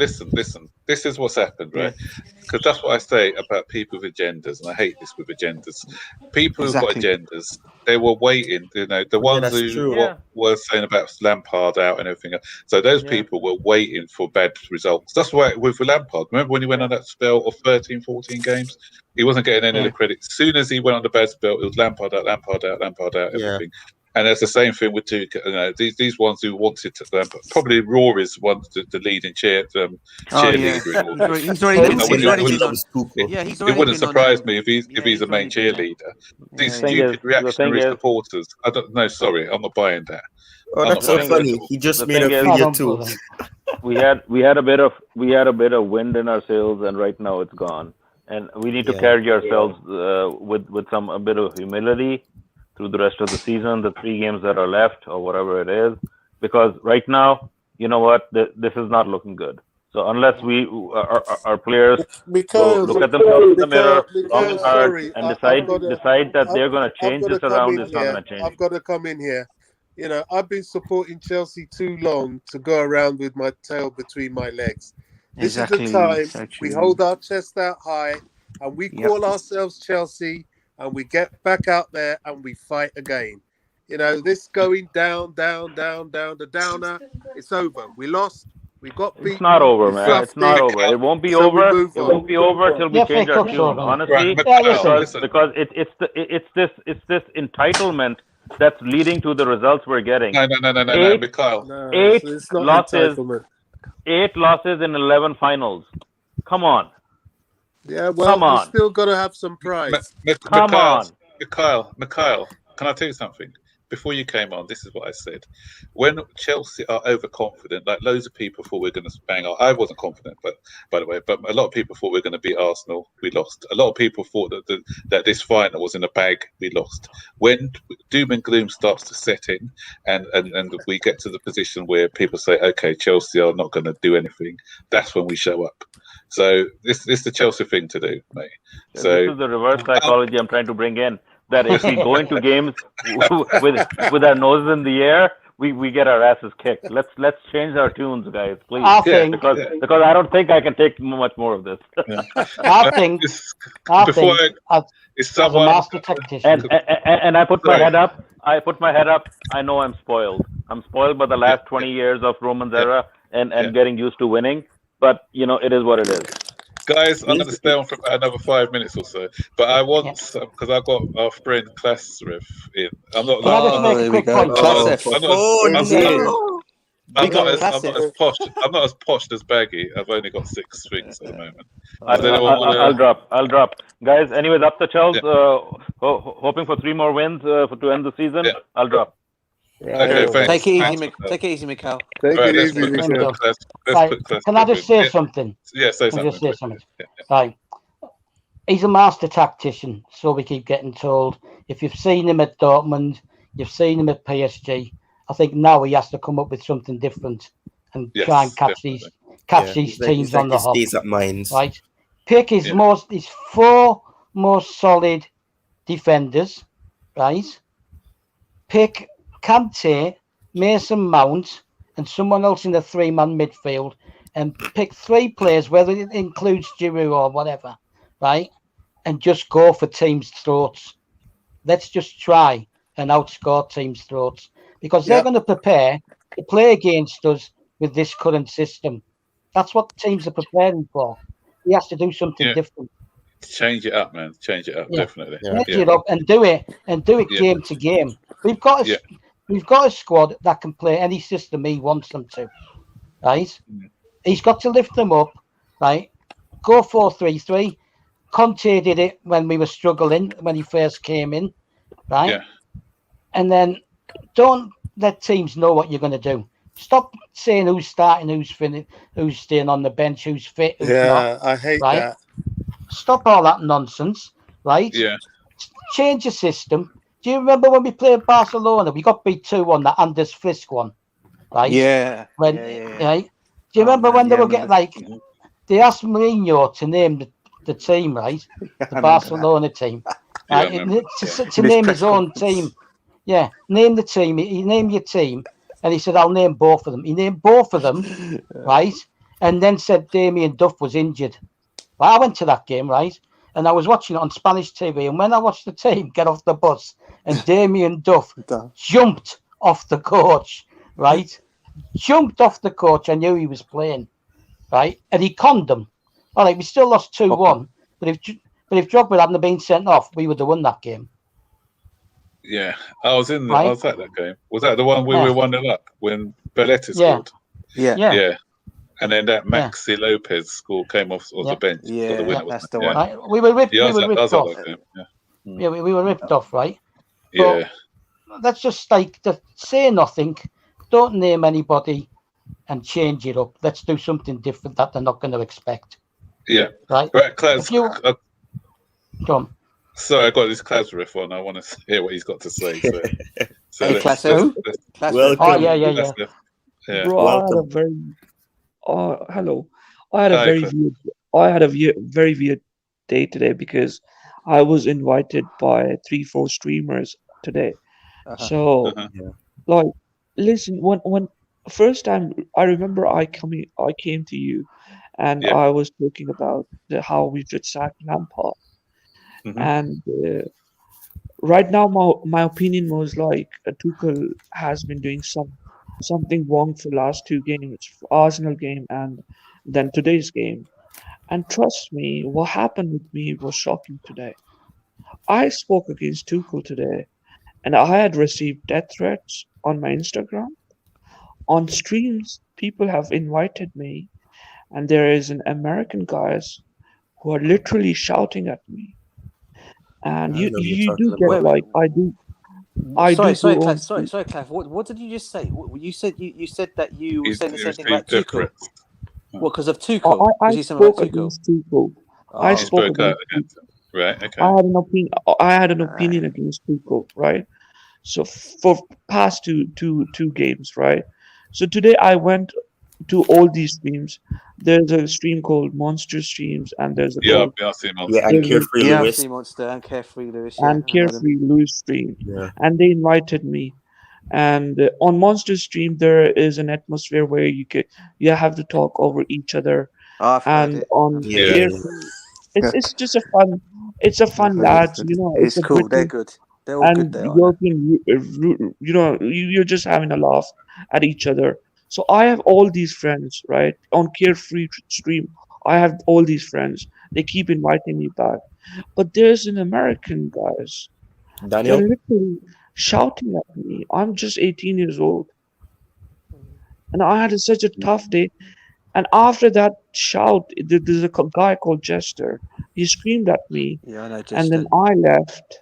This is what's happened, right? Because that's what I say about people with agendas, and I hate this with agendas. People who've got agendas, they were waiting. The ones who were saying about Lampard out and everything. So those people were waiting for bad results. That's why with Lampard. Remember when he went on that spell of 13, 14 games? He wasn't getting any of the credit. As soon as he went on the bad spell, it was Lampard out, everything. And it's the same thing with these ones who wanted to probably Rory's ones the leading cheerleader. It wouldn't surprise me if he's a main cheerleader. These stupid reactionary supporters. I don't know. Sorry, I'm not buying that. Oh, that's so funny. He just made a video too. We had a bit of wind in our sails, and right now it's gone. And we need to carry ourselves with a bit of humility through the rest of the season, the 3 games that are left, or whatever it is, because right now, you know what, this is not looking good. So unless our players look at themselves in the mirror, long hard, and decide that they're going to change this around, it's not going to change. I've got to come in here. I've been supporting Chelsea too long to go around with my tail between my legs. This is the time we hold our chest out high and we call ourselves Chelsea. And we get back out there and we fight again. This going down, the downer, it's over. We lost. We got beaten. It's not over, we man. fluffed It's not it, over. It won't be so we over. move It on. won't be over till we Yeah, change FA our Cup's tune. over. Honestly, Right, Yeah, listen. because it's this entitlement that's leading to the results we're getting. No, Mikhail. No, Eight it's not losses. entitlement. 8 losses in 11 finals. Come on. Yeah, well, Come we on. still got to have some pride. Come on. Mikhail, can I tell you something? Before you came on, this is what I said. When Chelsea are overconfident, like loads of people thought we were going to bang on. I wasn't confident, but by the way, but a lot of people thought we were going to beat Arsenal. We lost. A lot of people thought that this final was in the bag. We lost. When doom and gloom starts to set in, and we get to the position where people say, "Okay, Chelsea are not going to do anything," that's when we show up. So this is the Chelsea thing to do, mate. So this is the reverse psychology I'm trying to bring in. That if we go into games with our noses in the air, we get our asses kicked. Let's change our tunes, guys, please. Because I don't think I can take much more of this. I think as a master tactician, and I put my head up. I know I'm spoiled. I'm spoiled by the last 20 years of Roman's era and getting used to winning. But it is what it is. Guys, I'm going to stay on for another 5 minutes or so, but I want because I've got our friend Klasrif in. I'm not. Can I just make a quick point? I'm not as posh as Baggy. I've only got 6 things at the moment. I'll drop. Guys, anyways, up the Chelsea. Hoping for 3 more wins to end the season. I'll drop. Okay, thanks. Take it easy, Mikhail. Take it easy, Mikhail. Can I just say something? Yeah, say something. Just say something. Right. He's a master tactician, so we keep getting told. If you've seen him at Dortmund, you've seen him at PSG. I think now he has to come up with something different and try and catch these teams on the hop. Right. Pick his 4 most solid defenders. Right. Pick Kante, Mason Mount, and someone else in the 3-man midfield, and pick 3 players, whether it includes Giroud or whatever, right? And just go for teams' throats. Let's just try and outscore teams' throats because they're going to prepare to play against us with this current system. That's what teams are preparing for. He has to do something different. Change it up, man. Change it up, definitely. Change it up and do it game to game. We've got a squad that can play any system he wants them to, right? He's got to lift them up, right? Go 4-3-3. Conte did it when we were struggling when he first came in, right? Yeah. And then don't let teams know what you're going to do. Stop saying who's starting, who's staying on the bench, who's fit, who's not. I hate that. Stop all that nonsense, right? Yeah. Change your system. Do you remember when we played Barcelona? We got beat 2-1, that Anders Frisk one, right? Yeah. Right? Do you remember when they were getting they asked Mourinho to name the team, right? The Barcelona team. To name his own team. Yeah, name the team. He named your team, and he said, I'll name both of them. He named both of them, right? And then said Damien Duff was injured. Well, I went to that game, right? And I was watching it on Spanish TV, and when I watched the team get off the bus, and Damien Duff jumped off the coach, right? Jumped off the coach. I knew he was playing, right? And he conned them. All right, we still lost 2-1, but if Drogba hadn't been sent off, we would have won that game. Yeah, I was at that game. Was that the one we were 1-0 up when Belletta scored? Yeah. And then that Maxi Lopez score came off the bench. Yeah, that's the one. Right? We were ripped off. Yeah, we were ripped off, right? Yeah. But that's just say nothing, don't name anybody, and change it up. Let's do something different that they're not going to expect. Yeah. Right, Klaus. Go on. Sorry, I got this Klaus riff on. I want to hear what he's got to say. So hey, Klaus. Welcome. Oh, yeah. Bro, hello. I had a very weird day today because I was invited by 3-4 streamers today. So, listen, when first time I remember I came to you, and I was talking about how we should sack Lampard, and right now my opinion was like Tuchel has been doing some something wrong for last two games, for Arsenal game and then today's game. And trust me, what happened with me was shocking today. I spoke against Tuchel today, and I had received death threats on my Instagram. On streams, people have invited me, and there is an American guys who are literally shouting at me. And you do get like I do. Sorry, Clive. What did you just say? You said that you said the same thing about Tuchel. What, because of Tuchel? I spoke against Tuchel. I spoke against Tuchel. Right. Okay. I had an opinion against Tuchel. Right. So for past two games. Right. So today I went to all these streams. There's a stream called Monster Streams, and there's a I've seen Monster. Yeah, and Carefree Lewis. I've seen Monster and Carefree Lewis. And Carefree Lewis stream. Yeah. And they invited me. And on Monster Stream, there is an atmosphere where you have to talk over each other. And on Carefree, it's just a fun lads. You know, it's cool. They're good. They're all good. You're just having a laugh at each other. So I have all these friends, right? On Carefree Stream, I have all these friends. They keep inviting me back. But there's an American guys. Daniel? They're literally shouting at me. I'm just 18 years old. And I had such a tough day. And after that shout, there's a guy called Jester. He screamed at me. Yeah, I know Jester. And then I left.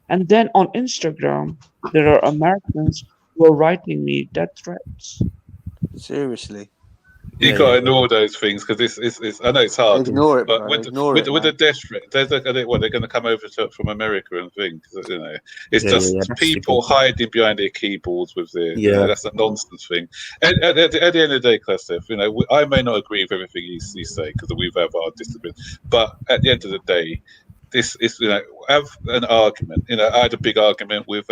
And then on Instagram, there are Americans who are writing me death threats. Seriously, you got to ignore those things because it's. I know it's hard. Ignore it, but with the death threat, they're going to come over from America and things. You know, it's just people hiding behind their keyboards with their. You know, that's a nonsense thing. And at the end of the day, Chlesea, you know, I may not agree with everything you say because we've had our disagreements, but at the end of the day, this is have an argument. You know, I had a big argument with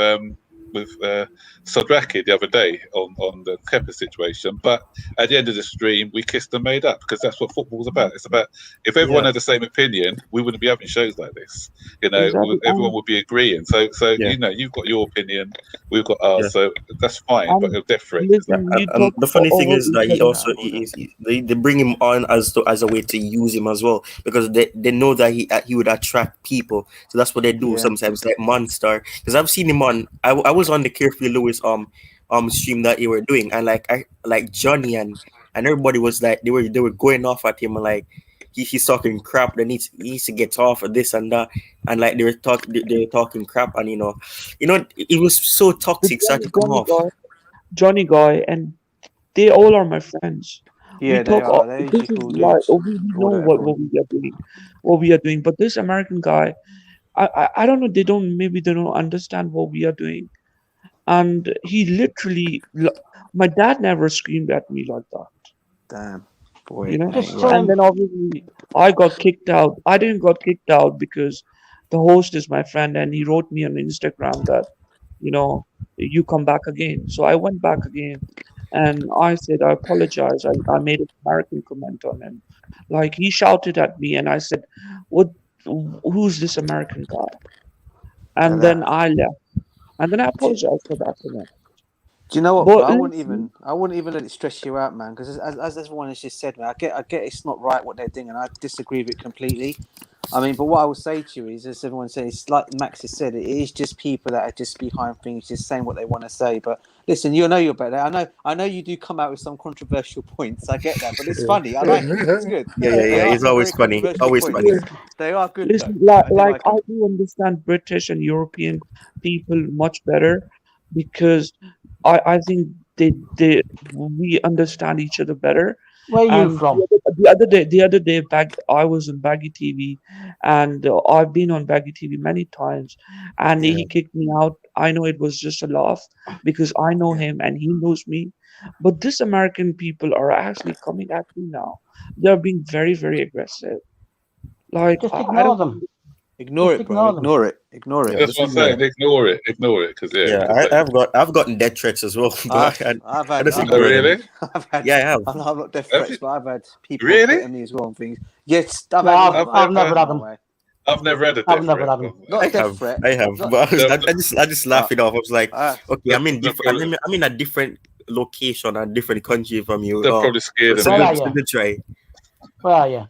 Sodraki the other day on the Kepa situation, but at the end of the stream we kissed and made up because that's what football's about. It's about if everyone had the same opinion, we wouldn't be having shows like this. You know, everyone would be agreeing. So you know, you've got your opinion, we've got ours, so that's fine. But they're different. The funny thing is that he also they bring him on as a way to use him as well because they know that he would attract people. So that's what they do sometimes, like Monster. Because I've seen him on. I was on the Carefree Lewis stream that you were doing, and like Johnny and everybody was like they were going off at him, and like he's talking crap. That he needs to get off of this and that, and like they were talking crap, and you know it was so toxic. So I had to come off. Johnny guy, and they all are my friends. Yeah, we know what we are doing, but this American guy, I don't know. They don't understand what we are doing. And he literally, my dad never screamed at me like that. Damn, boy. You know? And then obviously I got kicked out. I didn't got kicked out because the host is my friend and he wrote me on Instagram that, you come back again. So I went back again and I said, I apologize. I made an American comment on him. Like he shouted at me and I said, who's this American guy? And then I left. And then I apologize for that. Do you know what? But I wouldn't even let it stress you out, man. Because as everyone has just said, man, I get it's not right what they're doing, and I disagree with it completely. I mean, but what I will say to you is, as everyone says, it's like Max has said, it is just people that are just behind things, just saying what they want to say. But listen, you know you're better. I know you do come out with some controversial points. I get that, but it's funny. I like it. It's good. Yeah. It's always funny. Always funny. They are good. Listen, I do understand British and European people much better because I think we understand each other better. Where are you from? The other day, I was on Baggy TV, and I've been on Baggy TV many times, and he kicked me out. I know it was just a laugh because I know him and he knows me, but this American people are actually coming at me now. They're being very, very aggressive. Like just ignore them. Ignore it, bro. Ignore it. That's what I'm saying. Ignore it. Because I've gotten death threats as well. I've had. Really? I have. I'm not death threats, but I've had people hitting me as well and things. Yes, I've never had them. I've never had a death threat. Not a death threat. I have. But I just laugh it off. I was like, okay, I'm in a different location and different country from you. They're probably scared. So Where are it's a you? good try. Where are you?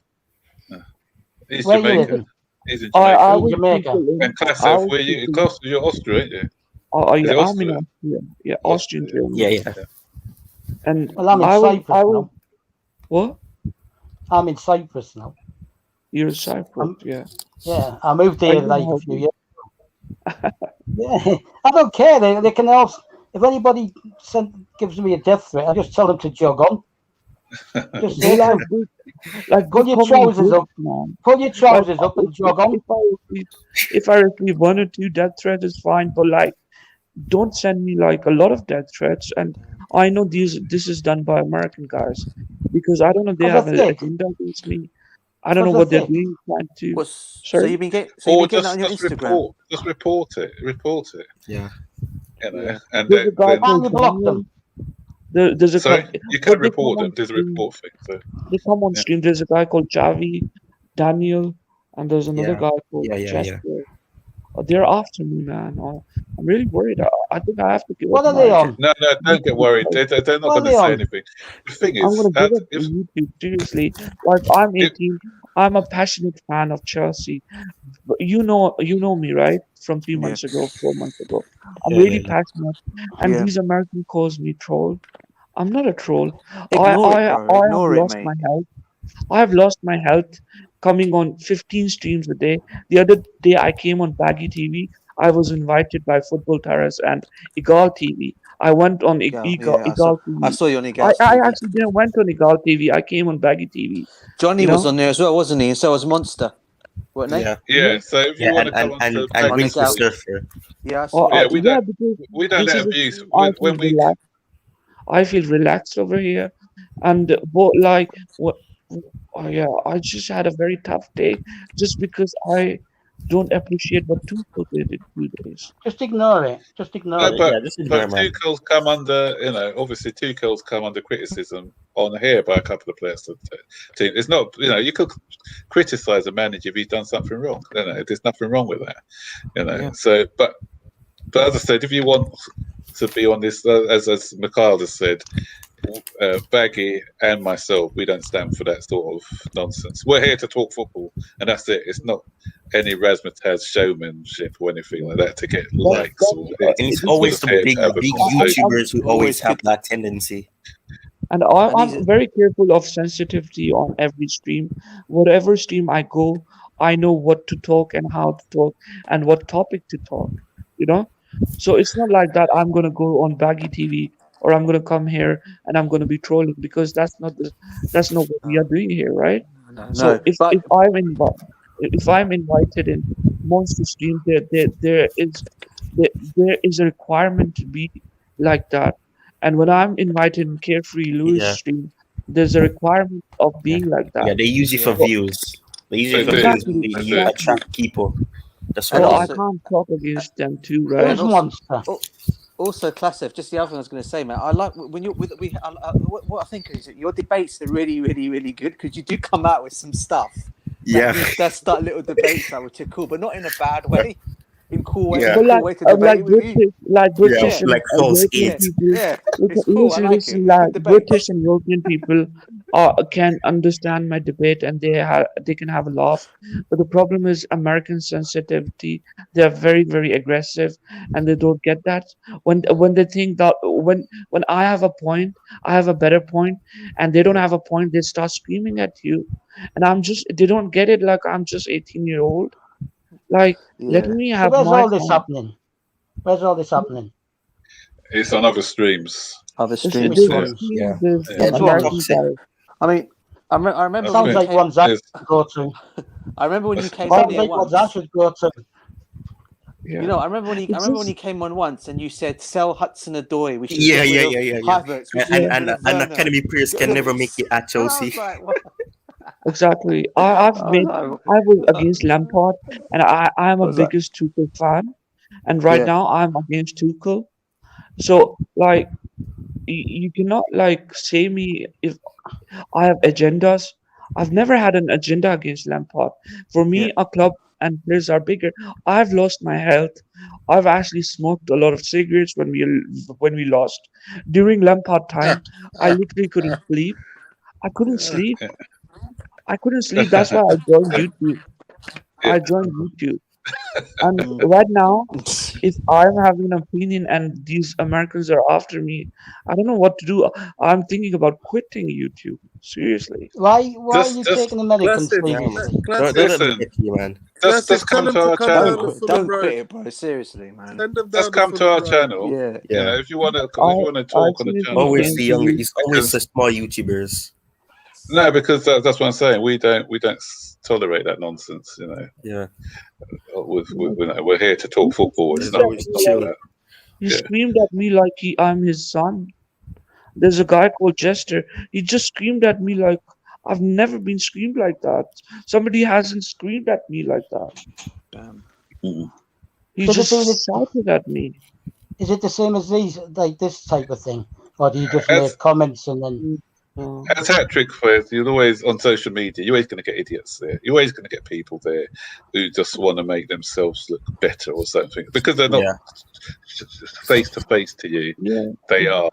He's Where you Jamaican. living? He's in I Jamaica. was Jamaica. thinking, And I Chlesea, was where you? thinking, Close, you're Austria, ain't you? oh Is yeah, it I'm in Austria? Austria. Yeah, Austrian Austria. German. Yeah, yeah. And Well, I'm in I Cyprus was now. what? I'm in Cyprus now. You're in Cyprus, yeah. Yeah, I moved Are here you like a help few me? years ago. Yeah, I don't care. They can also, if anybody gives me a death threat, I just tell them to jog on. Just say Well, to them, like pull good your common trousers good, up, man. pull your Like trousers up and jog on. if I receive 1 or 2 death threats is fine, but like don't send me like a lot of death threats. And I know this is done by American guys because I don't know if they Because have they're an thick. agenda against me. I don't know Because what they're they're thick. doing, trying to. So Sorry. you've been getting Or that on your just Instagram. report it. Yeah. You know, Yeah. and There's a guy then called Can't you block Daniel. them? There's a sorry, guy. you Well, can't they come report them. on There's a stream. report thing. So They come on yeah. stream. There's a guy called Javi, Daniel, and there's another Yeah. guy called Yeah, yeah, yeah. Chester. They're after me, man. I'm really worried. I think I have to give What up are they my on? No, don't get worried. They're not What are going to they say on? anything. The thing I'm is, gonna give up if YouTube. Seriously, like I'm 18. I'm a passionate fan of Chelsea. But you know me, right? From 3 months ago, 4 months ago. I'm Yeah, really yeah, passionate, and Yeah. these Americans calls me troll. I'm not a troll. Ignore it, I bro. have Ignore it, lost mate. my health. I have lost my health coming on 15 streams a day. The other day I came on Baggy TV. I was invited by Football Terrace and Egal TV. I went on Yeah, Egal I TV. saw you on I Egal's TV. actually didn't went on Egal TV. I came on Baggy TV. Johnny You was know? on there as well, wasn't he? And so was Monster, weren't they? yeah. yeah, so if you Yeah, want to come on to and Baggy Winter Egal. Surfer. Yeah, I saw yeah, it. Yeah, because we don't this let is a abuse stream I when feel we relaxed. I feel relaxed over here, and but like what? Oh yeah, I just had a very tough day just because I don't appreciate what Tuchel did in 2 days. Just ignore it. Just ignore no, it. Yeah, just ignore but man. Tuchel's come under obviously Tuchel's come under criticism on here by a couple of players to the team. It's not you could criticise a manager if he's done something wrong. There's nothing wrong with that. Yeah. So but as I said, if you want to be on this, as Mikhail has said, Baggy and myself, we don't stand for that sort of nonsense. We're here to talk football, and that's it. It's not any razzmatazz showmanship or anything like that to get likes. And it's always the big YouTubers who always have that tendency. And I'm very careful of sensitivity on every stream. Whatever stream I go, I know what to talk and how to talk and what topic to talk. You know, so it's not like that. I'm gonna go on Baggy TV or I'm gonna come here and I'm gonna be trolling because that's not what we are doing here, right? No, So if I'm invited in monster stream, there is a requirement to be like that. And when I'm invited in Carefree Lewis stream, there's a requirement of being like that. Yeah, they use it for views. They use it for views. You attract people. That's what I can't talk against them too, right? Who's Monster? Also, Chlesea, just the other thing I was going to say, man. I like when you're with what I think is that your debates are really, really, really good because you do come out with some stuff. That start little debates that which are cool, but not in a bad way. In cool way, cool way to debate with you. British like false European eight. people. Yeah, it's cool. I like it. Like Good debate. British and European people can understand my debate and they can have a laugh. But the problem is American sensitivity. They are very, very aggressive and they don't get that. When they think that when I have a point, I have a better point, and they don't have a point, they start screaming at you. And they don't get it. Like I'm just 18-year-old. Like let me have where's my all this point. happening? Where's all this happening? It's on other streams. Other streams. Which ones? I mean, I remember. Sounds like ones I should go to. I remember when you came Sounds on here like once. ones I should go to. You know, I remember when you came on once and you said, "Sell Hudson-Odoi." We should Yeah. Havertz, And Academy players can never make it at Chelsea. Exactly. I was against Lampard, and I am a biggest Tuchel fan, and right now I'm against Tuchel. So like, you cannot like say me if I have agendas. I've never had an agenda against Lampard. For me, a club and players are bigger. I've lost my health. I've actually smoked a lot of cigarettes when we lost. During Lampard time, I literally couldn't sleep. I couldn't sleep. I couldn't sleep. That's why I joined YouTube. I joined YouTube. And right now, if I'm having an opinion and these Americans are after me, I don't know what to do. I'm thinking about quitting YouTube. Seriously. Why are you taking Americans seriously? Don't let them get you, man. Just come to our channel. Don't quit it, bro. Seriously, man. Just come to our channel. Yeah. You know, if you want to talk on the channel. Always the younger. It's always the small YouTubers. No, because that's what I'm saying. We don't tolerate that nonsense. You know. Yeah. We're here to talk football. It's not chill. that. He screamed at me like I'm his son. There's a guy called Jester. He just screamed at me like I've never been screamed like that. Somebody hasn't screamed at me like that. Damn. He just shouted at me. Is it the same as this type of thing, or do you just make comments and then? As Hat-Trick says, you're always on social media. You're always going to get idiots there. You're always going to get people there who just want to make themselves look better or something because they're not face to face to you. Yeah. They are.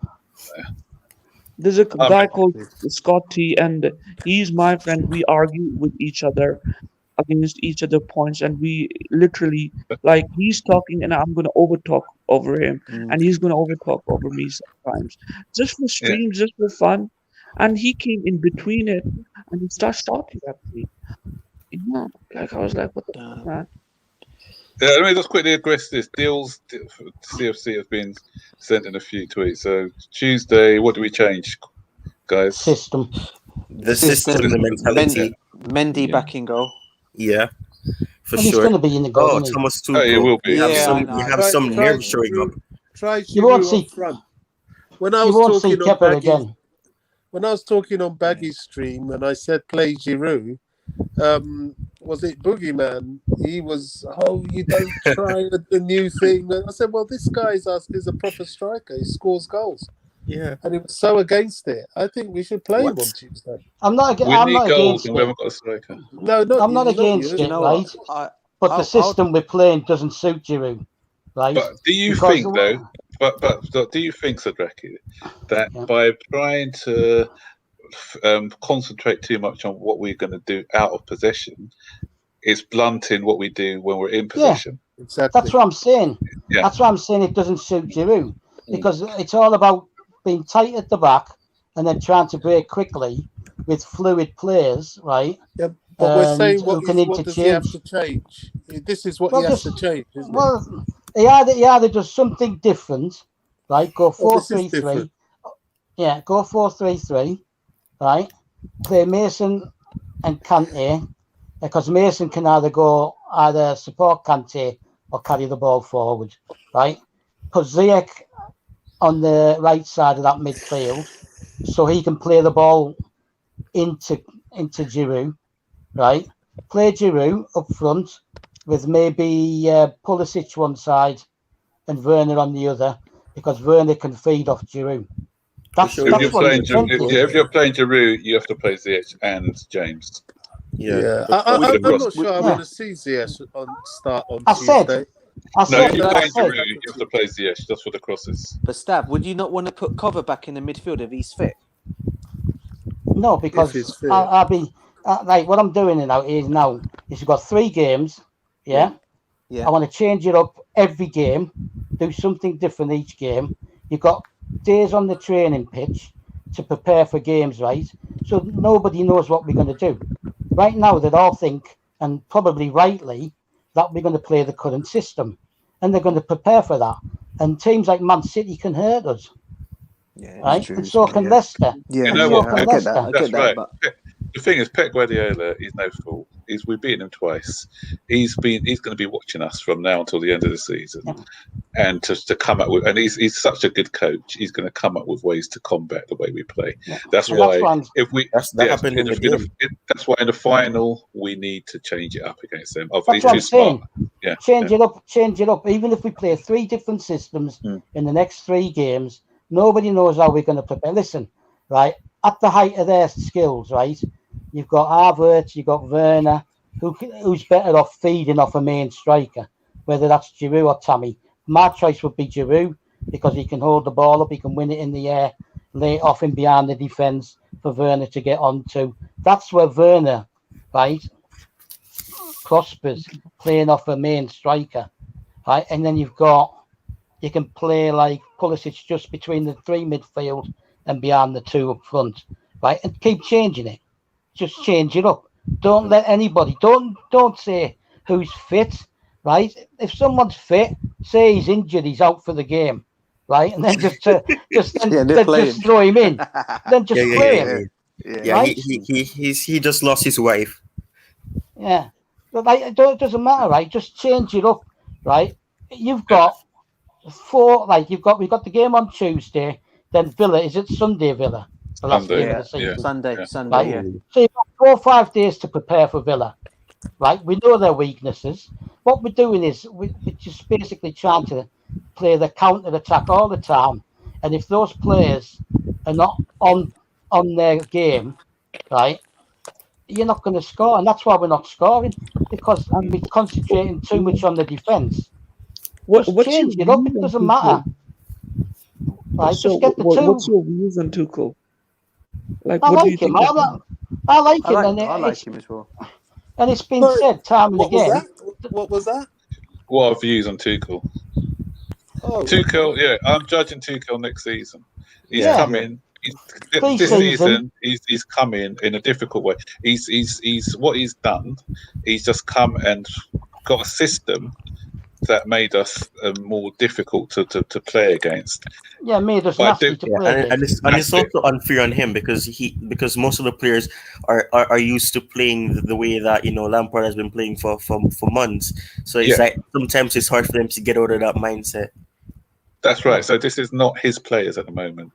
There's a guy called Scott T, and he's my friend. We argue with each other against each other points, and we literally like he's talking, and I'm gonna overtalk over him, and he's gonna overtalk over me sometimes, just for streams, just for fun. And he came in between it, and he started shouting at me. Yeah, like I was like, "What the fuck, man?" Yeah, let me just quickly address this. Deals CFC have been sent in a few tweets. So Tuesday, what do we change, guys? System. The system, the mentality. Mendy back in goal. Yeah, for He's sure. going to be in the goal. Thomas too. It will be. You have some nerve showing up. Try You won't see front. When I was you won't see talking on Kepa Baggy, again. when I was talking on Baggy's stream and I said play Giroud, was it Boogeyman? He was, you don't try the new thing. And I said, well, this guy is a proper striker. He scores goals. Yeah. And he was so against it. I think we should play him on Tuesday. I'm not We I'm need not goals against and we haven't it. got a striker. No, I'm not against it, right? But the system we're playing doesn't suit Giroud, right? But do you think, though, but do you think, Sadraki, that by trying to concentrate too much on what we're going to do out of possession, it's blunting what we do when we're in possession? Yeah, exactly. That's what I'm saying. Yeah. That's why I'm saying it doesn't suit Giroud, because it's all about being tight at the back and then trying to break quickly with fluid players, right? Yeah, but we're saying what does he have to change? This is what he has to change, isn't it? He either does something different, right? Go 4-3-3. Yeah, go 4-3-3, right? Play Mason and Kante, because Mason can either support Kante or carry the ball forward, right? Put Ziyech on the right side of that midfield, so he can play the ball into Giroud, right? Play Giroud up front with maybe Pulisic one side and Werner on the other, because Werner can feed off Giroud. If you're playing Giroud, you have to play Ziyech and James. Yeah. I'm not sure I want to see Ziyech start on Tuesday. If you're playing Giroud, you have to play Ziyech just for the crosses. But Stab, would you not want to put Cover back in the midfield if he's fit? No, because I'll be like what I'm doing now is you've got 3 games, yeah. I want to change it up every game, do something different each game. You've got days on the training pitch to prepare for games, right? So nobody knows what we're going to do. Right now, they all think, and probably rightly, that we're going to play the current system, and they're going to prepare for that. And teams like Man City can hurt us. Yeah, right? True, and so can Leicester. Yeah, I get that. That's right. The thing is, Pep Guardiola is no fool. We've beaten him twice. He's going to be watching us from now until the end of the season, and to come up with. And he's such a good coach. He's going to come up with ways to combat the way we play. That's why that's why in the final we need to change it up against them. That's what I'm saying. Change it up. Even if we play 3 different systems in the next 3 games, nobody knows how we're going to prepare. Listen, right, at the height of their skills, right, you've got Havertz, you've got Werner, who's better off feeding off a main striker, whether that's Giroud or Tammy. My choice would be Giroud because he can hold the ball up, he can win it in the air, lay it off in behind the defence for Werner to get onto. That's where Werner, right, prospers, playing off a main striker, right? And then you can play like Pulisic just between the 3 midfield and behind the 2 up front, right? And keep changing it. Just change it up. Don't let anybody. Don't say who's fit, right? If someone's fit, say he's injured, he's out for the game, right? And then just throw him in. Then just play him. Yeah, right? he just lost his wife. Yeah, but like, it doesn't matter, right? Just change it up, right? You've got 4. Like we've got the game on Tuesday. Then Villa, is it Sunday? Villa, the last game of the season. Sunday. Right? Yeah. So you've got 4 or 5 days to prepare for Villa, right? We know their weaknesses. What we're doing is we're just basically trying to play the counter attack all the time. And if those players are not on their game, right, you're not going to score. And that's why we're not scoring, because we're concentrating too much on the defence. Just change it up. It doesn't matter. Right, so just get the 2. What's your views on Tuchel? Like, I what do like you him. think? I like him. I like him as well. And it's been said time and again. What was that? What are views on Tuchel? Tuchel, yeah, I'm judging Tuchel next season. He's coming. This season, he's coming in a difficult way. He's what he's done. He's just come and got a system that made us more difficult to play against. Yeah, made us nasty to play against. And it's also unfair on him because most of the players are used to playing the way that Lampard has been playing for months. So it's like sometimes it's hard for them to get out of that mindset. That's right. So this is not his players at the moment.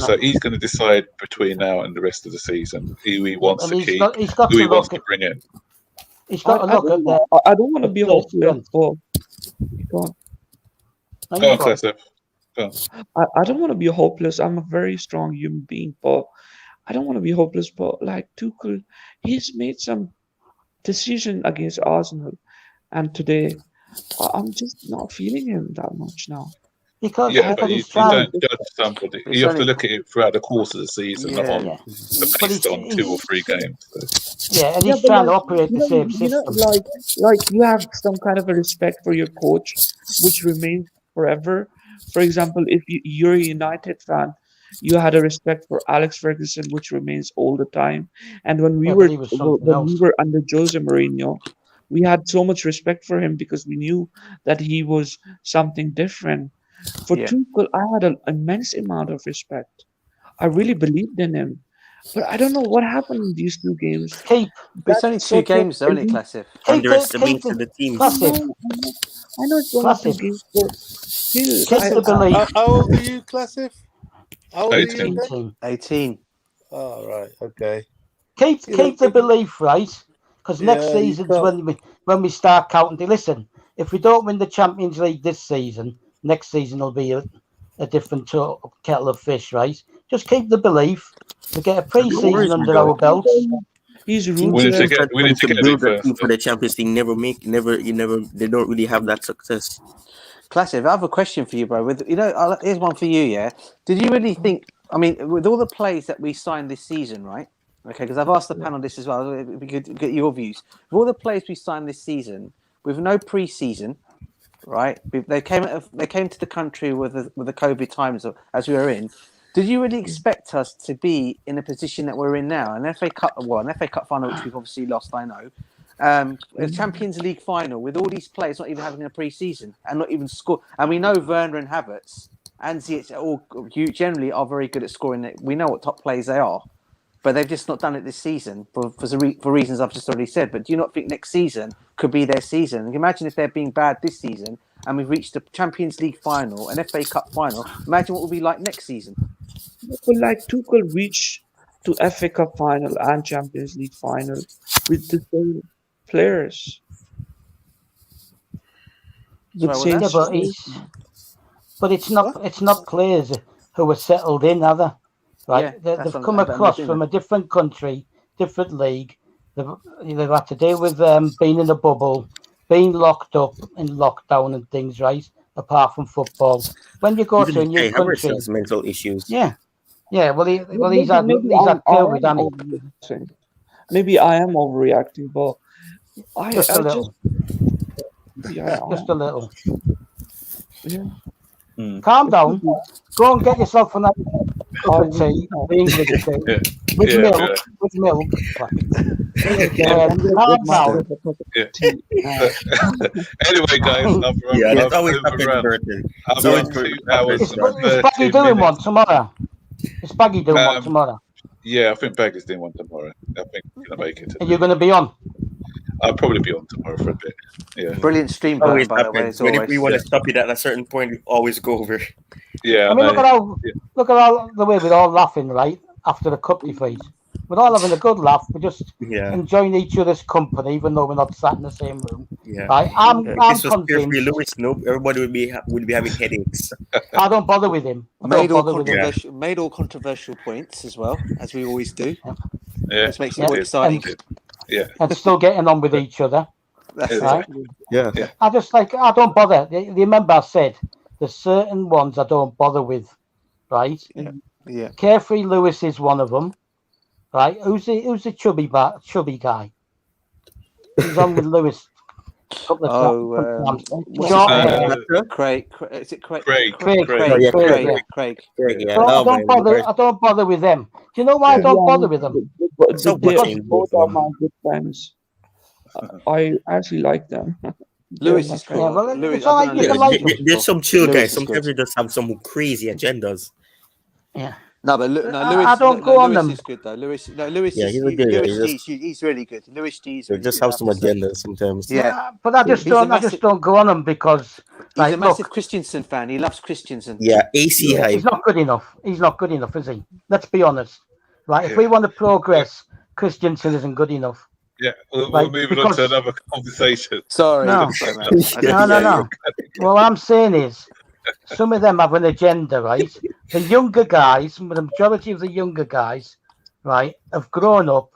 So he's going to decide between now and the rest of the season who he wants to keep, who he wants to bring in. He's got to look at that. I don't want to be hopeless. Go on. Go on, Chlesea. I don't want to be hopeless. I'm a very strong human being, but I don't want to be hopeless. But like Tuchel, he's made some decision against Arsenal, and today I'm just not feeling him that much now. Because but you don't judge somebody. You have to look at it throughout the course of the season, not on based on 2 or 3 games. So. Yeah, and he's trying to operate the same system. Like you have some kind of a respect for your coach, which remains forever. For example, if you're a United fan, you had a respect for Alex Ferguson, which remains all the time. And when we were under Jose Mourinho, we had so much respect for him because we knew that he was something different. For Tuchel, I had an immense amount of respect. I really believed in him. But I don't know what happened in these 2 games. It's only 2 games, only, Chlesea. Underestimated the team. I know it's only 2 games, but still. How old are you, Chlesea? How old 18. are you again? 18. Oh, right. Okay. Keep the belief, right? Because next season's when we start counting. Listen, if we don't win the Champions League this season, next season will be a different kettle of fish, right? Just keep the belief. We get a pre-season under our belts. He's we need to get it first. For the Champions League, they don't really have that success. Chlesea, I have a question for you, bro. Here's one for you, yeah? Did you really think, with all the players that we signed this season, right? Okay, because I've asked the panel this as well. It'd be good to get your views. With all the players we signed this season, with no pre-season, right? They came to the country with the COVID times as we were in. Did you really expect us to be in a position that we're in now? An FA Cup final, which we've obviously lost, I know. A Champions League final with all these players not even having a pre-season and not even score. And we know Werner and Havertz and Ziyech all generally are very good at scoring. We know what top players they are, but they've just not done it this season for reasons I've just already said. But do you not think next season could be their season? Imagine if they're being bad this season and we've reached the Champions League final, an FA Cup final. Imagine what it will be like next season. But like Tuchel reached to FA Cup final and Champions League final with the same players. But it's not players who are settled in, are they? Right? They've come across from a different country, different league. they've had to deal with being in a bubble, being locked up in lockdown and things, right? Apart from football, when you go to a new country, has mental issues. yeah. Well, he's had I COVID, am hasn't he? overreacting. Maybe I am overreacting, but Just a little. Yeah, just a little. Yeah. Calm down. Go and get yourself a nice cup of tea, the English tea, with milk. With milk. Calm down. Anyway, guys, that's always I'm on 2 hours. Is Baggy doing one tomorrow? Is Baggy doing one tomorrow? Yeah, I think Baggy's doing one tomorrow. I think he's going to make it. Are you going to be on? I'll probably be on tomorrow for a bit. Yeah. Brilliant stream, by the way. As always. If we want to stop it at a certain point, we always go over. Yeah. I mean, look at all the way we're all laughing, right? After the cup defeat, we're all having a good laugh. We're just enjoying each other's company, even though we're not sat in the same room. Yeah. Right? I'm convinced. Lewis, everybody would be having headaches. I don't bother with him. Made all controversial points as well, as we always do. Yeah. This makes it more exciting. And still getting on with each other. That's right. Yeah. I don't bother. You remember I said there's certain ones I don't bother with, right? Yeah. Carefree Lewis is one of them, right? Who's the chubby guy? He's on with Lewis. Craig. Is it Craig? Craig. So I don't bother with them. Do you know why I don't bother with them? Both are my good friends. I actually like them. Lewis is cool. There's some chill guys. Sometimes they just have some crazy agendas. Yeah. No, but Lewis. I don't go on them. Lewis is good though. Lewis he's really good. Lewis D's. They just have some agendas sometimes. Yeah, but I just don't go on them because he's a massive Christensen fan. He loves Christensen. Yeah, AC hype. He's not good enough. He's not good enough, is he? Let's be honest. Right? If we want to progress, Christensen isn't good enough. Yeah, we're moving on to another conversation. Sorry. No. What I'm saying is, some of them have an agenda, right? The younger guys, the majority of the younger guys, right, have grown up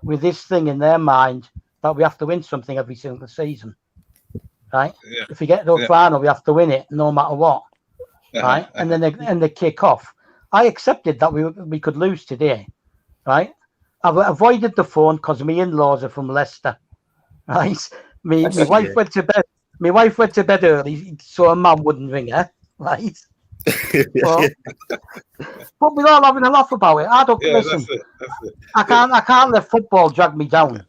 with this thing in their mind that we have to win something every single season, right? Yeah. If we get to the final, we have to win it no matter what, right? And then they kick off. I accepted that we could lose today, right? I've avoided the phone because my in-laws are from Leicester, right? My wife went to bed. My wife went to bed early, so her mum wouldn't ring her, right? But we're all having a laugh about it. I don't listen. That's it. I can't let football drag me down,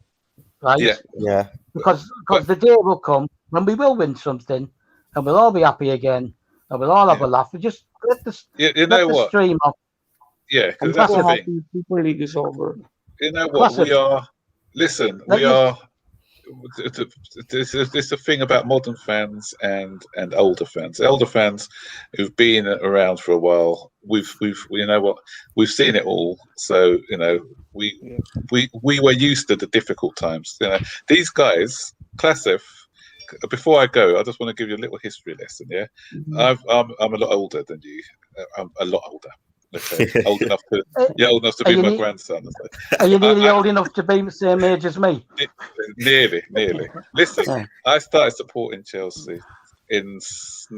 right? Yeah. Because the day will come when we will win something, and we'll all be happy again, and we'll all have a laugh. We just let the stream off. Yeah, because that's the thing. Super League is over. You know what? We are. Listen, we are. There's a thing about modern fans and older fans. Elder fans who've been around for a while. We've you know what? We've seen it all. So you know we were used to the difficult times. You know these guys, Chlesea. Before I go, I just want to give you a little history lesson. Yeah, I'm a lot older than you. I'm a lot older. Okay. Old enough to be my grandson. Are you nearly old enough to be the same age as me? Nearly. Listen, I started supporting Chelsea in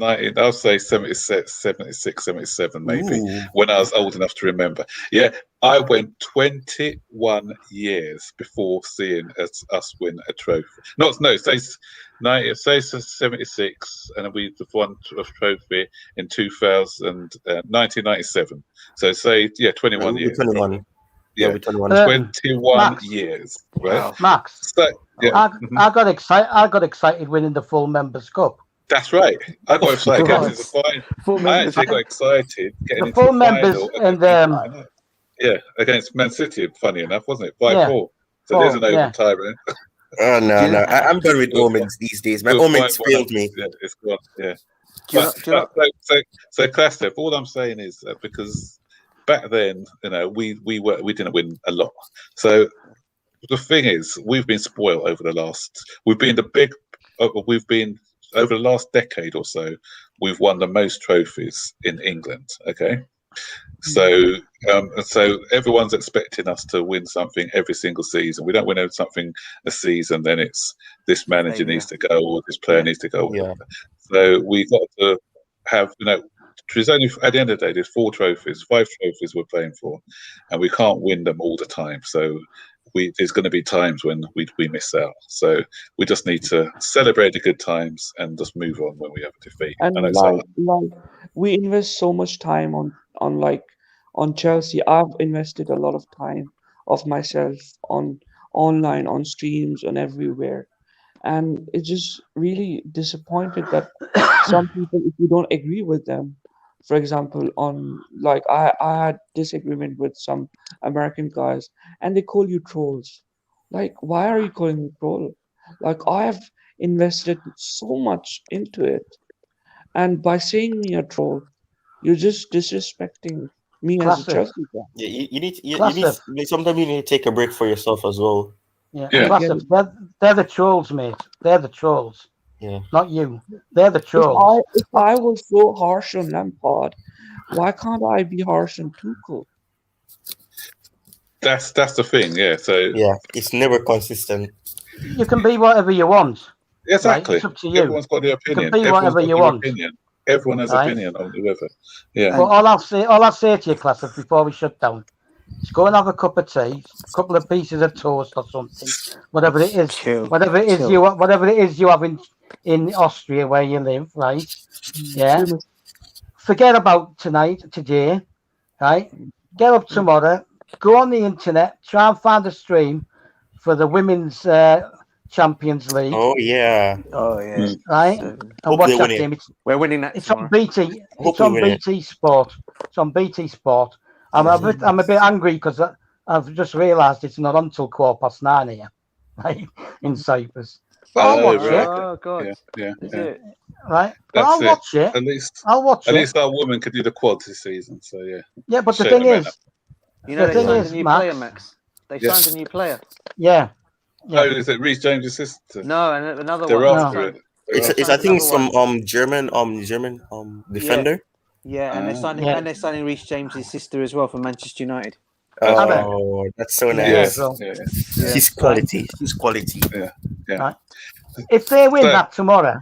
I'll say 76, 77 maybe, when I was old enough to remember. Yeah, I went 21 years before seeing us win a trophy. Say 76, and we won a trophy in 1997. So say 21 years. 21. Yeah, 21 years, right? Wow. Max, so, I got excited. I got excited winning the full Members Cup. That's right. I got excited getting into the final. I actually got excited getting into the full the members final. And against Man City. Funny enough, wasn't it? 5-4. So there's an open tyrant. Oh no! I'm done with omens these days. My omens failed me. Yeah, it's gone. Yeah. So Chlesea, all I'm saying is that because back then, you know, we didn't win a lot. So the thing is, we've been spoiled over the last. Over the last decade or so, we've won the most trophies in England. Okay, So, so everyone's expecting us to win something every single season. We don't win something a season, then it's this manager needs to go or this player needs to go. Yeah. So we got to have, there's only at the end of the day, there's 5 trophies we're playing for, and we can't win them all the time. So there's going to be times when we miss out. So we just need to celebrate the good times and just move on when we have a defeat. And we invest so much time on Chelsea. I've invested a lot of time of myself on online, on streams, on everywhere. And it's just really disappointed that some people, if you don't agree with them, for example, I had disagreement with some American guys and they call you trolls. Like, why are you calling me troll? Like, I have invested so much into it. And by saying me a troll, you're just disrespecting me as a Chelsea fan. Yeah, you need sometimes you need to take a break for yourself as well. Yeah. They're the trolls, mate. They're the trolls. Yeah. Not you. They're the trolls. If I was so harsh on Lampard, why can't I be harsh on Tuchel? That's the thing, yeah. So yeah, it's never consistent. You can be whatever you want. Exactly. Right? It's up to you. Everyone's got their opinion. You can be whatever you want. Everyone has opinion on whoever. Yeah. But all I'll say to you, class, before we shut down, is go and have a cup of tea, a couple of pieces of toast or something, whatever it is, whatever it is you have in Austria where you live, right? Yeah. Forget about today, right? Get up tomorrow, go on the internet, try and find a stream for the women's Champions League. Oh yeah. Right? And watch that game. We're winning that. It's on BT. It's on BT Sport. It's on BT Sport. I'm a bit angry because I've just realised it's not until 9:15 here, right, in Cyprus. But I'll watch it. Oh God. Yeah. Right. But I'll watch it. I'll watch it. At least our woman could do the quads this season. So yeah. Yeah, but the thing is, they signed a new player, Max. They signed a new player. Yeah. Oh, is it Reece James' sister? No, another They're one. After it. It's I think some German defender. Yeah, and they're signing Reece James' sister as well from Manchester United. Oh, that's so nice. Yeah. She's quality. She's quality. Yeah. Right. If they win that tomorrow,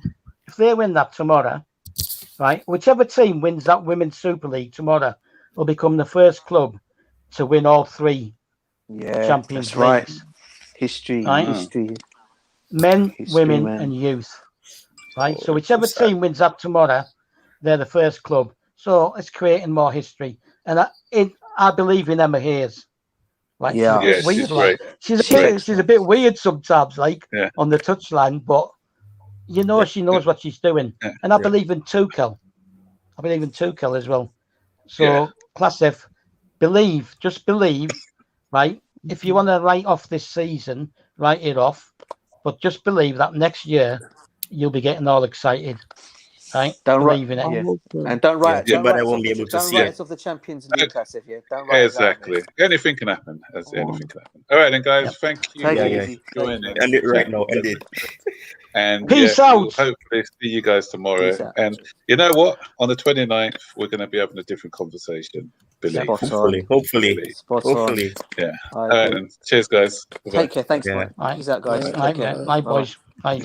right, whichever team wins that Women's Super League tomorrow will become the first club to win all 3 Champions Leagues. History. Men, women, and youth. Right. So whichever team wins that tomorrow, they're the first club. So it's creating more history. And I believe in Emma Hayes. Right. Yeah. She's a bit weird sometimes, on the touchline, but she knows what she's doing. Yeah. And I believe in Tuchel. I believe in Tuchel as well. So Class F, just believe, right? If you want to write off this season, write it off. But just believe that next year you'll be getting all excited. Right? Don't believe in it. Yeah. And don't write but I won't be able to see it. Of the champions in Class F, Don't write exactly. Anything can happen. Anything can happen. All right then, guys. Thank you. End it right now. End it. And peace out. We'll hopefully see you guys tomorrow. And you know what? On the 29th, we're going to be having a different conversation. Hopefully. Yeah. All right then. Cheers, guys. Take care. Thanks, mate. Peace out, guys. Bye, boys. Bye.